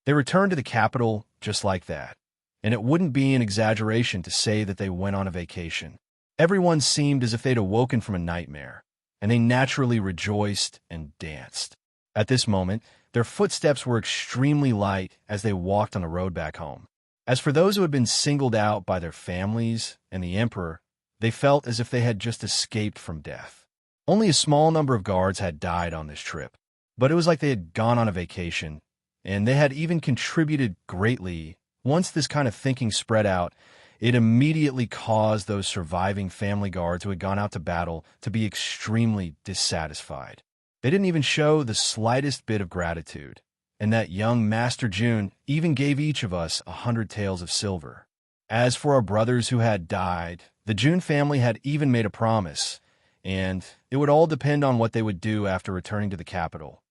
Speaker 1: They returned to the capital just like that, and it wouldn't be an exaggeration to say that they went on a vacation. Everyone seemed as if they'd awoken from a nightmare, and they naturally rejoiced and danced. At this moment, their footsteps were extremely light as they walked on the road back home. As for those who had been singled out by their families and the emperor, they felt as if they had just escaped from death. Only a small number of guards had died on this trip, but it was like they had gone on a vacation, and they had even contributed greatly. Once this kind of thinking spread out, It immediately caused those surviving family guards who had gone out to battle to be extremely dissatisfied. They didn't even show the slightest bit of gratitude, and that young Master June even gave each of us 100 taels of silver. As for our brothers who had died, the June family had even made a promise, and it would all depend on what they would do after returning to the capital.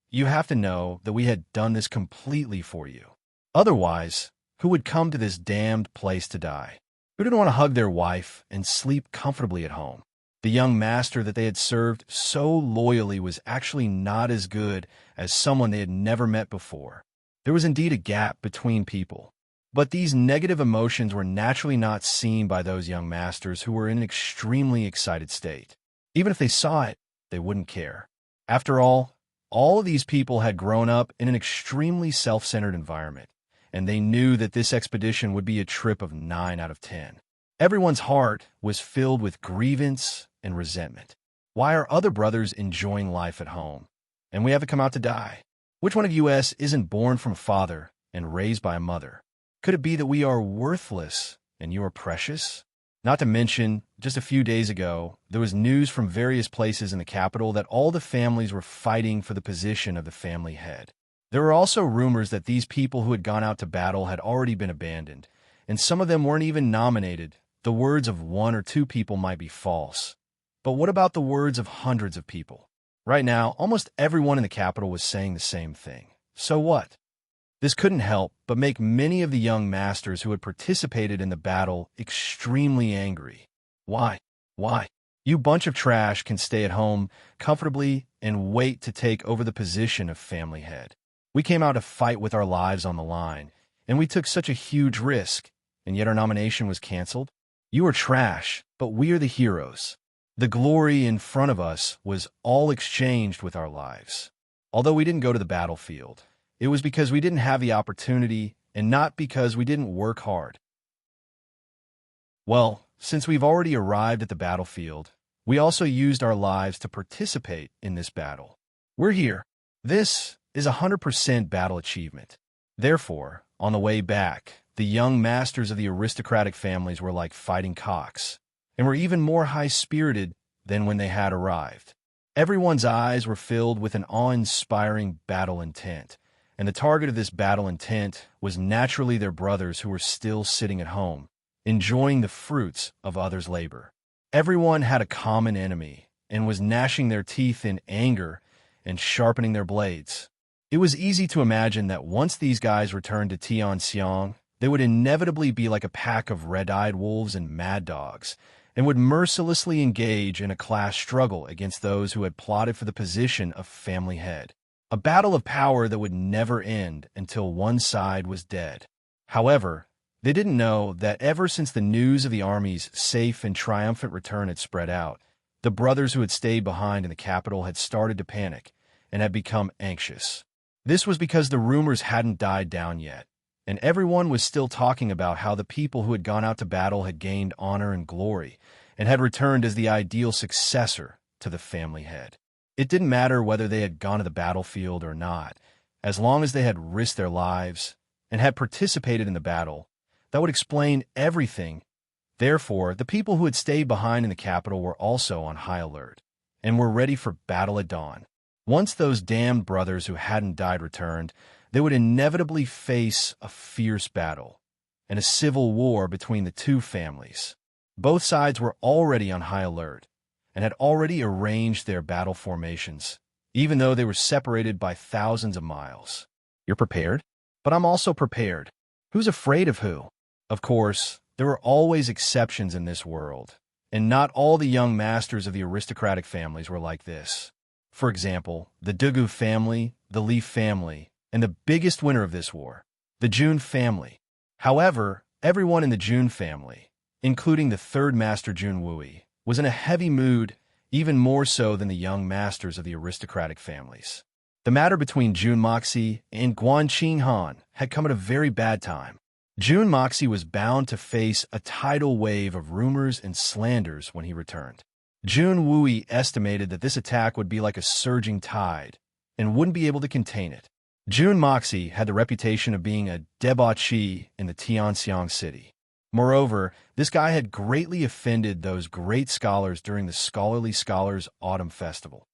Speaker 1: You have to know that we had done this completely for you. Otherwise, who would come to this damned place to die? Who didn't want to hug their wife and sleep comfortably at home? The young master that they had served so loyally was actually not as good as someone they had never met before. There was indeed a gap between people. But these negative emotions were naturally not seen by those young masters who were in an extremely excited state. Even if they saw it, they wouldn't care. After all of these people had grown up in an extremely self-centered environment, and they knew that this expedition would be a trip of 9 out of 10. Everyone's heart was filled with grievance and resentment. Why are other brothers enjoying life at home, and we have to come out to die? Which one of us isn't born from a father and raised by a mother? Could it be that we are worthless and you are precious? Not to mention, just a few days ago, there was news from various places in the capital that all the families were fighting for the position of the family head. There were also rumors that these people who had gone out to battle had already been abandoned, and some of them weren't even nominated. The words of 1 or 2 people might be false. But what about the words of hundreds of people? Right now, almost everyone in the capital was saying the same thing. So what? This couldn't help but make many of the young masters who had participated in the battle extremely angry. Why? Why? You bunch of trash can stay at home comfortably and wait to take over the position of family head. We came out to fight with our lives on the line, and we took such a huge risk, and yet our nomination was canceled? You are trash, but we are the heroes. The glory in front of us was all exchanged with our lives. Although we didn't go to the battlefield, it was because we didn't have the opportunity and not because we didn't work hard. Well, since we've already arrived at the battlefield, we also used our lives to participate in this battle. We're here. This is 100% battle achievement. Therefore, on the way back, the young masters of the aristocratic families were like fighting cocks, and were even more high-spirited than when they had arrived. Everyone's eyes were filled with an awe-inspiring battle intent, and the target of this battle intent was naturally their brothers who were still sitting at home, enjoying the fruits of others' labor. Everyone had a common enemy and was gnashing their teeth in anger and sharpening their blades. It was easy to imagine that once these guys returned to Tianxiang, they would inevitably be like a pack of red-eyed wolves and mad dogs, and would mercilessly engage in a class struggle against those who had plotted for the position of family head. A battle of power that would never end until one side was dead. However, they didn't know that ever since the news of the army's safe and triumphant return had spread out, the brothers who had stayed behind in the capital had started to panic and had become anxious. This was because the rumors hadn't died down yet, and everyone was still talking about how the people who had gone out to battle had gained honor and glory, and had returned as the ideal successor to the family head. It didn't matter whether they had gone to the battlefield or not, as long as they had risked their lives and had participated in the battle. That would explain everything. Therefore, the people who had stayed behind in the capital were also on high alert, and were ready for battle at dawn. Once those damned brothers who hadn't died returned, they would inevitably face a fierce battle and a civil war between the two families. Both sides were already on high alert and had already arranged their battle formations, even though they were separated by thousands of miles. You're prepared? But I'm also prepared. Who's afraid of who? Of course, there are always exceptions in this world, and not all the young masters of the aristocratic families were like this. For example, the Dugu family, the Li family, and the biggest winner of this war, the Jun family. However, everyone in the Jun family, including the third master Jun Wui, was in a heavy mood, even more so than the young masters of the aristocratic families. The matter between Jun Moxie and Guan Qinghan had come at a very bad time. Jun Moxie was bound to face a tidal wave of rumors and slanders when he returned. Jun Wui estimated that this attack would be like a surging tide and wouldn't be able to contain it. Jun Moxie had the reputation of being a debauchee in the Tianxiang city. Moreover, this guy had greatly offended those great scholars during the Scholarly Scholars Autumn Festival.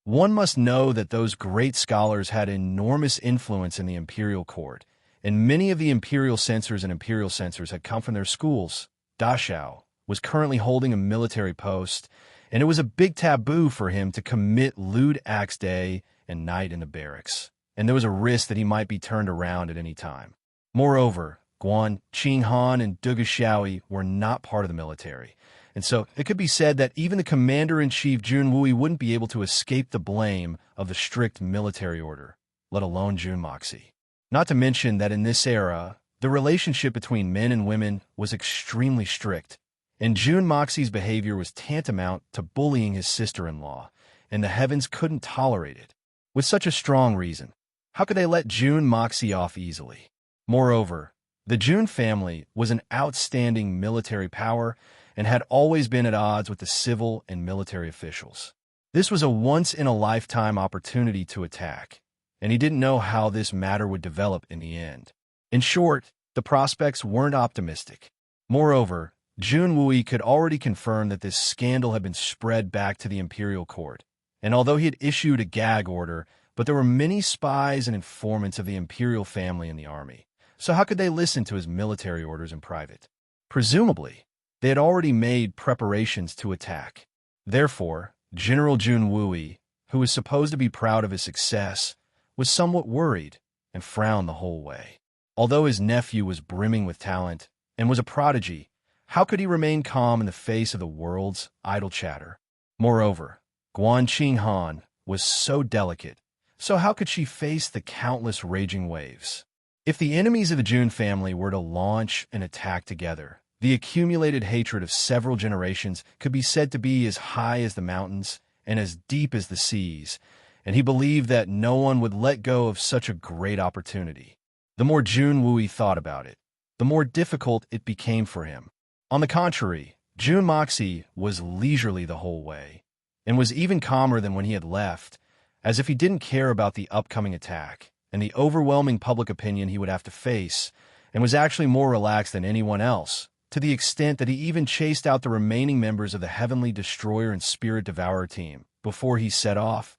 Speaker 1: One must know that those great scholars had enormous influence in the imperial court, and many of the imperial censors and imperial censors had come from their schools. Dachau was currently holding a military post, and it was a big taboo for him to commit lewd acts day and night in the barracks, and there was a risk that he might be turned around at any time. Moreover, Guan, Qinghan, and Dugashaoi were not part of the military, and so it could be said that even the commander-in-chief Jun Wui wouldn't be able to escape the blame of the strict military order, let alone Jun Moxie. Not to mention that in this era, the relationship between men and women was extremely strict, and Jun Moxie's behavior was tantamount to bullying his sister-in-law, and the heavens couldn't tolerate it. With such a strong reason, how could they let Jun Moxie off easily? Moreover, the Jun family was an outstanding military power and had always been at odds with the civil and military officials. This was a once-in-a-lifetime opportunity to attack, and he didn't know how this matter would develop in the end. In short, the prospects weren't optimistic. Moreover, Jun Wui could already confirm that this scandal had been spread back to the imperial court, and although he had issued a gag order, but there were many spies and informants of the imperial family in the army. So how could they listen to his military orders in private? Presumably, they had already made preparations to attack. Therefore, General Jun Wui, who was supposed to be proud of his success, was somewhat worried and frowned the whole way. Although his nephew was brimming with talent and was a prodigy, how could he remain calm in the face of the world's idle chatter? Moreover, Guan Qinghan was so delicate, so how could she face the countless raging waves? If the enemies of the Jun family were to launch an attack together, the accumulated hatred of several generations could be said to be as high as the mountains and as deep as the seas, and he believed that no one would let go of such a great opportunity. The more Jun Wui thought about it, the more difficult it became for him. On the contrary, Jun Moxie was leisurely the whole way, and was even calmer than when he had left, as if he didn't care about the upcoming attack and the overwhelming public opinion he would have to face, and was actually more relaxed than anyone else, to the extent that he even chased out the remaining members of the Heavenly Destroyer and Spirit Devourer team before he set off.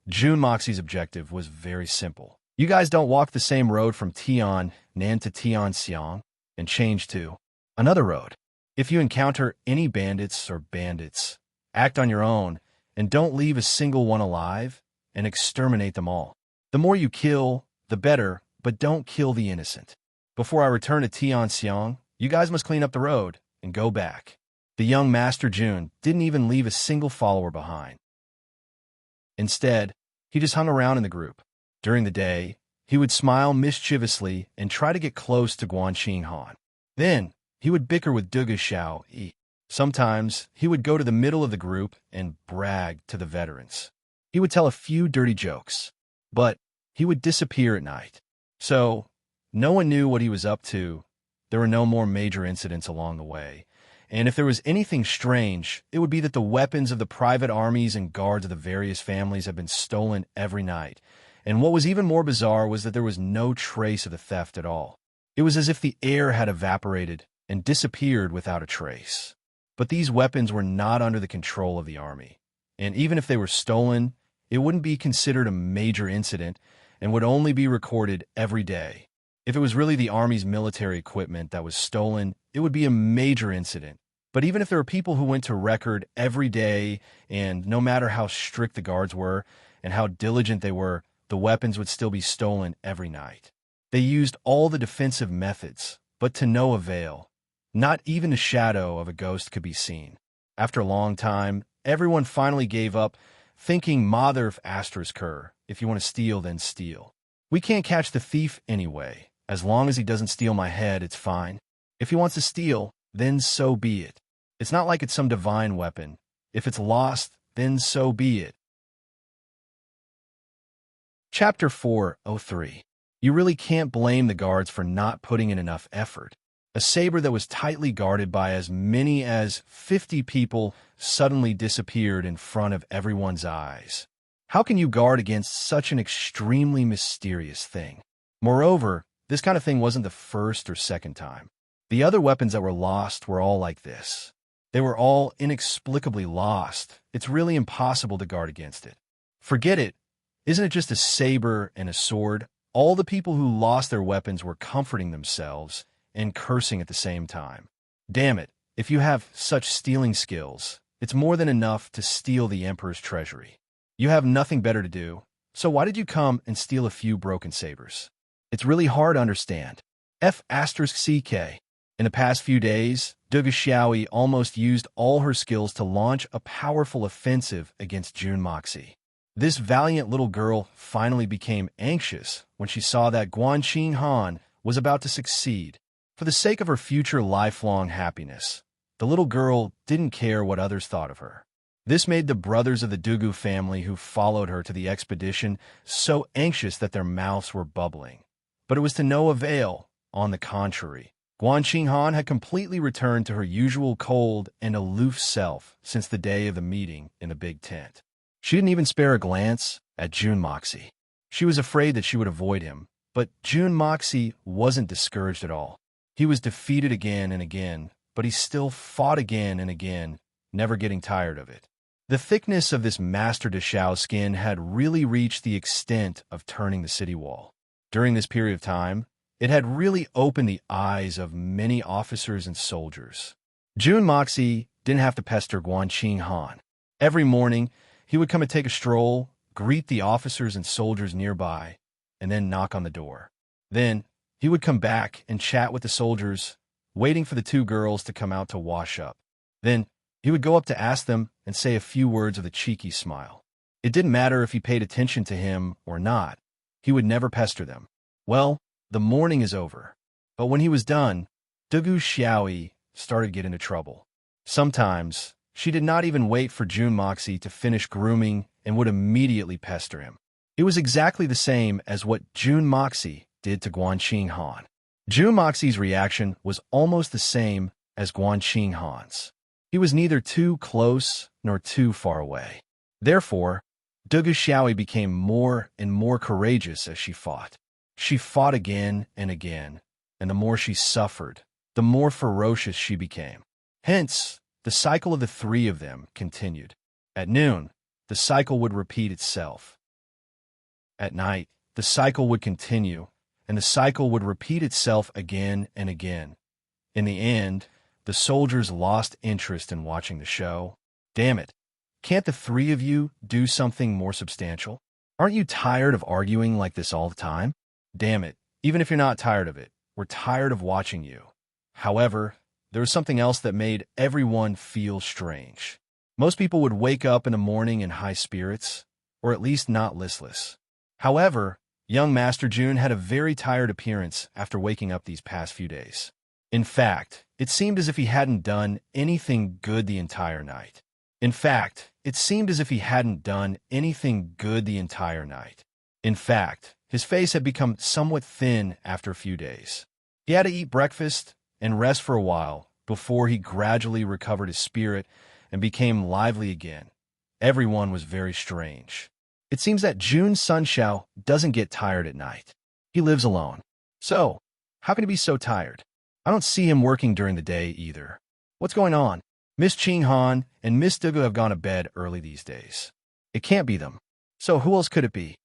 Speaker 1: Jun Moxie's objective was very simple. You guys don't walk the same road from Tiannan to Tianxiang and change to another road. If you encounter any bandits, act on your own and don't leave a single one alive and exterminate them all. The more you kill, the better, but don't kill the innocent. Before I return to Tianxiang, you guys must clean up the road and go back. The young Master Jun didn't even leave a single follower behind. Instead, he just hung around in the group. During the day, he would smile mischievously and try to get close to Guan Qinghan. Then, he would bicker with Dugashaoi. Sometimes, he would go to the middle of the group and brag to the veterans. He would tell a few dirty jokes, but he would disappear at night. So, no one knew what he was up to. There were no more major incidents along the way. And if there was anything strange, it would be that the weapons of the private armies and guards of the various families had been stolen every night. And what was even more bizarre was that there was no trace of the theft at all. It was as if the air had evaporated and disappeared without a trace. But these weapons were not under the control of the army. And even if they were stolen, it wouldn't be considered a major incident and would only be recorded every day. If it was really the army's military equipment that was stolen, it would be a major incident. But even if there were people who went to record every day, and no matter how strict the guards were and how diligent they were, the weapons would still be stolen every night. They used all the defensive methods, but to no avail. Not even the shadow of a ghost could be seen. After a long time, everyone finally gave up, thinking Mother of Astra's cur, if you want to steal, then steal. We can't catch the thief anyway. As long as he doesn't steal my head, it's fine. If he wants to steal, then so be it. It's not like it's some divine weapon. If it's lost, then so be it. Chapter 403. You really can't blame the guards for not putting in enough effort. A saber that was tightly guarded by as many as 50 people suddenly disappeared in front of everyone's eyes. How can you guard against such an extremely mysterious thing? Moreover, this kind of thing wasn't the first or second time. The other weapons that were lost were all like this. They were all inexplicably lost. It's really impossible to guard against it. Forget it. Isn't it just a saber and a sword? All the people who lost their weapons were comforting themselves and cursing at the same time. Damn it, if you have such stealing skills, it's more than enough to steal the Emperor's treasury. You have nothing better to do, so why did you come and steal a few broken sabers? It's really hard to understand. F***CK. In the past few days, Dugu Xiaoyi almost used all her skills to launch a powerful offensive against Jun Moxie. This valiant little girl finally became anxious when she saw that Guanqing Han was about to succeed. For the sake of her future lifelong happiness, the little girl didn't care what others thought of her. This made the brothers of the Dugu family who followed her to the expedition so anxious that their mouths were bubbling. But it was to no avail. On the contrary, Guanqing Han had completely returned to her usual cold and aloof self since the day of the meeting in the big tent. She didn't even spare a glance at Jun Moxie. She was afraid that she would avoid him, but Jun Moxie wasn't discouraged at all. He was defeated again and again, but he still fought again and again, never getting tired of it. The thickness of this Master Deshao skin had really reached the extent of turning the city wall. During this period of time, it had really opened the eyes of many officers and soldiers. Jun Moxie didn't have to pester Guanqing Han. Every morning, he would come and take a stroll, greet the officers and soldiers nearby, and then knock on the door. Then, he would come back and chat with the soldiers, waiting for the two girls to come out to wash up. Then, he would go up to ask them and say a few words with a cheeky smile. It didn't matter if he paid attention to him or not. He would never pester them. Well, the morning is over. But when he was done, Dugu Xiaoyi started getting into trouble. Sometimes, she did not even wait for Jun Moxie to finish grooming and would immediately pester him. It was exactly the same as what Jun Moxie did to Guanqing Han. Jun Moxie's reaction was almost the same as Guanqing Han's. He was neither too close nor too far away. Therefore, Dugu Xiaoyi became more and more courageous as she fought. She fought again and again, and the more she suffered, the more ferocious she became. Hence, the cycle of the three of them continued. At noon, the cycle would repeat itself. At night, the cycle would continue, and the cycle would repeat itself again and again. In the end, the soldiers lost interest in watching the show. Damn it, can't the three of you do something more substantial? Aren't you tired of arguing like this all the time? Damn it, even if you're not tired of it, we're tired of watching you. However, there was something else that made everyone feel strange. Most people would wake up in the morning in high spirits, or at least not listless. However, young Master Jun had a very tired appearance after waking up these past few days. In fact, it seemed as if he hadn't done anything good the entire night. In fact, his face had become somewhat thin after a few days. He had to eat breakfast and rest for a while before he gradually recovered his spirit and became lively again. Everyone was very strange. It seems that Jun Sunshao doesn't get tired at night. He lives alone. So, how can he be so tired? I don't see him working during the day either. What's going on? Miss Qing Han and Miss Dugu have gone to bed early these days. It can't be them. So who else could it be?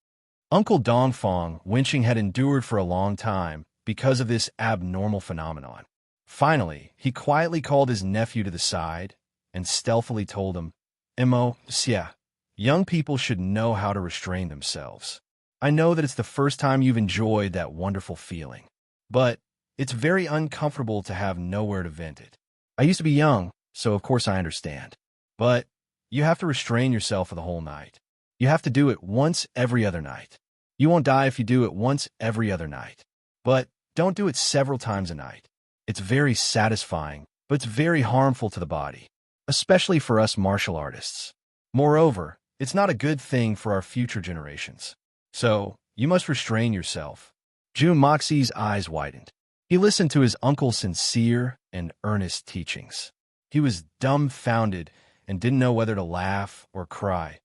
Speaker 1: Uncle Dongfang Wenqing had endured for a long time because of this abnormal phenomenon. Finally, he quietly called his nephew to the side and stealthily told him, "Mo, Xia, young people should know how to restrain themselves. I know that it's the first time you've enjoyed that wonderful feeling, but it's very uncomfortable to have nowhere to vent it. I used to be young, so of course I understand. But you have to restrain yourself for the whole night. You have to do it once every other night. You won't die if you do it once every other night. But don't do it several times a night. It's very satisfying, but it's very harmful to the body, especially for us martial artists. Moreover, it's not a good thing for our future generations. So, you must restrain yourself." Jun Moxie's eyes widened. He listened to his uncle's sincere and earnest teachings. He was dumbfounded and didn't know whether to laugh or cry.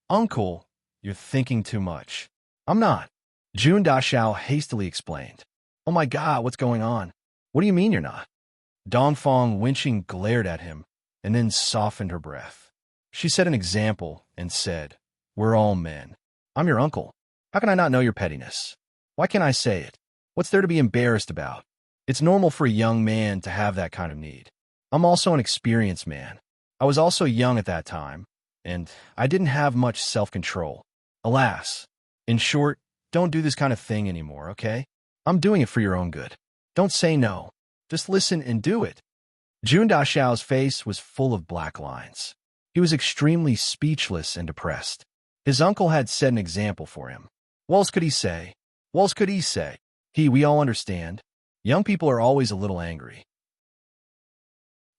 Speaker 1: "Uncle, you're thinking too much." "I'm not," Jun Dashao hastily explained. "Oh my God, what's going on? What do you mean you're not? Dongfang Wenqing glared at him and then softened her breath. She set an example and said, "We're all men. I'm your uncle. How can I not know your pettiness? Why can't I say it? What's there to be embarrassed about? It's normal for a young man to have that kind of need. I'm also an experienced man. I was also young at that time, and I didn't have much self-control. Alas. In short, don't do this kind of thing anymore, okay? I'm doing it for your own good. Don't say no. Just listen and do it." Jun Daxiao's face was full of black lines. He was extremely speechless and depressed. His uncle had set an example for him. What else could he say? What else could he say? We all understand. Young people are always a little angry.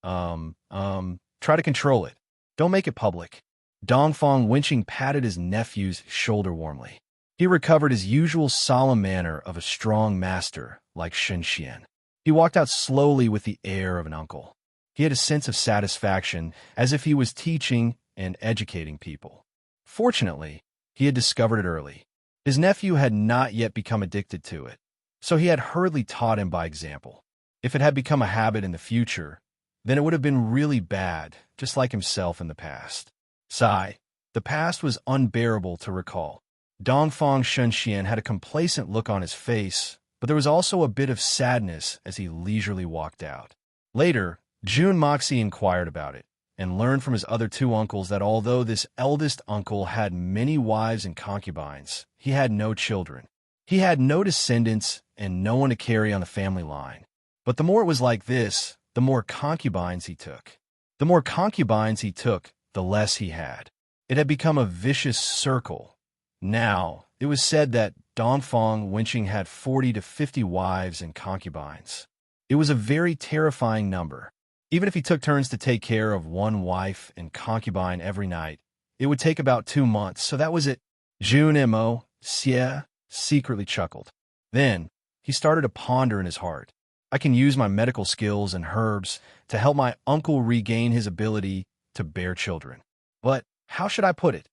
Speaker 1: Try to control it. Don't make it public. Dongfang Wenqing patted his nephew's shoulder warmly. He recovered his usual solemn manner of a strong master like Shen Xian. He walked out slowly with the air of an uncle. He had a sense of satisfaction, as if he was teaching and educating people. Fortunately, he had discovered it early. His nephew had not yet become addicted to it, so he had hurriedly taught him by example. If it had become a habit in the future, then it would have been really bad, just like himself in the past. Sigh. The past was unbearable to recall. Dongfang Shenxian had a complacent look on his face, but there was also a bit of sadness as he leisurely walked out. Later, Jun Moxie inquired about it, and learned from his other two uncles that although this eldest uncle had many wives and concubines, he had no children. He had no descendants and no one to carry on the family line. But the more it was like this, the more concubines he took. The more concubines he took, the less he had. It had become a vicious circle. Now, it was said that Dongfang Wenqing had 40 to 50 wives and concubines. It was a very terrifying number. Even if he took turns to take care of one wife and concubine every night, it would take about 2 months, so that was it. Jun Mo Xie secretly chuckled. Then, he started to ponder in his heart. I can use my medical skills and herbs to help my uncle regain his ability to bear children. But how should I put it?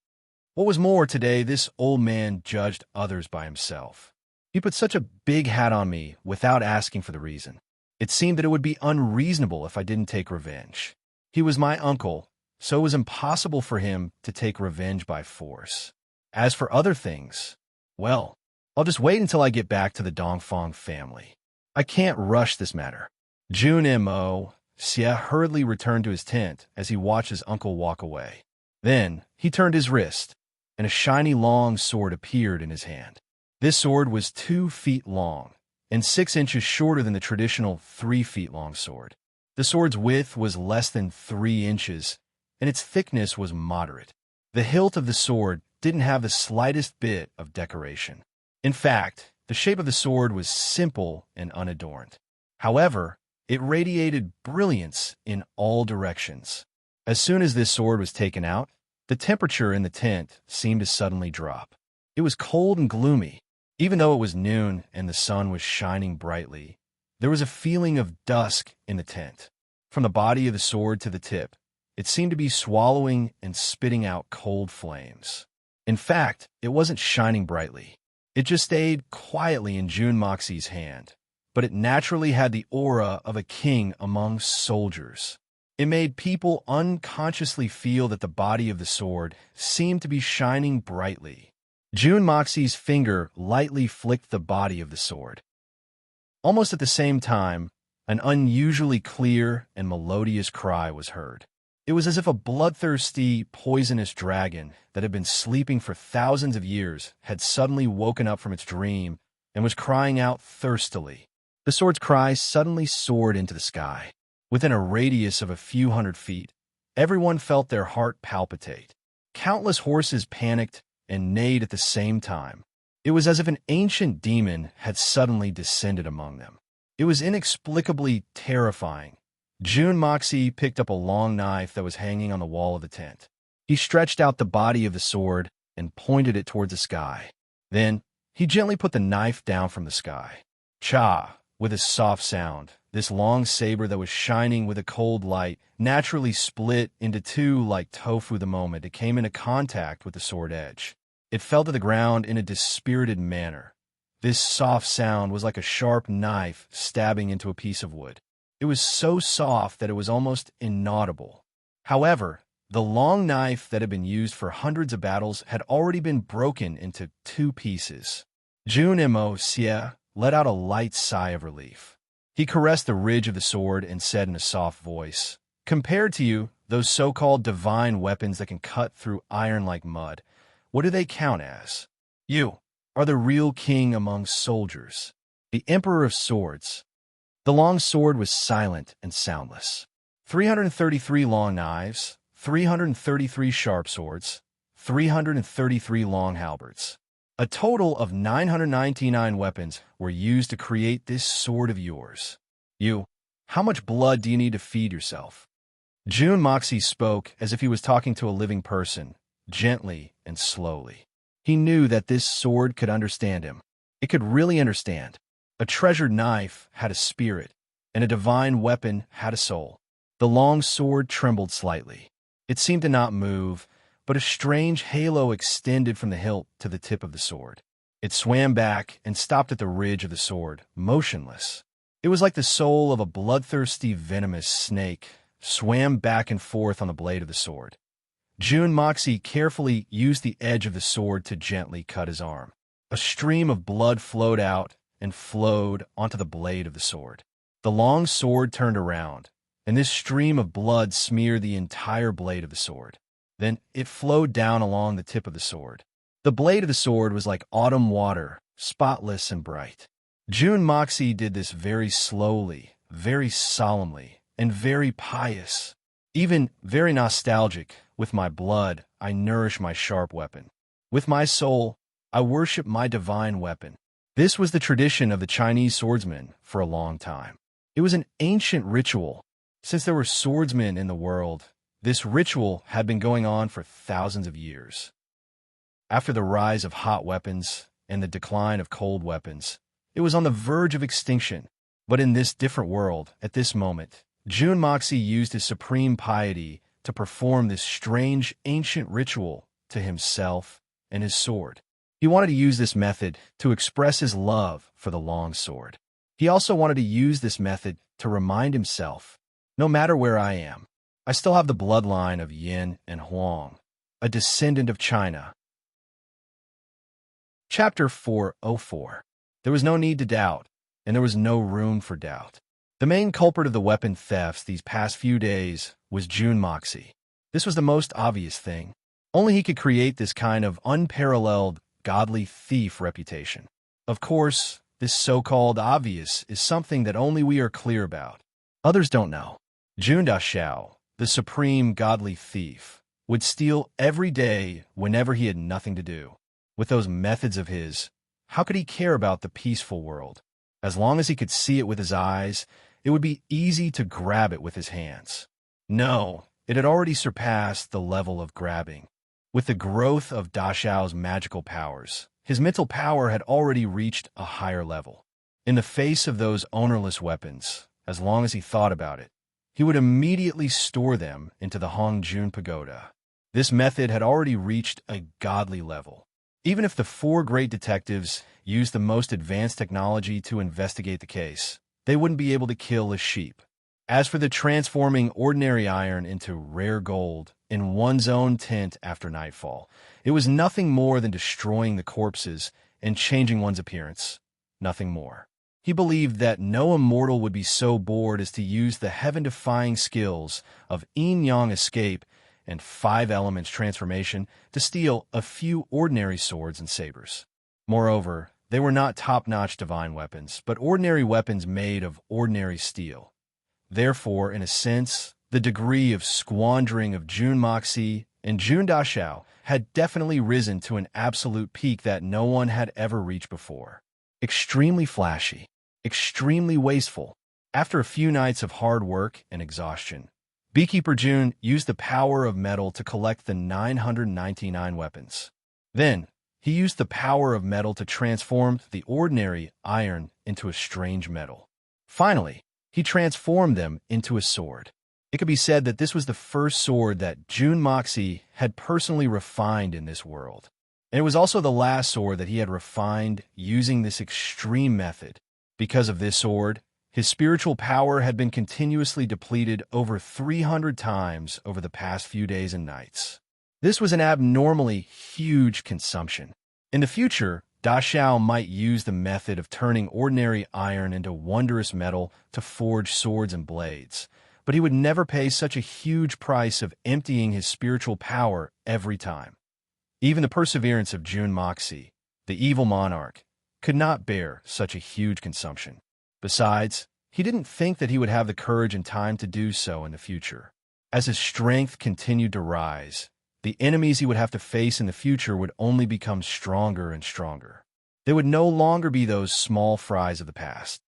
Speaker 1: What was more, today this old man judged others by himself. He put such a big hat on me without asking for the reason. It seemed that it would be unreasonable if I didn't take revenge. He was my uncle, so it was impossible for him to take revenge by force. As for other things, well, I'll just wait until I get back to the Dongfang family. I can't rush this matter. Jun Mo Xie hurriedly returned to his tent as he watched his uncle walk away. Then, he turned his wrist, and a shiny long sword appeared in his hand. This sword was 2 feet long, and 6 inches shorter than the traditional 3 feet long sword. The sword's width was less than 3 inches, and its thickness was moderate. The hilt of the sword didn't have the slightest bit of decoration. In fact, the shape of the sword was simple and unadorned. However, it radiated brilliance in all directions. As soon as this sword was taken out, the temperature in the tent seemed to suddenly drop. It was cold and gloomy. Even though it was noon and the sun was shining brightly, there was a feeling of dusk in the tent. From the body of the sword to the tip, it seemed to be swallowing and spitting out cold flames. In fact, it wasn't shining brightly. It just stayed quietly in Jun Moxie's hand, but it naturally had the aura of a king among soldiers. It made people unconsciously feel that the body of the sword seemed to be shining brightly. Jun Moxie's finger lightly flicked the body of the sword. Almost at the same time, an unusually clear and melodious cry was heard. It was as if a bloodthirsty, poisonous dragon that had been sleeping for thousands of years had suddenly woken up from its dream and was crying out thirstily. The sword's cry suddenly soared into the sky. Within a radius of a few hundred feet, everyone felt their heart palpitate. Countless horses panicked and neighed at the same time. It was as if an ancient demon had suddenly descended among them. It was inexplicably terrifying. Jun Moxie picked up a long knife that was hanging on the wall of the tent. He stretched out the body of the sword and pointed it towards the sky. Then, he gently put the knife down from the sky. Cha! With a soft sound, this long saber that was shining with a cold light naturally split into 2 like tofu the moment it came into contact with the sword edge. It fell to the ground in a dispirited manner. This soft sound was like a sharp knife stabbing into a piece of wood. It was so soft that it was almost inaudible. However, the long knife that had been used for hundreds of battles had already been broken into 2 pieces. Jun Mo Xie let out a light sigh of relief. He caressed the ridge of the sword and said in a soft voice, "Compared to you, those so-called divine weapons that can cut through iron like mud, what do they count as? You are the real king among soldiers, the emperor of swords." The long sword was silent and soundless. 333 long knives, 333 sharp swords, 333 long halberds. A total of 999 weapons were used to create this sword of yours. How much blood do you need to feed yourself? Jun Moxie spoke as if he was talking to a living person, gently and slowly. He knew that this sword could understand him. It could really understand. A treasured knife had a spirit, and a divine weapon had a soul. The long sword trembled slightly. It seemed to not move, but a strange halo extended from the hilt to the tip of the sword. It swam back and stopped at the ridge of the sword, motionless. It was like the soul of a bloodthirsty, venomous snake, swam back and forth on the blade of the sword. Jun Moxie carefully used the edge of the sword to gently cut his arm. A stream of blood flowed out and flowed onto the blade of the sword. The long sword turned around, and this stream of blood smeared the entire blade of the sword. Then it flowed down along the tip of the sword. The blade of the sword was like autumn water, spotless and bright. Jun Moxie did this very slowly, very solemnly, and very pious. Even very nostalgic. With my blood, I nourish my sharp weapon. With my soul, I worship my divine weapon. This was the tradition of the Chinese swordsmen for a long time. It was an ancient ritual. Since there were swordsmen in the world, this ritual had been going on for thousands of years. After the rise of hot weapons and the decline of cold weapons, it was on the verge of extinction. But in this different world, at this moment, Jun Moxie used his supreme piety to perform this strange ancient ritual to himself and his sword. He wanted to use this method to express his love for the long sword. He also wanted to use this method to remind himself, no matter where I am, I still have the bloodline of Yin and Huang, a descendant of China. Chapter 404. There was no need to doubt, and there was no room for doubt. The main culprit of the weapon thefts these past few days was Jun Moxie. This was the most obvious thing. Only he could create this kind of unparalleled, godly thief reputation. Of course, this so-called obvious is something that only we are clear about. Others don't know. Jun Dashao, the supreme godly thief, would steal every day whenever he had nothing to do. With those methods of his, how could he care about the peaceful world? As long as he could see it with his eyes, it would be easy to grab it with his hands. No, it had already surpassed the level of grabbing. With the growth of Dashao's magical powers, his mental power had already reached a higher level. In the face of those ownerless weapons, as long as he thought about it, he would immediately store them into the Hongjun Pagoda. This method had already reached a godly level. Even if the 4 great detectives used the most advanced technology to investigate the case, they wouldn't be able to kill a sheep. As for the transforming ordinary iron into rare gold in one's own tent after nightfall, it was nothing more than destroying the corpses and changing one's appearance. Nothing more. He believed that no immortal would be so bored as to use the heaven-defying skills of yin-yang escape and 5 elements transformation to steal a few ordinary swords and sabers. Moreover, they were not top-notch divine weapons, but ordinary weapons made of ordinary steel. Therefore, in a sense, the degree of squandering of Jun Moxie and Jun Dashao had definitely risen to an absolute peak that no one had ever reached before. Extremely flashy, extremely wasteful. After a few nights of hard work and exhaustion, Beekeeper Jun used the power of metal to collect the 999 weapons. Then, he used the power of metal to transform the ordinary iron into a strange metal. Finally, he transformed them into a sword. It could be said that this was the first sword that Jun Moxie had personally refined in this world. And it was also the last sword that he had refined using this extreme method. Because of this sword, His spiritual power had been continuously depleted over 300 times over the past few days and nights. This was an abnormally huge consumption. In the future, Da Xiao might use the method of turning ordinary iron into wondrous metal to forge swords and blades, but he would never pay such a huge price of emptying his spiritual power every time. Even the perseverance of Jun Moxie, the evil monarch, could not bear such a huge consumption. Besides, he didn't think that he would have the courage and time to do so in the future. As his strength continued to rise, the enemies he would have to face in the future would only become stronger and stronger. They would no longer be those small fries of the past.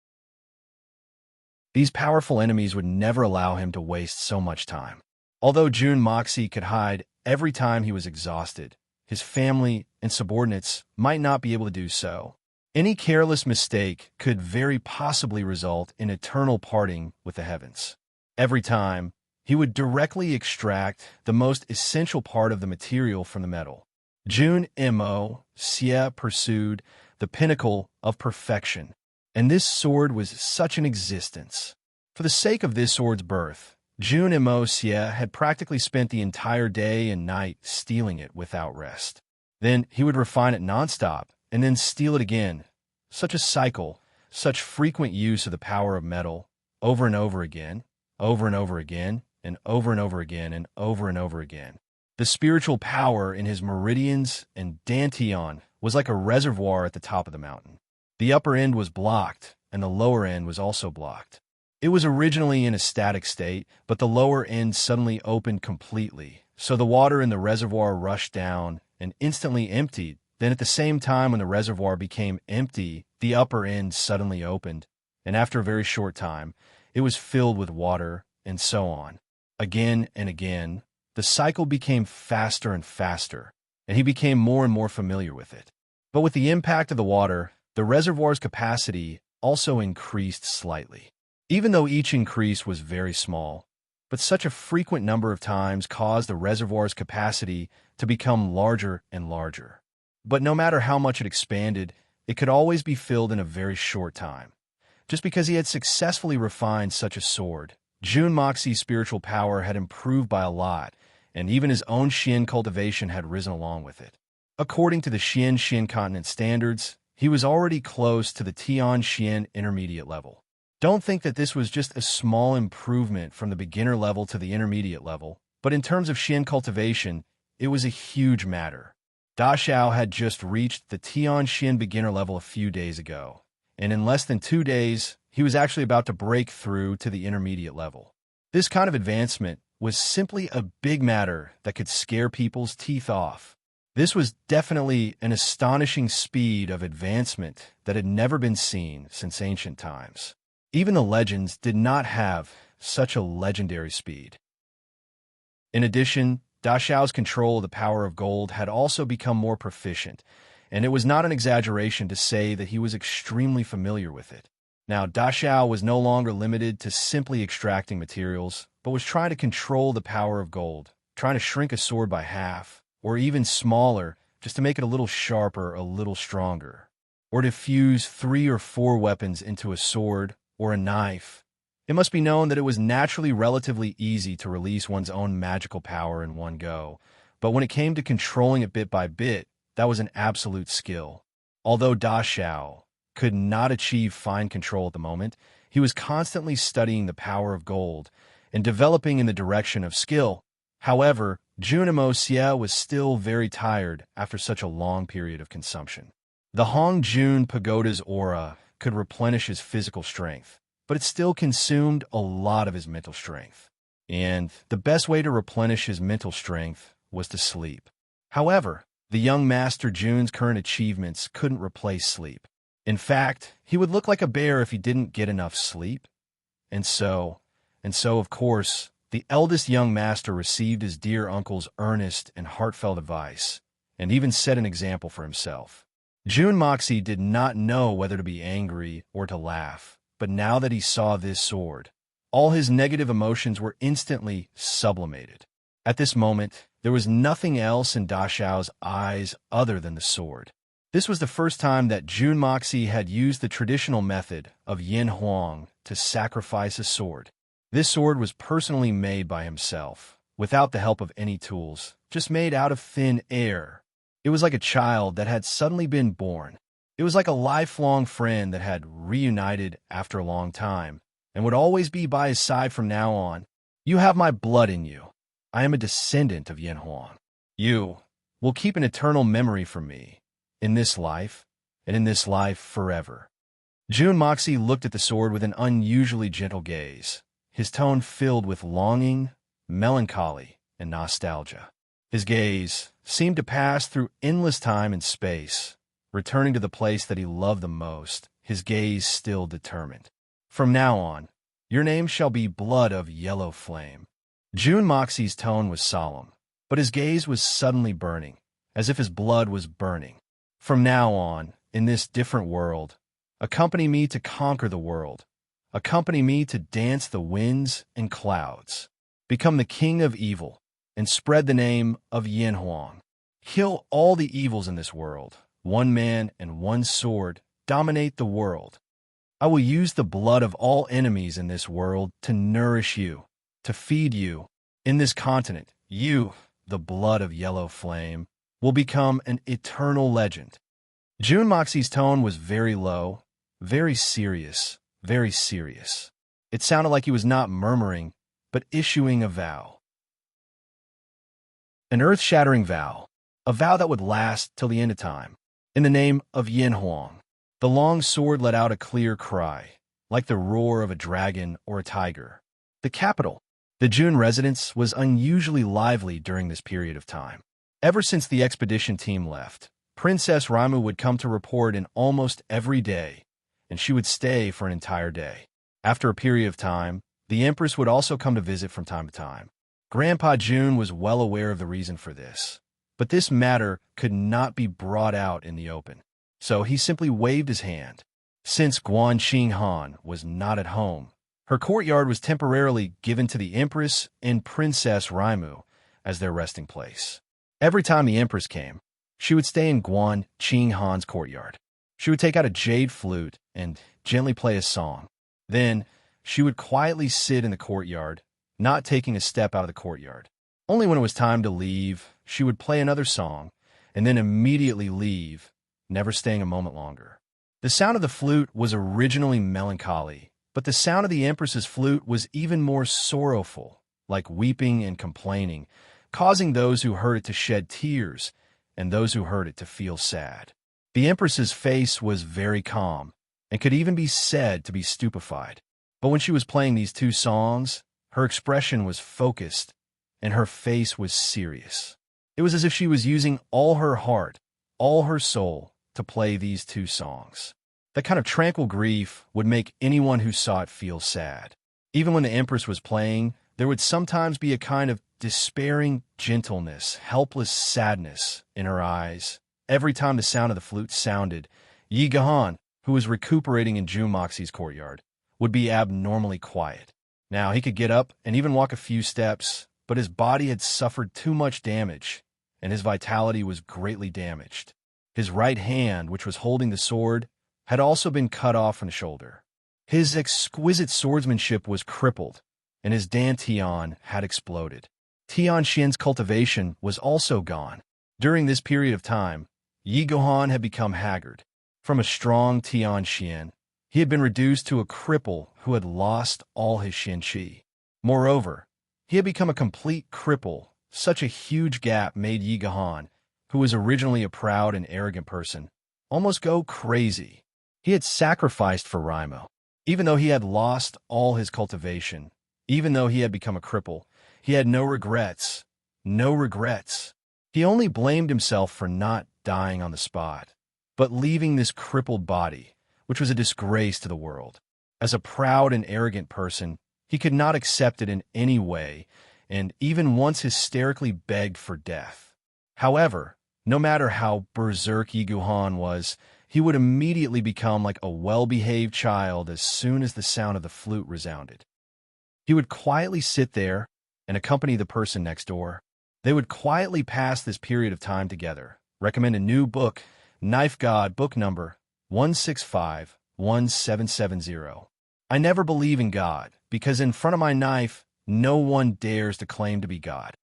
Speaker 1: These powerful enemies would never allow him to waste so much time. Although Jun Moxie could hide every time he was exhausted, his family and subordinates might not be able to do so. Any careless mistake could very possibly result in eternal parting with the heavens. Every time, he would directly extract the most essential part of the material from the metal. Jun Mo Xie pursued the pinnacle of perfection, and this sword was such an existence. For the sake of this sword's birth, Jun Mo Xie had practically spent the entire day and night stealing it without rest. Then he would refine it nonstop, and then steal it again. Such a cycle, such frequent use of the power of metal, over and over again, over and over again, and over and over again, and over and over again. The spiritual power in his meridians and dantian was like a reservoir at the top of the mountain. The upper end was blocked, and the lower end was also blocked. It was originally in a static state, but the lower end suddenly opened completely, so the water in the reservoir rushed down and instantly emptied. Then at the same time when the reservoir became empty, the upper end suddenly opened, and after a very short time, it was filled with water, and so on. Again and again, the cycle became faster and faster, and he became more and more familiar with it. But with the impact of the water, the reservoir's capacity also increased slightly. Even though each increase was very small, but such a frequent number of times caused the reservoir's capacity to become larger and larger. But no matter how much it expanded, it could always be filled in a very short time. Just because he had successfully refined such a sword, Jun Moxie's spiritual power had improved by a lot, and even his own Xian cultivation had risen along with it. According to the Xian continent standards, he was already close to the Tian Xian intermediate level. Don't think that this was just a small improvement from the beginner level to the intermediate level, but in terms of Xian cultivation, it was a huge matter. Da Xiao had just reached the Tian Xian beginner level a few days ago, and in less than 2 days, he was actually about to break through to the intermediate level. This kind of advancement was simply a big matter that could scare people's teeth off. This was definitely an astonishing speed of advancement that had never been seen since ancient times. Even the legends did not have such a legendary speed. In addition, Da Xiao's control of the power of gold had also become more proficient, and it was not an exaggeration to say that he was extremely familiar with it. Now, Da Xiao was no longer limited to simply extracting materials, but was trying to control the power of gold, trying to shrink a sword by half, or even smaller, just to make it a little sharper, a little stronger, or to fuse 3 or 4 weapons into a sword or a knife. It must be known that it was naturally relatively easy to release one's own magical power in one go, but when it came to controlling it bit by bit, that was an absolute skill. Although Da Xiao could not achieve fine control at the moment, he was constantly studying the power of gold and developing in the direction of skill. However, Jun Mo Xie was still very tired after such a long period of consumption. The Hong Jun Pagoda's aura could replenish his physical strength, but it still consumed a lot of his mental strength. And the best way to replenish his mental strength was to sleep. However, the young Master Jun's current achievements couldn't replace sleep. In fact, he would look like a bear if he didn't get enough sleep. And so, of course, the eldest young master received his dear uncle's earnest and heartfelt advice, and even set an example for himself. Jun Moxie did not know whether to be angry or to laugh, but now that he saw this sword, all his negative emotions were instantly sublimated. At this moment, there was nothing else in Da Xiao's eyes other than the sword. This was the first time that Jun Moxie had used the traditional method of yin huang to sacrifice a sword. This sword was personally made by himself, without the help of any tools, just made out of thin air. It was like a child that had suddenly been born. It was like a lifelong friend that had reunited after a long time, and would always be by his side from now on. You have my blood in you. I am a descendant of Yin Huang. You will keep an eternal memory for me, in this life, and in this life forever. Jun Moxie looked at the sword with an unusually gentle gaze, his tone filled with longing, melancholy, and nostalgia. His gaze seemed to pass through endless time and space, returning to the place that he loved the most, his gaze still determined. From now on, your name shall be Blood of Yellow Flame. Jun Moxie's tone was solemn, but his gaze was suddenly burning, as if his blood was burning. From now on, in this different world, accompany me to conquer the world. Accompany me to dance the winds and clouds. Become the king of evil, and spread the name of Yin Huang. Kill all the evils in this world. One man and one sword dominate the world. I will use the blood of all enemies in this world to nourish you, to feed you. In this continent, you, the blood of Yellow Flame, will become an eternal legend. Jun Moxie's tone was very low, very serious, very serious. It sounded like he was not murmuring, but issuing a vow. An earth-shattering vow, a vow that would last till the end of time. In the name of Yin Huang, the long sword let out a clear cry, like the roar of a dragon or a tiger. The capital, the Jun residence, was unusually lively during this period of time. Ever since the expedition team left, Princess Raimu would come to report in almost every day, and she would stay for an entire day. After a period of time, the Empress would also come to visit from time to time. Grandpa Jun was well aware of the reason for this, but this matter could not be brought out in the open, so he simply waved his hand. Since Guan Qinghan was not at home, her courtyard was temporarily given to the Empress and Princess Raimu as their resting place. Every time the Empress came, she would stay in Guan Qinghan's courtyard. She would take out a jade flute and gently play a song. Then, she would quietly sit in the courtyard, not taking a step out of the courtyard. Only when it was time to leave, she would play another song, and then immediately leave, never staying a moment longer. The sound of the flute was originally melancholy, but the sound of the Empress's flute was even more sorrowful, like weeping and complaining, causing those who heard it to shed tears, and those who heard it to feel sad. The Empress's face was very calm, and could even be said to be stupefied. But when she was playing these two songs, her expression was focused, and her face was serious. It was as if she was using all her heart, all her soul, to play these two songs. That kind of tranquil grief would make anyone who saw it feel sad. Even when the Empress was playing, there would sometimes be a kind of despairing gentleness, helpless sadness in her eyes. Every time the sound of the flute sounded, Yi Gahan, who was recuperating in Jun Moxie's courtyard, would be abnormally quiet. Now, he could get up and even walk a few steps, but his body had suffered too much damage, and his vitality was greatly damaged. His right hand, which was holding the sword, had also been cut off from the shoulder. His exquisite swordsmanship was crippled, and his dantian had exploded. Tian Xian's cultivation was also gone. During this period of time, Yi Gohan had become haggard. From a strong Tian Xian, he had been reduced to a cripple who had lost all his Xian Qi. Moreover, he had become a complete cripple. Such a huge gap made Yi Gohan, who was originally a proud and arrogant person, almost go crazy. He had sacrificed for Raimu. Even though he had lost all his cultivation, even though he had become a cripple, he had no regrets. No regrets. He only blamed himself for not dying on the spot, but leaving this crippled body, which was a disgrace to the world. As a proud and arrogant person, he could not accept it in any way, and even once hysterically begged for death. However, no matter how berserk Yi Guhan was, he would immediately become like a well-behaved child as soon as the sound of the flute resounded. He would quietly sit there and accompany the person next door. They would quietly pass this period of time together. Recommend a new book, Knife God, book number 16517770. I never believe in God, because in front of my knife, no one dares to claim to be God.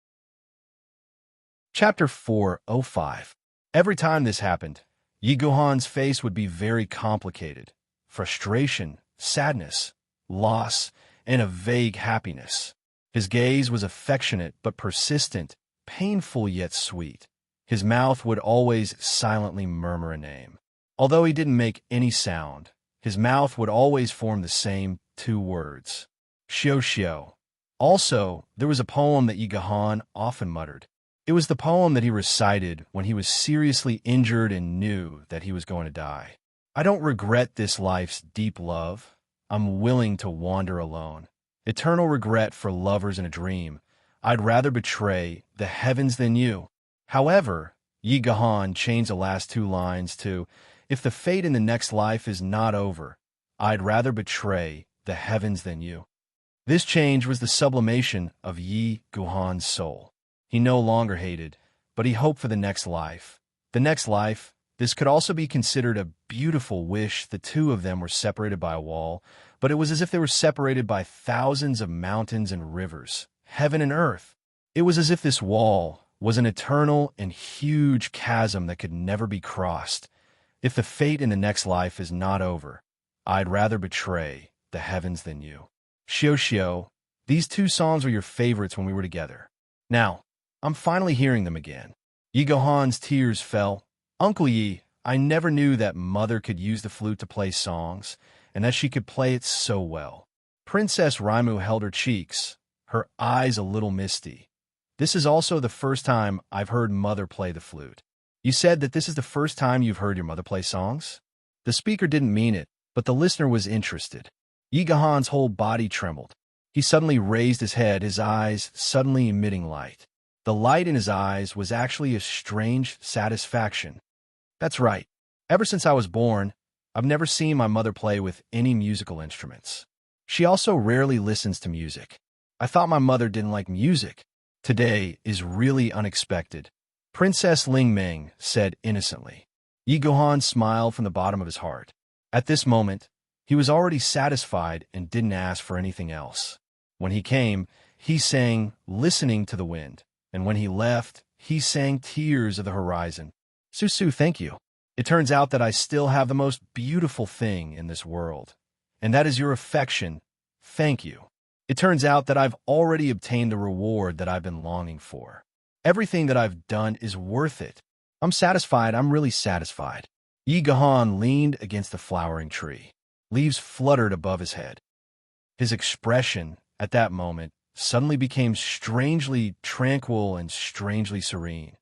Speaker 1: Chapter 4:05. Every time this happened, Yi Guhan's face would be very complicated. Frustration, sadness, loss, and a vague happiness. His gaze was affectionate but persistent, painful yet sweet. His mouth would always silently murmur a name. Although he didn't make any sound, his mouth would always form the same two words. Xiao Xiao. Also, there was a poem that Yi Guhan often muttered. It was the poem that he recited when he was seriously injured and knew that he was going to die. I don't regret this life's deep love. I'm willing to wander alone. Eternal regret for lovers in a dream. I'd rather betray the heavens than you. However, Yi Guhan changed the last two lines to, if the fate in the next life is not over, I'd rather betray the heavens than you. This change was the sublimation of Yi Guhan's soul. He no longer hated, but he hoped for the next life. The next life, this could also be considered a beautiful wish. The two of them were separated by a wall, but it was as if they were separated by thousands of mountains and rivers, heaven and earth. It was as if this wall was an eternal and huge chasm that could never be crossed. If the fate in the next life is not over, I'd rather betray the heavens than you. Xiao Xiao, these two songs were your favorites when we were together. Now, I'm finally hearing them again. Yi Guhan's tears fell. Uncle Yi, I never knew that Mother could use the flute to play songs, and that she could play it so well. Princess Raimu held her cheeks, her eyes a little misty. This is also the first time I've heard Mother play the flute. You said that this is the first time you've heard your mother play songs? The speaker didn't mean it, but the listener was interested. Yi Guhan's whole body trembled. He suddenly raised his head, his eyes suddenly emitting light. The light in his eyes was actually a strange satisfaction. That's right. Ever since I was born, I've never seen my mother play with any musical instruments. She also rarely listens to music. I thought my mother didn't like music. Today is really unexpected, Princess Ling Ming said innocently. Yi Guhan smiled from the bottom of his heart. At this moment, he was already satisfied and didn't ask for anything else. When he came, he sang Listening to the Wind. And when he left, he sang Tears of the Horizon. Susu, thank you. It turns out that I still have the most beautiful thing in this world, and that is your affection. Thank you. It turns out that I've already obtained the reward that I've been longing for. Everything that I've done is worth it. I'm satisfied. I'm really satisfied. Yi Guhan leaned against the flowering tree. Leaves fluttered above his head. His expression, at that moment, suddenly became strangely tranquil and strangely serene.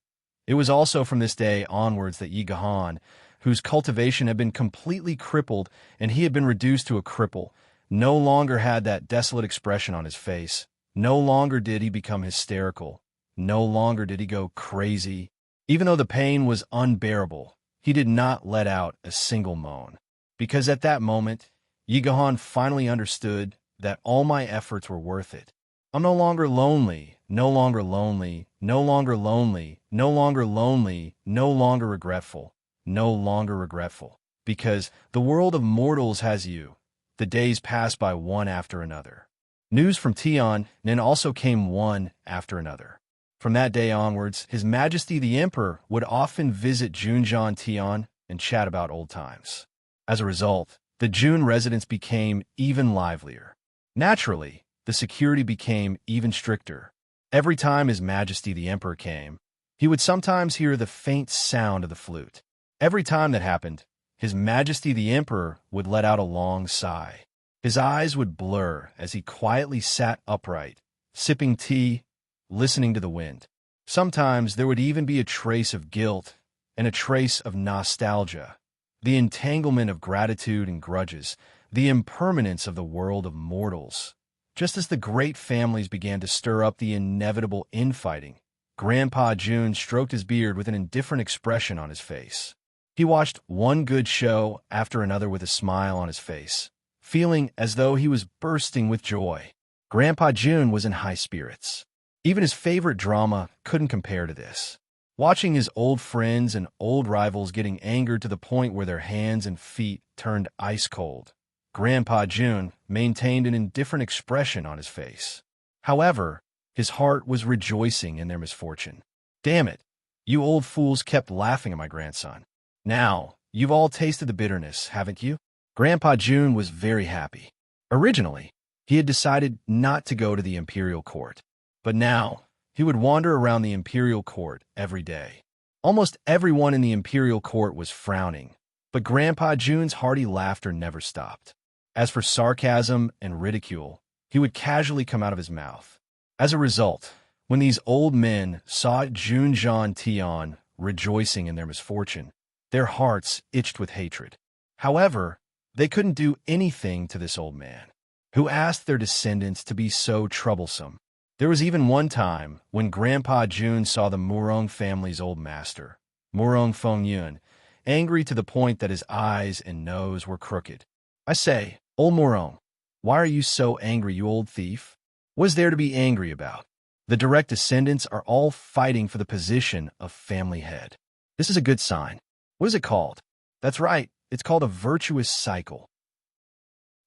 Speaker 1: It was also from this day onwards that Yi Guhan, whose cultivation had been completely crippled and he had been reduced to a cripple, no longer had that desolate expression on his face. No longer did he become hysterical. No longer did he go crazy. Even though the pain was unbearable, he did not let out a single moan. Because at that moment, Yi Guhan finally understood that all my efforts were worth it. I'm no longer lonely, no longer lonely, no longer lonely, no longer lonely, no longer regretful, no longer regretful. Because the world of mortals has you. The days pass by one after another. News from Tian also came one after another. From that day onwards, His Majesty the Emperor would often visit Junjian Tian and chat about old times. As a result, the Jun residence became even livelier. Naturally, the security became even stricter. Every time His Majesty the Emperor came, he would sometimes hear the faint sound of the flute. Every time that happened, His Majesty the Emperor would let out a long sigh. His eyes would blur as he quietly sat upright, sipping tea, listening to the wind. Sometimes there would even be a trace of guilt and a trace of nostalgia, the entanglement of gratitude and grudges, the impermanence of the world of mortals. Just as the great families began to stir up the inevitable infighting, Grandpa Jun stroked his beard with an indifferent expression on his face. He watched one good show after another with a smile on his face, feeling as though he was bursting with joy. Grandpa Jun was in high spirits. Even his favorite drama couldn't compare to this. Watching his old friends and old rivals getting angered to the point where their hands and feet turned ice cold, Grandpa June maintained an indifferent expression on his face. However, his heart was rejoicing in their misfortune. Damn it, you old fools kept laughing at my grandson. Now, you've all tasted the bitterness, haven't you? Grandpa June was very happy. Originally, he had decided not to go to the imperial court, but now he would wander around the imperial court every day. Almost everyone in the imperial court was frowning, but Grandpa June's hearty laughter never stopped. As for sarcasm and ridicule, he would casually come out of his mouth. As a result, when these old men saw June Jean Tian rejoicing in their misfortune, their hearts itched with hatred. However, they couldn't do anything to this old man, who asked their descendants to be so troublesome. There was even one time when Grandpa June saw the Murong family's old master, Murong Fengyun, angry to the point that his eyes and nose were crooked. I say, old Murong, why are you so angry, you old thief? What is there to be angry about? The direct descendants are all fighting for the position of family head. This is a good sign. What is it called? That's right, it's called a virtuous cycle.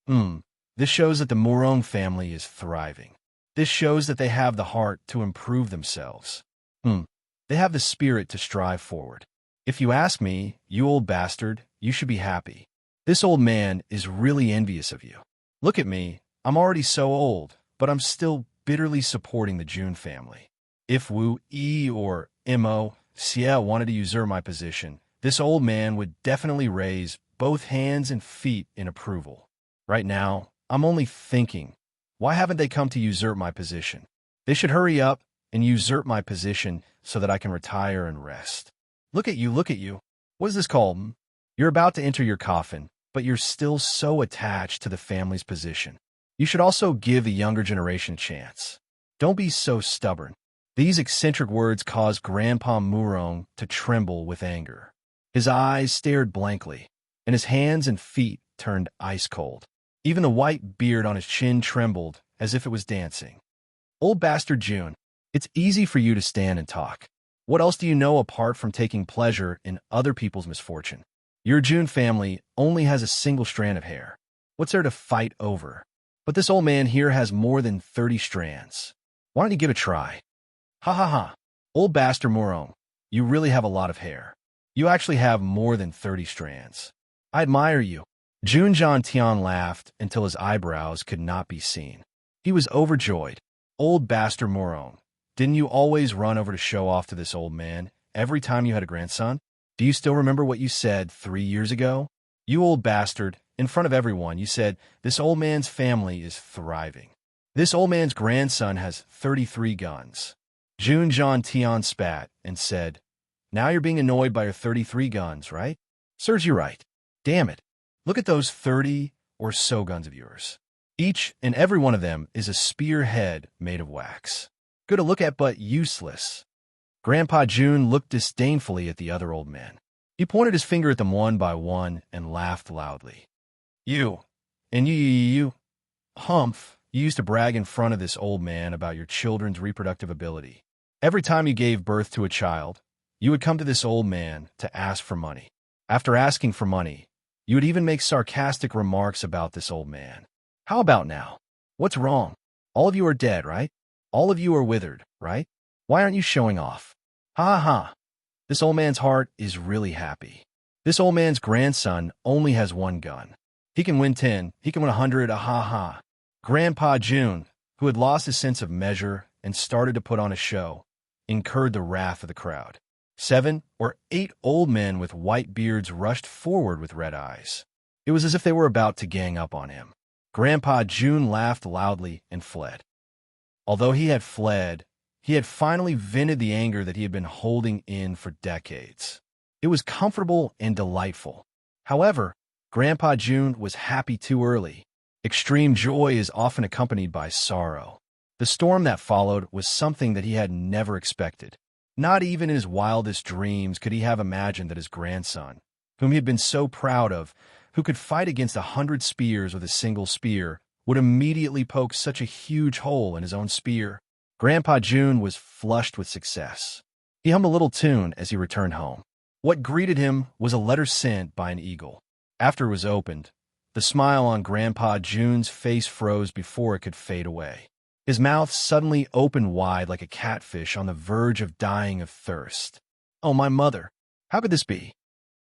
Speaker 1: This shows that the Murong family is thriving. This shows that they have the heart to improve themselves. They have the spirit to strive forward. If you ask me, you old bastard, you should be happy. This old man is really envious of you. Look at me, I'm already so old, but I'm still bitterly supporting the June family. If Wu Yi or Mo Xie wanted to usurp my position, this old man would definitely raise both hands and feet in approval. Right now, I'm only thinking, why haven't they come to usurp my position? They should hurry up and usurp my position so that I can retire and rest. Look at you, look at you. What is this called? You're about to enter your coffin, but you're still so attached to the family's position. You should also give the younger generation a chance. Don't be so stubborn. These eccentric words caused Grandpa Murong to tremble with anger. His eyes stared blankly, and his hands and feet turned ice cold. Even the white beard on his chin trembled as if it was dancing. Old bastard June, it's easy for you to stand and talk. What else do you know apart from taking pleasure in other people's misfortune? Your June family only has a single strand of hair. What's there to fight over? But this old man here has more than 30 strands. Why don't you give it a try? Ha ha ha. Old bastard Murong, you really have a lot of hair. You actually have more than 30 strands. I admire you. June Jean Tian laughed until his eyebrows could not be seen. He was overjoyed. Old bastard Murong, didn't you always run over to show off to this old man every time you had a grandson? Do you still remember what you said 3 years ago? You old bastard, in front of everyone, you said, this old man's family is thriving. This old man's grandson has 33 guns. June Jean Tian spat and said, now you're being annoyed by your 33 guns, right? Serves you right. Damn it. Look at those 30 or so guns of yours. Each and every one of them is a spearhead made of wax. Good to look at, but useless. Grandpa June looked disdainfully at the other old men. He pointed his finger at them one by one and laughed loudly. You, and you, Humph, you used to brag in front of this old man about your children's reproductive ability. Every time you gave birth to a child, you would come to this old man to ask for money. After asking for money, you would even make sarcastic remarks about this old man. How about now? What's wrong? All of you are dead, right? All of you are withered, right? Why aren't you showing off? Ha ha. This old man's heart is really happy. This old man's grandson only has one gun. He can win 10, he can win 100, ha ha. Grandpa June, who had lost his sense of measure and started to put on a show, incurred the wrath of the crowd. 7 or 8 old men with white beards rushed forward with red eyes. It was as if they were about to gang up on him. Grandpa June laughed loudly and fled. Although he had fled, he had finally vented the anger that he had been holding in for decades. It was comfortable and delightful. However, Grandpa June was happy too early. Extreme joy is often accompanied by sorrow. The storm that followed was something that he had never expected. Not even in his wildest dreams could he have imagined that his grandson, whom he had been so proud of, who could fight against 100 spears with a single spear, would immediately poke such a huge hole in his own spear. Grandpa June was flushed with success. He hummed a little tune as he returned home. What greeted him was a letter sent by an eagle. After it was opened, The smile on Grandpa June's face froze before it could fade away. His mouth suddenly opened wide like a catfish on the verge of dying of thirst. "Oh, my mother! How could this be?"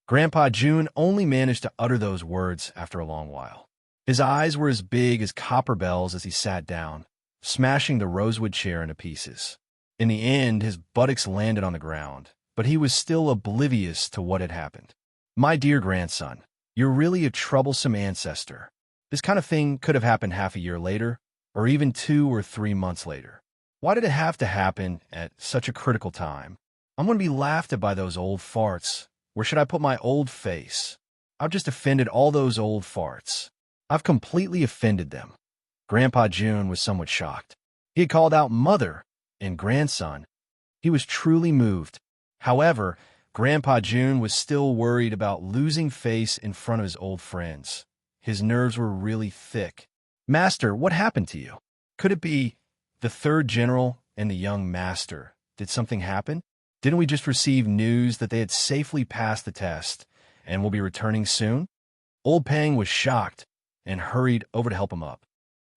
Speaker 1: Grandpa June only managed to utter those words after a long while. His eyes were as big as copper bells as he sat down, smashing the rosewood chair into pieces. In the end, his buttocks landed on the ground, but he was still oblivious to what had happened. "My dear grandson, you're really a troublesome ancestor. This kind of thing could have happened half a year later, or even 2 or 3 months later. Why did it have to happen at such a critical time? I'm going to be laughed at by those old farts. Where should I put my old face? I've just offended all those old farts. I've completely offended them." Grandpa June was somewhat shocked. He had called out mother and grandson. He was truly moved. However, Grandpa June was still worried about losing face in front of his old friends. His nerves were really thick. "Master, what happened to you? Could it be the third general and the young master? Did something happen? Didn't we just receive news that they had safely passed the test and will be returning soon?" Old Pang was shocked and hurried over to help him up.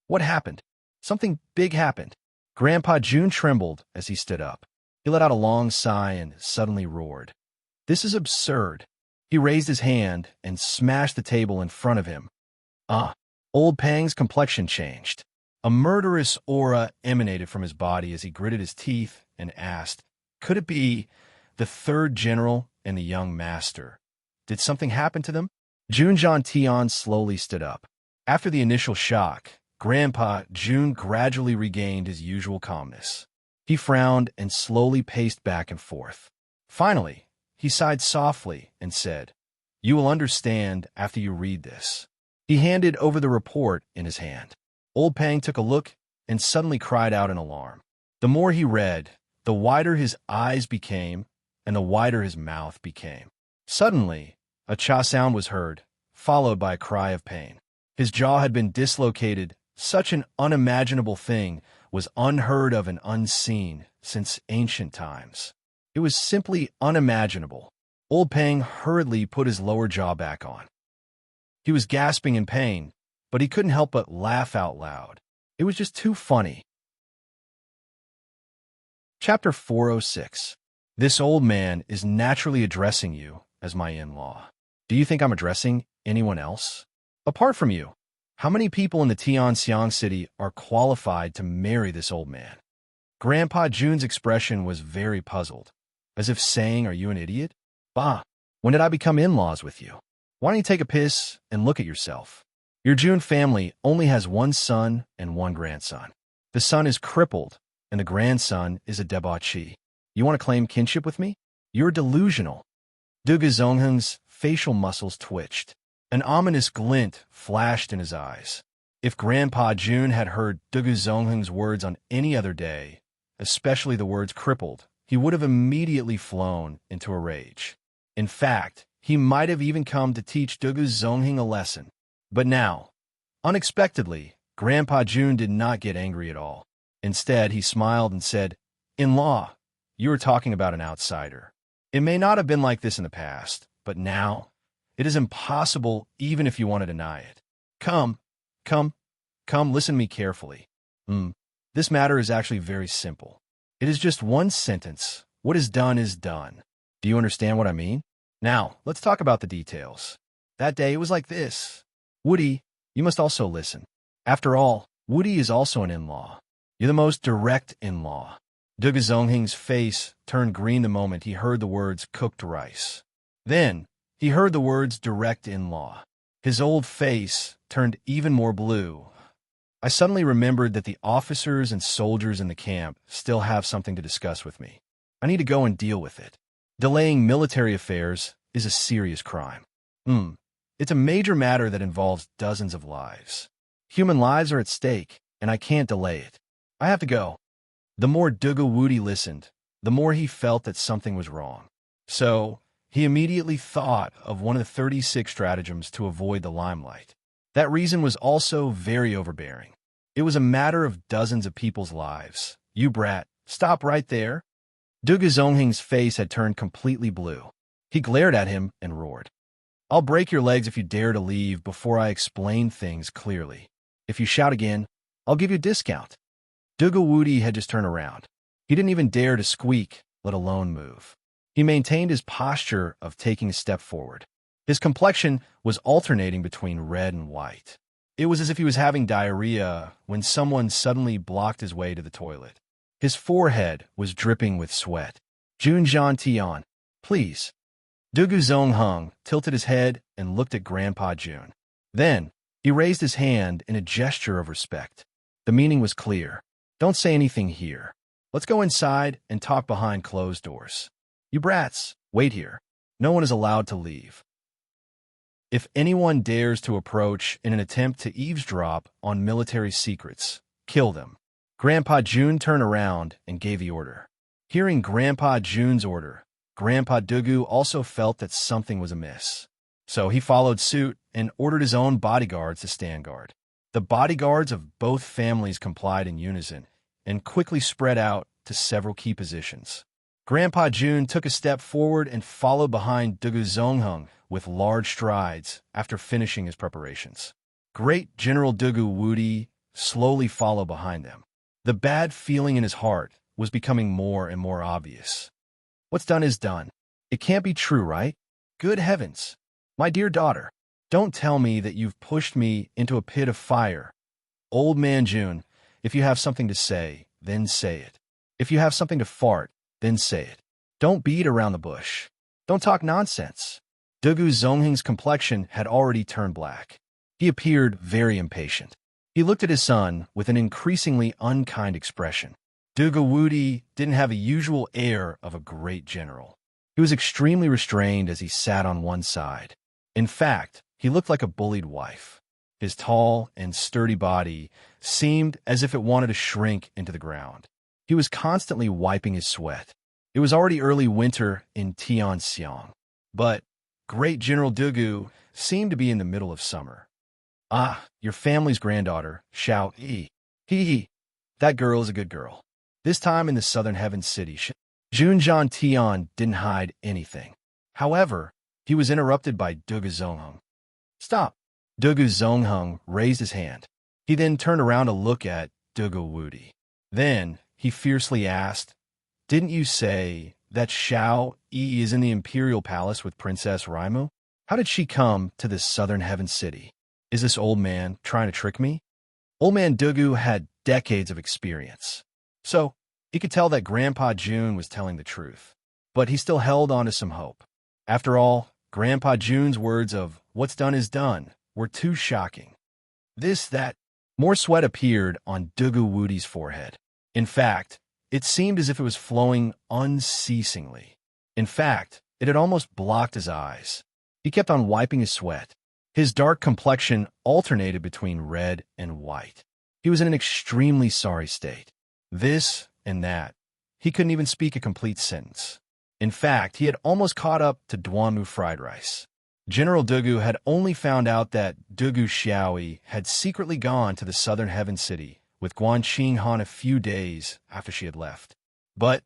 Speaker 1: "What happened? Something big happened." Grandpa June trembled as he stood up. He let out a long sigh and suddenly roared. "This is absurd." He raised his hand and smashed the table in front of him. Old Pang's complexion changed. A murderous aura emanated from his body as he gritted his teeth and asked, "Could it be the third general and the young master? Did something happen to them?" June Tian slowly stood up. After the initial shock, Grandpa June gradually regained his usual calmness. He frowned and slowly paced back and forth. Finally, he sighed softly and said, "You will understand after you read this." He handed over the report in his hand. Old Pang took a look and suddenly cried out in alarm. The more he read, the wider his eyes became and the wider his mouth became. Suddenly, a cha sound was heard, followed by a cry of pain. His jaw had been dislocated. Such an unimaginable thing was unheard of and unseen since ancient times. It was simply unimaginable. Old Pang hurriedly put his lower jaw back on. He was gasping in pain, but he couldn't help but laugh out loud. It was just too funny. Chapter 406. This old man is naturally addressing you as my in-law. Do you think I'm addressing anyone else? Apart from you, how many people in the Tianxiang city are qualified to marry this old man? Grandpa June's expression was very puzzled, as if saying, "Are you an idiot? Bah, when did I become in-laws with you? Why don't you take a piss and look at yourself? Your June family only has one son and one grandson. The son is crippled, and the grandson is a debauchee. You want to claim kinship with me? You're delusional." Duge Zongheng's facial muscles twitched. An ominous glint flashed in his eyes. If Grandpa June had heard Duge Zongheng's words on any other day, especially the words crippled, he would have immediately flown into a rage. In fact, he might have even come to teach Duge Zongheng a lesson. But now, unexpectedly, Grandpa June did not get angry at all. Instead, he smiled and said, "In-law, you are talking about an outsider. It may not have been like this in the past, but now it is impossible even if you want to deny it. Come, listen to me carefully. This matter is actually very simple. It is just one sentence. What is done is done. Do you understand what I mean? Now, let's talk about the details. That day it was like this. Woody, you must also listen. After all, Woody is also an in-law. You're the most direct in-law." Duge Zongheng's face turned green the moment he heard the words cooked rice. Then, he heard the words direct in-law. His old face turned even more blue. I suddenly remembered that the officers and soldiers in the camp still have something to discuss with me. I need to go and deal with it. Delaying military affairs is a serious crime. It's a major matter that involves dozens of lives. Human lives are at stake, and I can't delay it. I have to go. The more Duge Woody listened, the more he felt that something was wrong. So, he immediately thought of one of the 36 stratagems to avoid the limelight. That reason was also very overbearing. It was a matter of dozens of people's lives. "You brat, stop right there." Duge Zongheng's face had turned completely blue. He glared at him and roared. I'll break your legs if you dare to leave before I explain things clearly. If you shout again, I'll give you a discount. Dugu had just turned around. He didn't even dare to squeak, let alone move. He maintained his posture of taking a step forward. His complexion was alternating between red and white. It was as if he was having diarrhea when someone suddenly blocked his way to the toilet. His forehead was dripping with sweat. Junjian Tian, please. Dugu Zongheng tilted his head and looked at Grandpa Jun. Then, he raised his hand in a gesture of respect. The meaning was clear. Don't say anything here. Let's go inside and talk behind closed doors. You brats, wait here. No one is allowed to leave. If anyone dares to approach in an attempt to eavesdrop on military secrets, kill them. Grandpa Jun turned around and gave the order. Hearing Grandpa Jun's order, Grandpa Dugu also felt that something was amiss. So he followed suit and ordered his own bodyguards to stand guard. The bodyguards of both families complied in unison and quickly spread out to several key positions. Grandpa Jun took a step forward and followed behind Dugu Zongheng with large strides after finishing his preparations. Great General Dugu Wudi slowly followed behind them. The bad feeling in his heart was becoming more and more obvious. What's done is done. It can't be true, right? Good heavens. My dear daughter, don't tell me that you've pushed me into a pit of fire. Old man Jun, if you have something to say, then say it. If you have something to fart, then say it. Don't beat around the bush. Don't talk nonsense. Dugu Zongheng's complexion had already turned black. He appeared very impatient. He looked at his son with an increasingly unkind expression. Dugu Wudi didn't have a usual air of a great general. He was extremely restrained as he sat on one side. In fact, he looked like a bullied wife. His tall and sturdy body seemed as if it wanted to shrink into the ground. He was constantly wiping his sweat. It was already early winter in Tianxiang, but Great General Dugu seemed to be in the middle of summer. Ah, your family's granddaughter, Xiao Yi. Hee. That girl is a good girl. This time in the southern heaven city, Junjian Tian didn't hide anything. However, he was interrupted by Dugu Zongheng. Stop. Dugu Zongheng raised his hand. He then turned around to look at Dugu Wudi. Then, he fiercely asked, Didn't you say that Xiao Yi is in the imperial palace with Princess Raimu? How did she come to this southern heaven city? Is this old man trying to trick me? Old man Dugu had decades of experience, so he could tell that Grandpa Jun was telling the truth. But he still held on to some hope. After all, Grandpa Jun's words of, what's done is done, were too shocking. That. More sweat appeared on Dugu Wudi's forehead. In fact, it seemed as if it was flowing unceasingly. In fact, it had almost blocked his eyes. He kept on wiping his sweat. His dark complexion alternated between red and white. He was in an extremely sorry state. This and that. He couldn't even speak a complete sentence. In fact, he had almost caught up to Duanmu fried rice. General Dugu had only found out that Dugu Xiaoyi had secretly gone to the southern heaven city with Guanqing Han a few days after she had left. But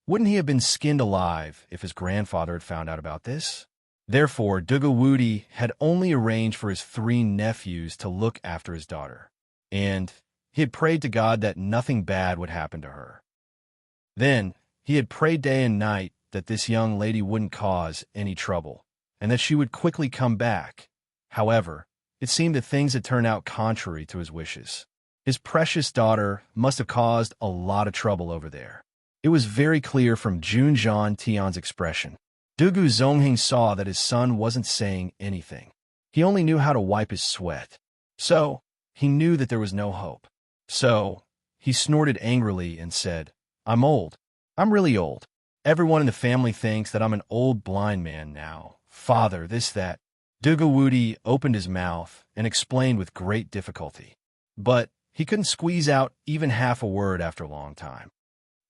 Speaker 1: wouldn't he have been skinned alive if his grandfather had found out about this? Therefore, Dugu Wudi had only arranged for his 3 nephews to look after his daughter, and he had prayed to God that nothing bad would happen to her. Then, he had prayed day and night that this young lady wouldn't cause any trouble, and that she would quickly come back. However, it seemed that things had turned out contrary to his wishes. His precious daughter must have caused a lot of trouble over there. It was very clear from Junjian Tian's expression. Dugu Zongheng saw that his son wasn't saying anything. He only knew how to wipe his sweat. So, he knew that there was no hope. So, he snorted angrily and said, I'm old. I'm really old. Everyone in the family thinks that I'm an old blind man now. Father, this, that. Dugu Wudi opened his mouth and explained with great difficulty. But he couldn't squeeze out even half a word after a long time.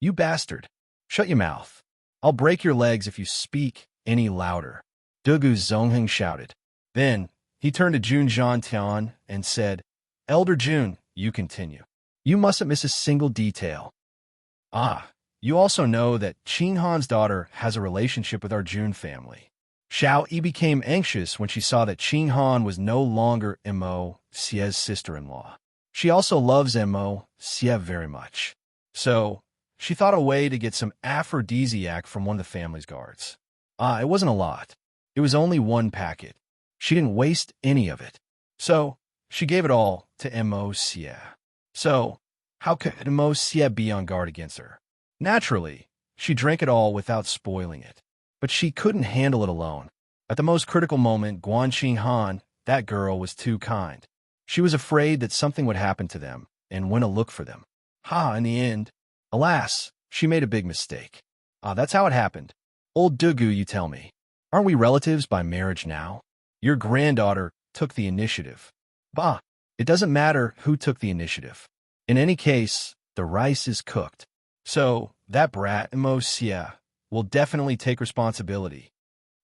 Speaker 1: You bastard. Shut your mouth. I'll break your legs if you speak any louder. Dugu Zongheng shouted. Then, he turned to Junjian Tian and said, Elder Jun, you continue. You mustn't miss a single detail. Ah, you also know that Qing Han's daughter has a relationship with our Jun family. Xiao Yi became anxious when she saw that Qing Han was no longer Mo Xie's sister-in-law. She also loves Mo Xie very much. So, she thought a way to get some aphrodisiac from one of the family's guards. It wasn't a lot. It was only one packet. She didn't waste any of it. So, she gave it all to Mo Xie. So, how could Mo Xie be on guard against her? Naturally, she drank it all without spoiling it. But she couldn't handle it alone. At the most critical moment, Guan Qinghan, that girl, was too kind. She was afraid that something would happen to them and went to look for them. In the end, alas, she made a big mistake. That's how it happened. Old Dugu, you tell me. Aren't we relatives by marriage now? Your granddaughter took the initiative. It doesn't matter who took the initiative. In any case, the rice is cooked. So, that brat, Mo Xie, will definitely take responsibility.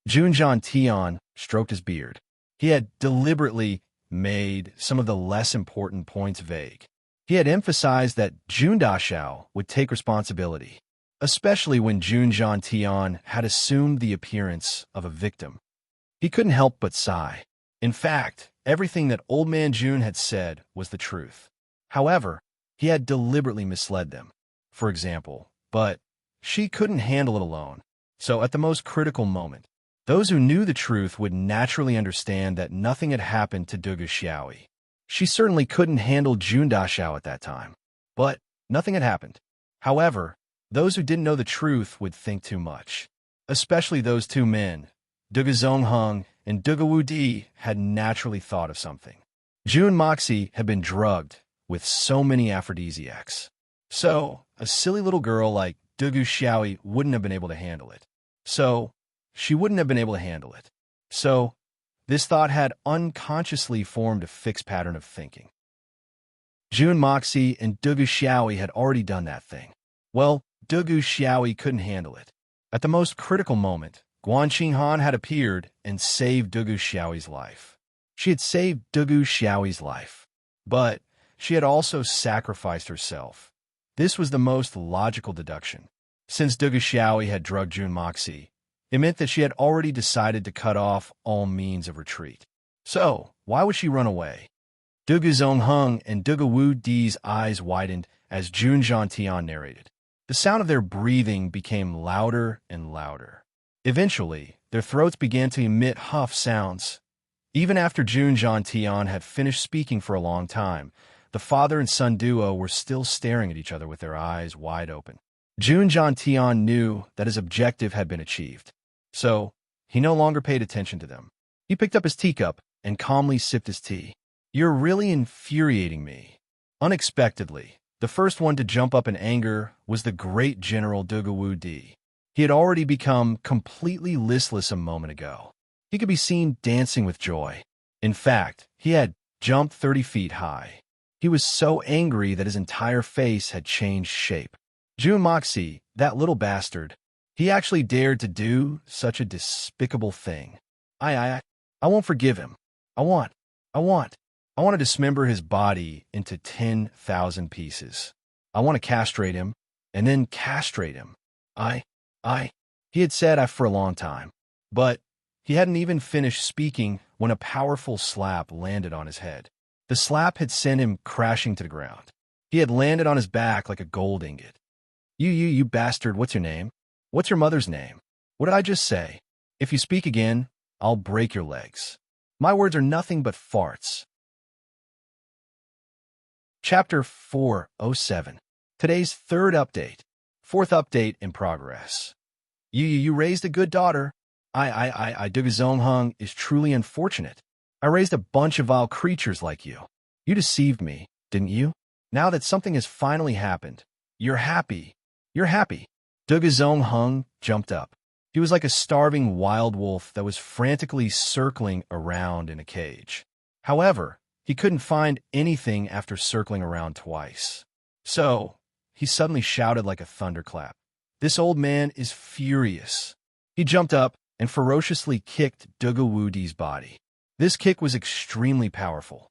Speaker 1: Junjian Tian stroked his beard. He had deliberately made some of the less important points vague. He had emphasized that Jun Daxiao would take responsibility, especially when Junjian Tian had assumed the appearance of a victim. He couldn't help but sigh. In fact, everything that Old Man Jun had said was the truth. However, he had deliberately misled them, for example, but she couldn't handle it alone. So at the most critical moment, those who knew the truth would naturally understand that nothing had happened to Dugu Xiaoyi. She certainly couldn't handle Jun Daxiao at that time, but nothing had happened. However, those who didn't know the truth would think too much. Especially those two men, Dugu Zongheng and Dugu Wudi, had naturally thought of something. Jun Moxie had been drugged with so many aphrodisiacs. So, a silly little girl like Dugu Xiaoyi wouldn't have been able to handle it. So, she wouldn't have been able to handle it. So, this thought had unconsciously formed a fixed pattern of thinking. Jun Moxie and Dugu Xiaoyi had already done that thing. Well, Dugu Xiaoyi couldn't handle it. At the most critical moment, Guan Qinghan had appeared and saved Dugu Xiaoyi's life. She had saved Dugu Xiaoyi's life, but she had also sacrificed herself. This was the most logical deduction. Since Dugu Xiaoyi had drugged Jun Moxie, it meant that she had already decided to cut off all means of retreat. So, why would she run away? Dugu Zongheng and Dugu Wu Di's eyes widened as Jun Tian narrated. The sound of their breathing became louder and louder. Eventually, their throats began to emit huff sounds. Even after Jun Tian had finished speaking for a long time, the father and son duo were still staring at each other with their eyes wide open. Jun Tian knew that his objective had been achieved, so he no longer paid attention to them. He picked up his teacup and calmly sipped his tea. "You're really infuriating me." Unexpectedly, the first one to jump up in anger was the great General Dugu Wu Di. He had already become completely listless a moment ago. He could be seen dancing with joy. In fact, he had jumped 30 feet high. He was so angry that his entire face had changed shape. Jun Moxie, that little bastard, he actually dared to do such a despicable thing. I won't forgive him. I want to dismember his body into 10,000 pieces. I want to castrate him, and then castrate him. He had said for a long time, but he hadn't even finished speaking when a powerful slap landed on his head. The slap had sent him crashing to the ground. He had landed on his back like a gold ingot. You bastard, what's your name? What's your mother's name? What did I just say? If you speak again, I'll break your legs. My words are nothing but farts. Chapter 407. Today's third update. Fourth update in progress. You raised a good daughter. Dugu Zongheng is truly unfortunate. I raised a bunch of vile creatures like you. You deceived me, didn't you? Now that something has finally happened, you're happy. You're happy. Dugu Zongheng jumped up. He was like a starving wild wolf that was frantically circling around in a cage. However, he couldn't find anything after circling around twice. So, he suddenly shouted like a thunderclap. This old man is furious. He jumped up and ferociously kicked Dugu Wu Di's body. This kick was extremely powerful.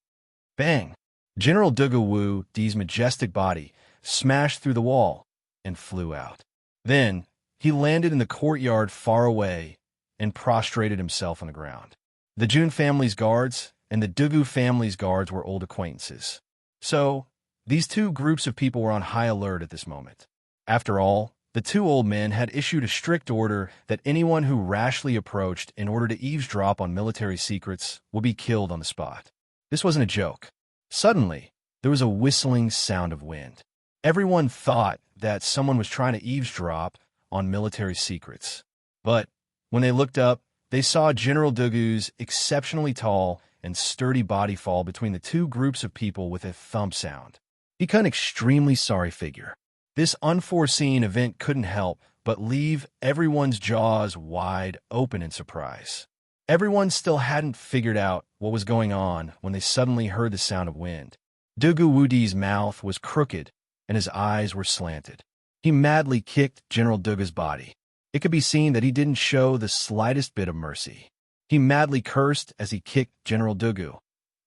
Speaker 1: Bang! General Dugu Wu Di's majestic body smashed through the wall and flew out. Then, he landed in the courtyard far away and prostrated himself on the ground. The Jun family's guards and the Dugu family's guards were old acquaintances. So, these two groups of people were on high alert at this moment. After all, the two old men had issued a strict order that anyone who rashly approached in order to eavesdrop on military secrets would be killed on the spot. This wasn't a joke. Suddenly, there was a whistling sound of wind. Everyone thought that someone was trying to eavesdrop on military secrets. But when they looked up, they saw General Dugu's exceptionally tall and sturdy body fall between the two groups of people with a thump sound. He cut an extremely sorry figure. This unforeseen event couldn't help but leave everyone's jaws wide open in surprise. Everyone still hadn't figured out what was going on when they suddenly heard the sound of wind. Dugu Wudi's mouth was crooked and his eyes were slanted. He madly kicked General Dugu's body. It could be seen that he didn't show the slightest bit of mercy. He madly cursed as he kicked General Dugu.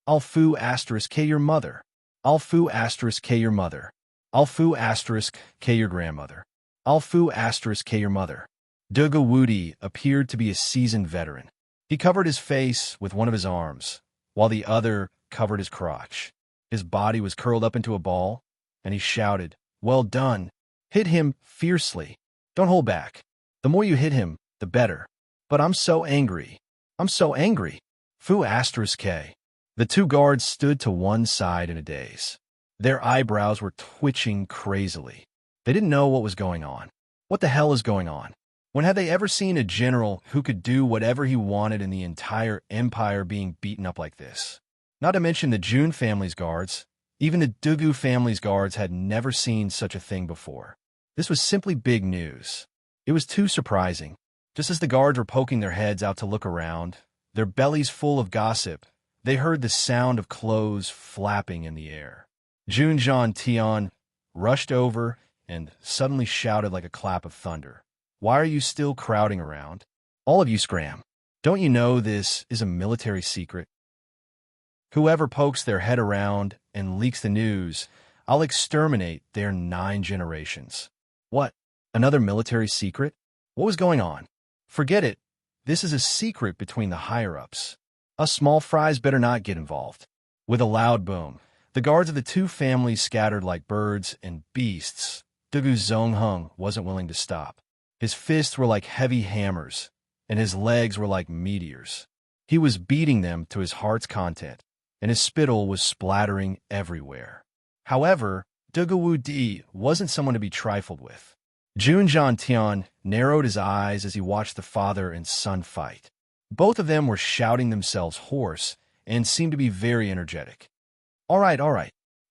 Speaker 1: Alfu asterisk K your mother. Alfu asterisk K your mother. Alfu asterisk K your grandmother. Alfu asterisk K your mother. Dugu Wudi appeared to be a seasoned veteran. He covered his face with one of his arms, while the other covered his crotch. His body was curled up into a ball, and he shouted, "Well done! Hit him fiercely. Don't hold back. The more you hit him, the better. But I'm so angry. I'm so angry." Fu asterisk K. The two guards stood to one side in a daze. Their eyebrows were twitching crazily. They didn't know what was going on. What the hell is going on? When had they ever seen a general who could do whatever he wanted in the entire empire being beaten up like this? Not to mention the Jun family's guards. Even the Dugu family's guards had never seen such a thing before. This was simply big news. It was too surprising. Just as the guards were poking their heads out to look around, their bellies full of gossip, they heard the sound of clothes flapping in the air. Jun Jean Tian rushed over and suddenly shouted like a clap of thunder. "Why are you still crowding around? All of you scram. Don't you know this is a military secret? Whoever pokes their head around and leaks the news, I'll exterminate their 9 generations." What? Another military secret? What was going on? Forget it. This is a secret between the higher-ups. Us small fries better not get involved. With a loud boom, the guards of the two families scattered like birds and beasts. Dugu Zongheng wasn't willing to stop. His fists were like heavy hammers, and his legs were like meteors. He was beating them to his heart's content, and his spittle was splattering everywhere. However, Dugu Wudi wasn't someone to be trifled with. Jun Jiantian narrowed his eyes as he watched the father and son fight. Both of them were shouting themselves hoarse and seemed to be very energetic. All right.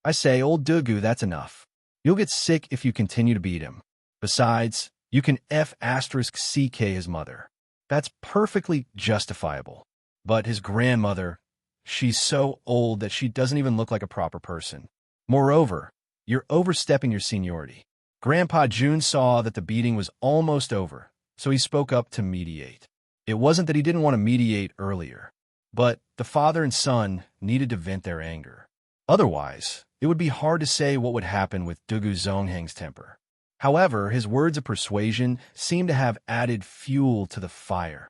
Speaker 1: I say, old Dugu, that's enough. You'll get sick if you continue to beat him. Besides, you can *CK his mother. That's perfectly justifiable. But his grandmother, she's so old that she doesn't even look like a proper person. Moreover, you're overstepping your seniority. Grandpa Jun saw that the beating was almost over, so he spoke up to mediate. It wasn't that he didn't want to mediate earlier, but the father and son needed to vent their anger. Otherwise, it would be hard to say what would happen with Dugu Zongheng's temper. However, his words of persuasion seemed to have added fuel to the fire.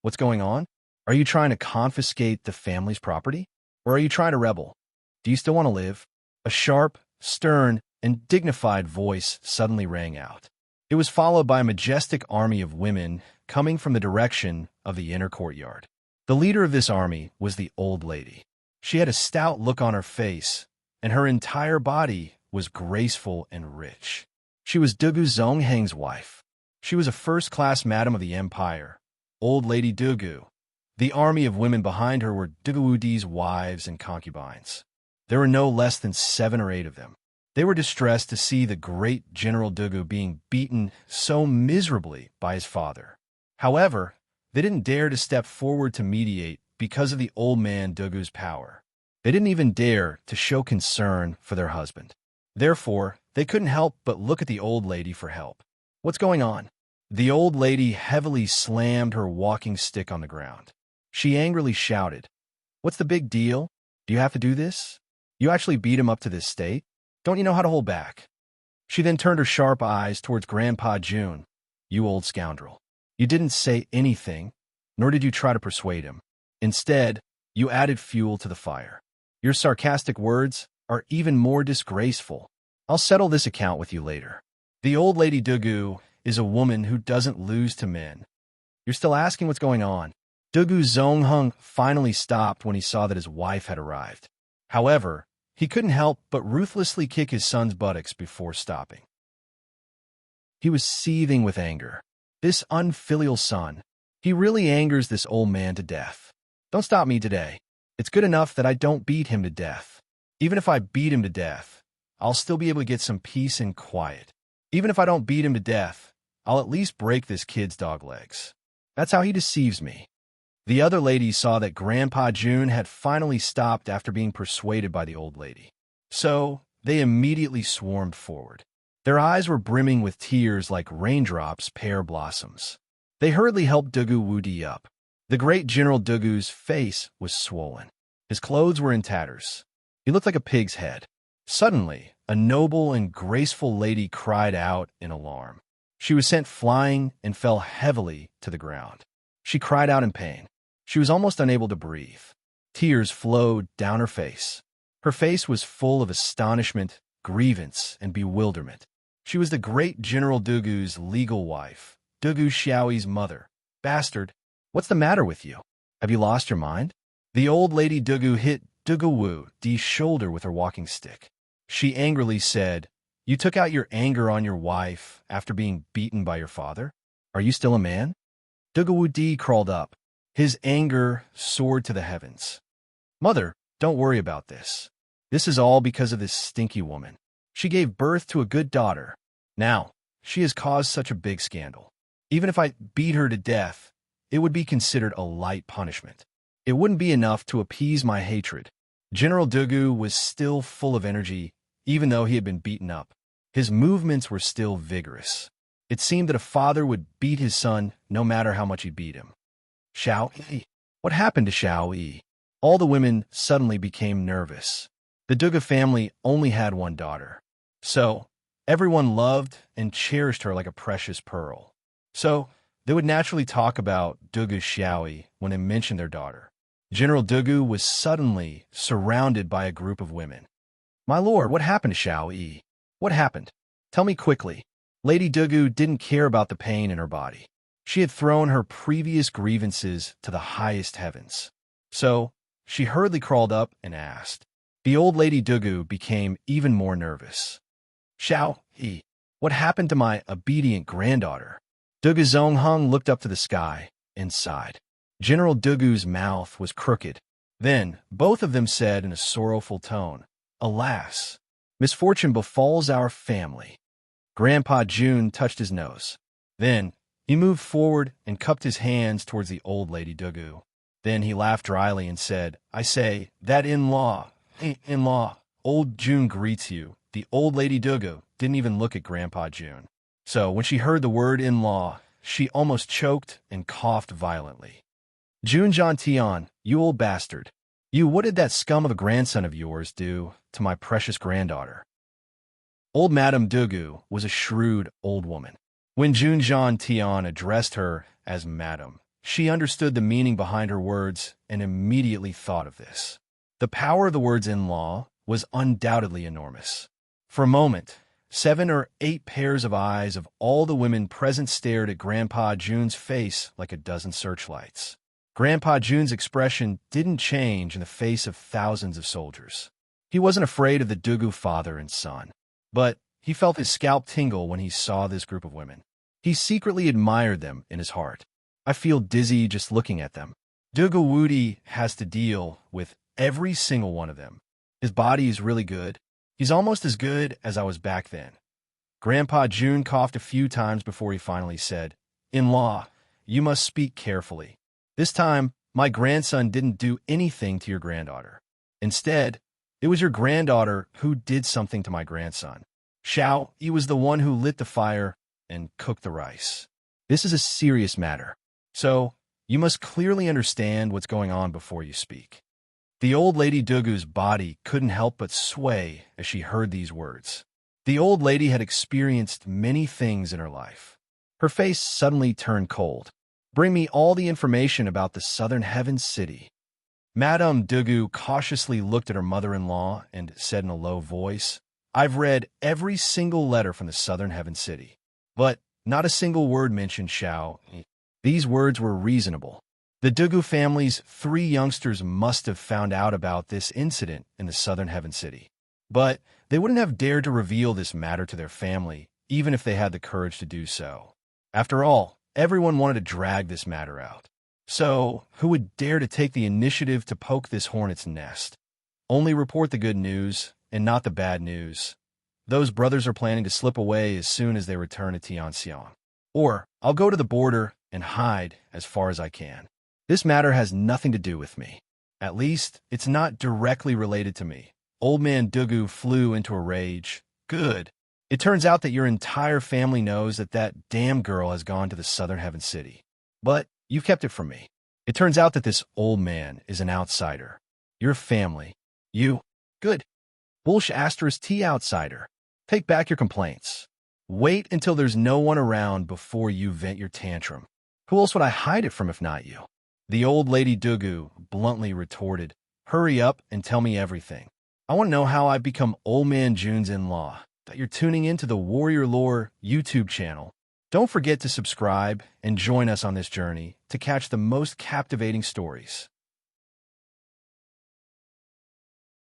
Speaker 1: What's going on? Are you trying to confiscate the family's property? Or are you trying to rebel? Do you still want to live? A sharp, stern, and dignified voice suddenly rang out. It was followed by a majestic army of women coming from the direction of the inner courtyard. The leader of this army was the old lady. She had a stout look on her face, and her entire body was graceful and rich. She was Dugu Zongheng's wife. She was a first-class madam of the empire, old Lady Dugu. The army of women behind her were Dugu Wudi's wives and concubines. There were no less than 7 or 8 of them. They were distressed to see the great General Dugu being beaten so miserably by his father. However, they didn't dare to step forward to mediate because of the old man Dugu's power. They didn't even dare to show concern for their husband. Therefore, they couldn't help but look at the old lady for help. What's going on? The old lady heavily slammed her walking stick on the ground. She angrily shouted, "What's the big deal? Do you have to do this? You actually beat him up to this state? Don't you know how to hold back?" She then turned her sharp eyes towards Grandpa Jun. "You old scoundrel. You didn't say anything, nor did you try to persuade him. Instead, you added fuel to the fire. Your sarcastic words are even more disgraceful. I'll settle this account with you later. The old lady Dugu is a woman who doesn't lose to men. You're still asking what's going on. Dugu Zonghung finally stopped when he saw that his wife had arrived. However, he couldn't help but ruthlessly kick his son's buttocks before stopping. He was seething with anger. This unfilial son, he really angers this old man to death. Don't stop me today. It's good enough that I don't beat him to death. Even if I beat him to death, I'll still be able to get some peace and quiet. Even if I don't beat him to death, I'll at least break this kid's dog legs. That's how he deceives me. The other ladies saw that Grandpa June had finally stopped after being persuaded by the old lady. So, they immediately swarmed forward. Their eyes were brimming with tears like raindrops pear blossoms. They hurriedly helped Dugu Wudi up. The great General Dugu's face was swollen. His clothes were in tatters. He looked like a pig's head. Suddenly, a noble and graceful lady cried out in alarm. She was sent flying and fell heavily to the ground. She cried out in pain. She was almost unable to breathe. Tears flowed down her face. Her face was full of astonishment, grievance, and bewilderment. She was the great General Dugu's legal wife, Dugu Xiaoyi's mother. Bastard, what's the matter with you? Have you lost your mind? The old lady Dugu hit Dugu Wudi's shoulder with her walking stick. She angrily said, "You took out your anger on your wife after being beaten by your father? Are you still a man?" Dugu Wudi crawled up. His anger soared to the heavens. "Mother, don't worry about this. This is all because of this stinky woman. She gave birth to a good daughter. Now, she has caused such a big scandal. Even if I beat her to death, it would be considered a light punishment. It wouldn't be enough to appease my hatred." General Dugu was still full of energy, even though he had been beaten up. His movements were still vigorous. It seemed that a father would beat his son no matter how much he beat him. Xiao Yi. What happened to Xiao Yi? All the women suddenly became nervous. The Dugu family only had one daughter. So, everyone loved and cherished her like a precious pearl. So, they would naturally talk about Dugu Xiaoyi when they mentioned their daughter. General Dugu was suddenly surrounded by a group of women. "My lord, what happened to Xiao Yi? What happened? Tell me quickly." Lady Dugu didn't care about the pain in her body. She had thrown her previous grievances to the highest heavens. So, she hurriedly crawled up and asked. The old lady Dugu became even more nervous. "Xiao Yi, what happened to my obedient granddaughter?" Dugu Zonghung looked up to the sky and sighed. General Dugu's mouth was crooked. Then, both of them said in a sorrowful tone, "Alas, misfortune befalls our family." Grandpa June touched his nose. Then, he moved forward and cupped his hands towards the old lady Dugu. Then he laughed dryly and said, "I say, that in-law, old June greets you." The old lady Dugu didn't even look at Grandpa June. So when she heard the word in-law, she almost choked and coughed violently. "June Tian, you old bastard. What did that scum of a grandson of yours do to my precious granddaughter?" Old Madame Dugu was a shrewd old woman. When June Tian addressed her as Madam, she understood the meaning behind her words and immediately thought of this. The power of the words in-law was undoubtedly enormous. For a moment, 7 or 8 pairs of eyes of all the women present stared at Grandpa June's face like a dozen searchlights. Grandpa June's expression didn't change in the face of thousands of soldiers. He wasn't afraid of the Dugu father and son, but he felt his scalp tingle when he saw this group of women. He secretly admired them in his heart. "I feel dizzy just looking at them." Dugu Wudi has to deal with every single one of them. His body is really good. He's almost as good as I was back then. Grandpa June coughed a few times before he finally said, "In-law, you must speak carefully. This time, my grandson didn't do anything to your granddaughter. Instead, it was your granddaughter who did something to my grandson. Xiao, he was the one who lit the fire and cooked the rice. This is a serious matter. So, you must clearly understand what's going on before you speak." The old lady Dugu's body couldn't help but sway as she heard these words. The old lady had experienced many things in her life. Her face suddenly turned cold. Bring me all the information about the Southern Heaven City. Madame Dugu cautiously looked at her mother-in-law and said in a low voice, I've read every single letter from the Southern Heaven City. But not a single word mentioned Xiao. These words were reasonable. The Dugu family's 3 youngsters must have found out about this incident in the Southern Heaven City. But they wouldn't have dared to reveal this matter to their family, even if they had the courage to do so. After all, everyone wanted to drag this matter out. So, who would dare to take the initiative to poke this hornet's nest? Only report the good news, and not the bad news. Those brothers are planning to slip away as soon as they return to Tianxiang. Or, I'll go to the border and hide as far as I can. This matter has nothing to do with me. At least, it's not directly related to me. Old man Dugu flew into a rage. Good. It turns out that your entire family knows that that damn girl has gone to the Southern Heaven City. But you've kept it from me. It turns out that this old man is an outsider. Your family. You. Good. Bullsh asterisk T outsider. Take back your complaints. Wait until there's no one around before you vent your tantrum. Who else would I hide it from if not you? The old lady Dugu bluntly retorted, Hurry up and tell me everything. I want to know how I've become Old Man June's in-law. That you're tuning into the Warrior Lore YouTube channel. Don't forget to subscribe and join us on this journey to catch the most captivating stories.